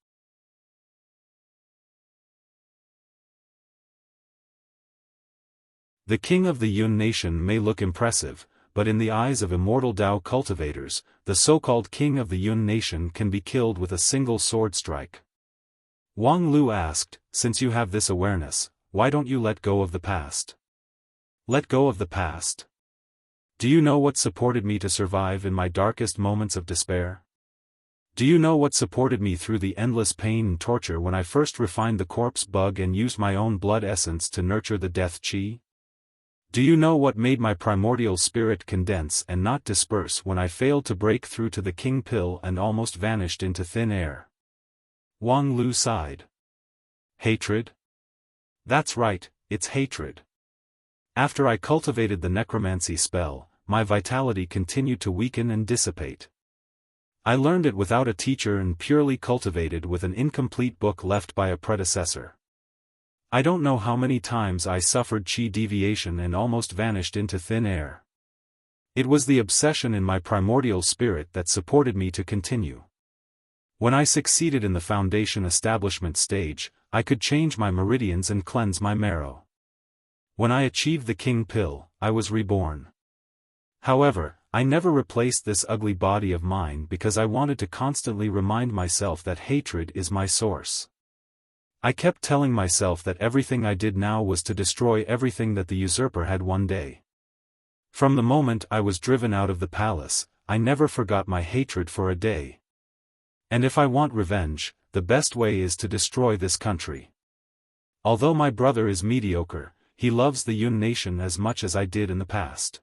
The king of the Yun nation may look impressive, but in the eyes of immortal Tao cultivators, the so-called king of the Yun nation can be killed with a single sword strike. Wang Lu asked, "Since you have this awareness, why don't you let go of the past?" "Let go of the past? Do you know what supported me to survive in my darkest moments of despair? Do you know what supported me through the endless pain and torture when I first refined the corpse bug and used my own blood essence to nurture the death chi? Do you know what made my primordial spirit condense and not disperse when I failed to break through to the king pill and almost vanished into thin air?" Wang Lu sighed. "Hatred? That's right, it's hatred. After I cultivated the necromancy spell, my vitality continued to weaken and dissipate. I learned it without a teacher and purely cultivated with an incomplete book left by a predecessor. I don't know how many times I suffered chi deviation and almost vanished into thin air. It was the obsession in my primordial spirit that supported me to continue. When I succeeded in the foundation establishment stage, I could change my meridians and cleanse my marrow. When I achieved the king pill, I was reborn. However, I never replaced this ugly body of mine because I wanted to constantly remind myself that hatred is my source. I kept telling myself that everything I did now was to destroy everything that the usurper had one day. From the moment I was driven out of the palace, I never forgot my hatred for a day. And if I want revenge, the best way is to destroy this country. Although my brother is mediocre, he loves the Yun nation as much as I did in the past.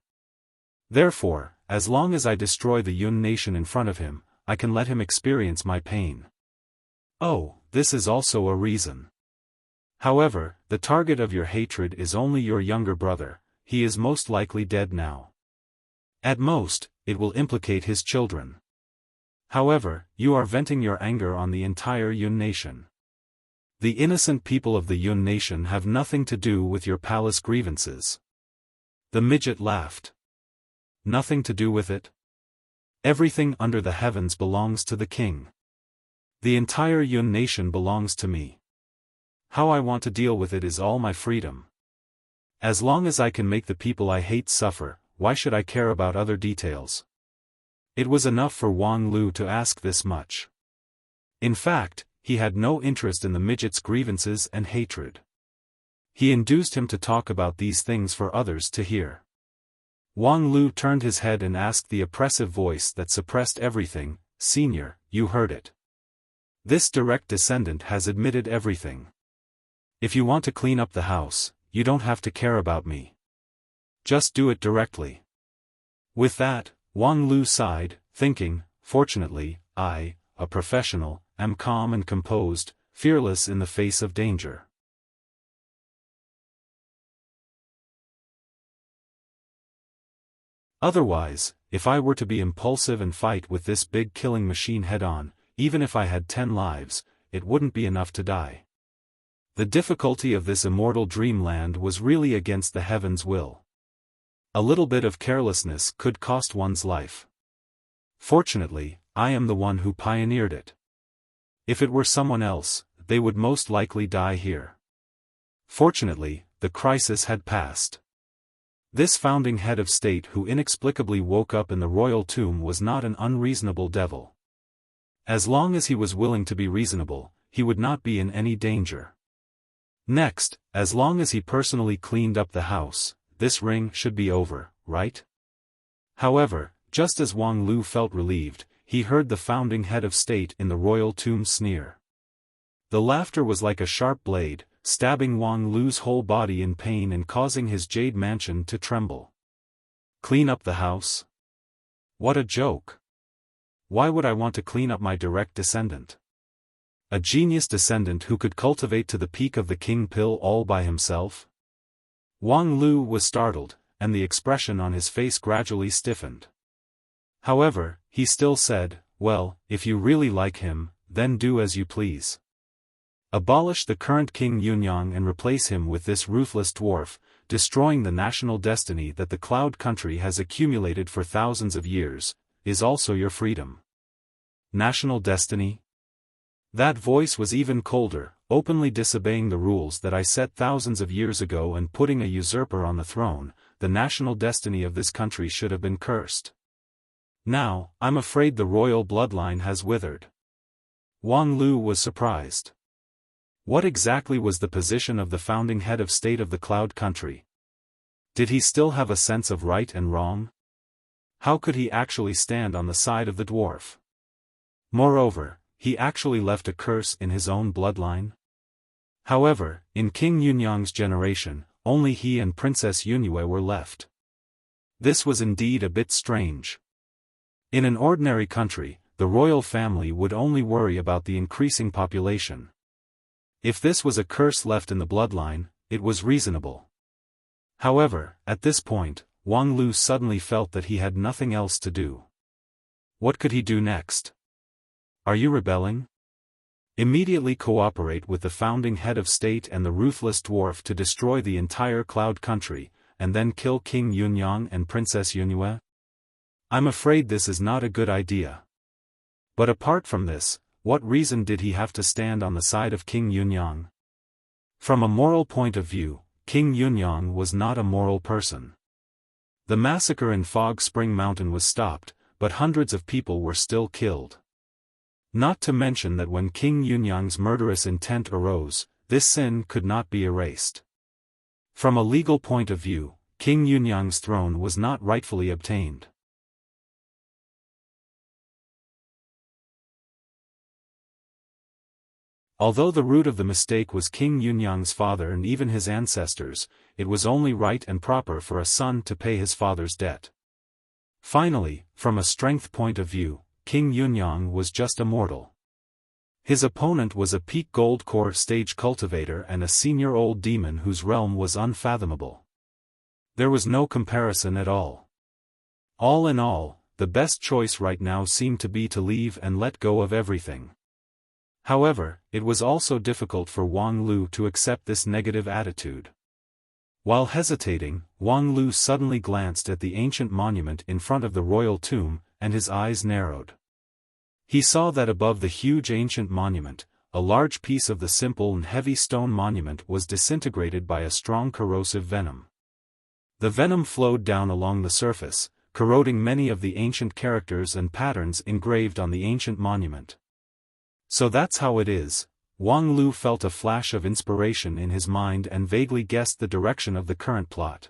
Therefore, as long as I destroy the Yun nation in front of him, I can let him experience my pain. Oh, this is also a reason. However, the target of your hatred is only your younger brother. He is most likely dead now. At most, it will implicate his children. However, you are venting your anger on the entire Yun nation. The innocent people of the Yun nation have nothing to do with your palace grievances. The midget laughed. Nothing to do with it? Everything under the heavens belongs to the king. The entire Yun nation belongs to me. How I want to deal with it is all my freedom. As long as I can make the people I hate suffer, why should I care about other details? It was enough for Wang Lu to ask this much. In fact, he had no interest in the midget's grievances and hatred. He induced him to talk about these things for others to hear. Wang Lu turned his head and asked the oppressive voice that suppressed everything, "Senior, you heard it. This direct descendant has admitted everything. If you want to clean up the house, you don't have to care about me. Just do it directly." With that, Wang Lu sighed, thinking, "Fortunately, I, a professional, am calm and composed, fearless in the face of danger." Otherwise, if I were to be impulsive and fight with this big killing machine head-on, even if I had 10 lives, it wouldn't be enough to die. The difficulty of this immortal dreamland was really against the heavens' will. A little bit of carelessness could cost one's life. Fortunately, I am the one who pioneered it. If it were someone else, they would most likely die here. Fortunately, the crisis had passed. This founding head of state who inexplicably woke up in the royal tomb was not an unreasonable devil. As long as he was willing to be reasonable, he would not be in any danger. Next, as long as he personally cleaned up the house, this ring should be over, right? However, just as Wang Lu felt relieved, he heard the founding head of state in the royal tomb sneer. The laughter was like a sharp blade, stabbing Wang Lu's whole body in pain and causing his jade mansion to tremble. Clean up the house? What a joke! Why would I want to clean up my direct descendant? A genius descendant who could cultivate to the peak of the king pill all by himself? Wang Lu was startled, and the expression on his face gradually stiffened. However, he still said, "Well, if you really like him, then do as you please. Abolish the current King Yunyang and replace him with this ruthless dwarf, destroying the national destiny that the Cloud Country has accumulated for thousands of years, is also your freedom." National destiny? That voice was even colder, openly disobeying the rules that I set thousands of years ago and putting a usurper on the throne. The national destiny of this country should have been cursed. Now, I'm afraid the royal bloodline has withered. Wang Lu was surprised. What exactly was the position of the founding head of state of the Cloud Country? Did he still have a sense of right and wrong? How could he actually stand on the side of the dwarf? Moreover, he actually left a curse in his own bloodline? However, in King Yunyang's generation, only he and Princess Yunyue were left. This was indeed a bit strange. In an ordinary country, the royal family would only worry about the increasing population. If this was a curse left in the bloodline, it was reasonable. However, at this point, Wang Lu suddenly felt that he had nothing else to do. What could he do next? Are you rebelling? Immediately cooperate with the founding head of state and the ruthless dwarf to destroy the entire Cloud Country, and then kill King Yunyang and Princess Yunyue? I'm afraid this is not a good idea. But apart from this, what reason did he have to stand on the side of King Yunyang? From a moral point of view, King Yunyang was not a moral person. The massacre in Fog Spring Mountain was stopped, but hundreds of people were still killed. Not to mention that when King Yunyang's murderous intent arose, this sin could not be erased. From a legal point of view, King Yunyang's throne was not rightfully obtained. Although the root of the mistake was King Yunyang's father and even his ancestors, it was only right and proper for a son to pay his father's debt. Finally, from a strength point of view, King Yunyang was just a mortal. His opponent was a peak gold core stage cultivator and a senior old demon whose realm was unfathomable. There was no comparison at all. All in all, the best choice right now seemed to be to leave and let go of everything. However, it was also difficult for Wang Lu to accept this negative attitude. While hesitating, Wang Lu suddenly glanced at the ancient monument in front of the royal tomb, and his eyes narrowed. He saw that above the huge ancient monument, a large piece of the simple and heavy stone monument was disintegrated by a strong corrosive venom. The venom flowed down along the surface, corroding many of the ancient characters and patterns engraved on the ancient monument. So that's how it is. Wang Lu felt a flash of inspiration in his mind and vaguely guessed the direction of the current plot.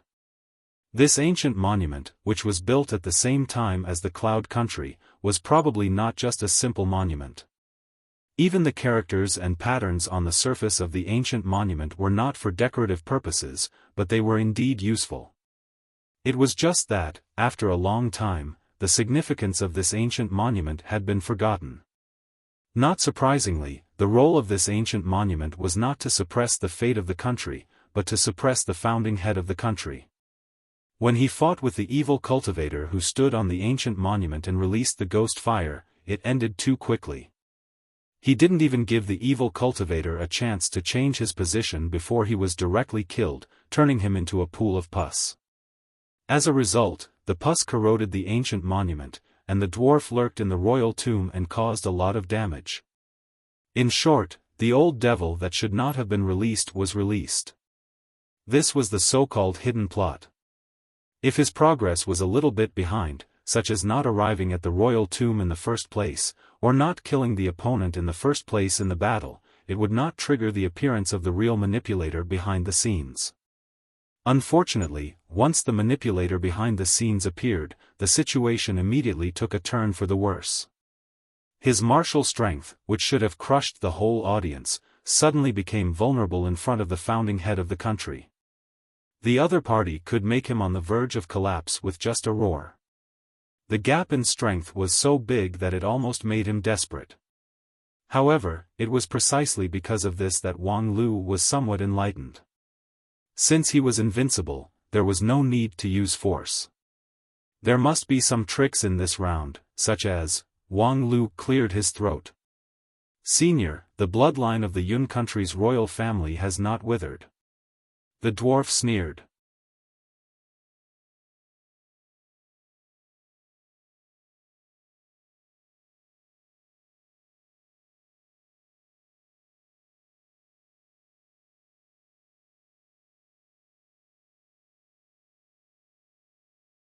This ancient monument, which was built at the same time as the Cloud Country, was probably not just a simple monument. Even the characters and patterns on the surface of the ancient monument were not for decorative purposes, but they were indeed useful. It was just that, after a long time, the significance of this ancient monument had been forgotten. Not surprisingly, the role of this ancient monument was not to suppress the fate of the country, but to suppress the founding head of the country. When he fought with the evil cultivator who stood on the ancient monument and released the ghost fire, it ended too quickly. He didn't even give the evil cultivator a chance to change his position before he was directly killed, turning him into a pool of pus. As a result, the pus corroded the ancient monument, and the dwarf lurked in the royal tomb and caused a lot of damage. In short, the old devil that should not have been released was released. This was the so-called hidden plot. If his progress was a little bit behind, such as not arriving at the royal tomb in the first place, or not killing the opponent in the first place in the battle, it would not trigger the appearance of the real manipulator behind the scenes. Unfortunately, once the manipulator behind the scenes appeared, the situation immediately took a turn for the worse. His martial strength, which should have crushed the whole audience, suddenly became vulnerable in front of the founding head of the country. The other party could make him on the verge of collapse with just a roar. The gap in strength was so big that it almost made him desperate. However, it was precisely because of this that Wang Lu was somewhat enlightened. Since he was invincible, there was no need to use force. There must be some tricks in this round, such as, Wang Lu cleared his throat. Senior, the bloodline of the Yun country's royal family has not withered. The dwarf sneered.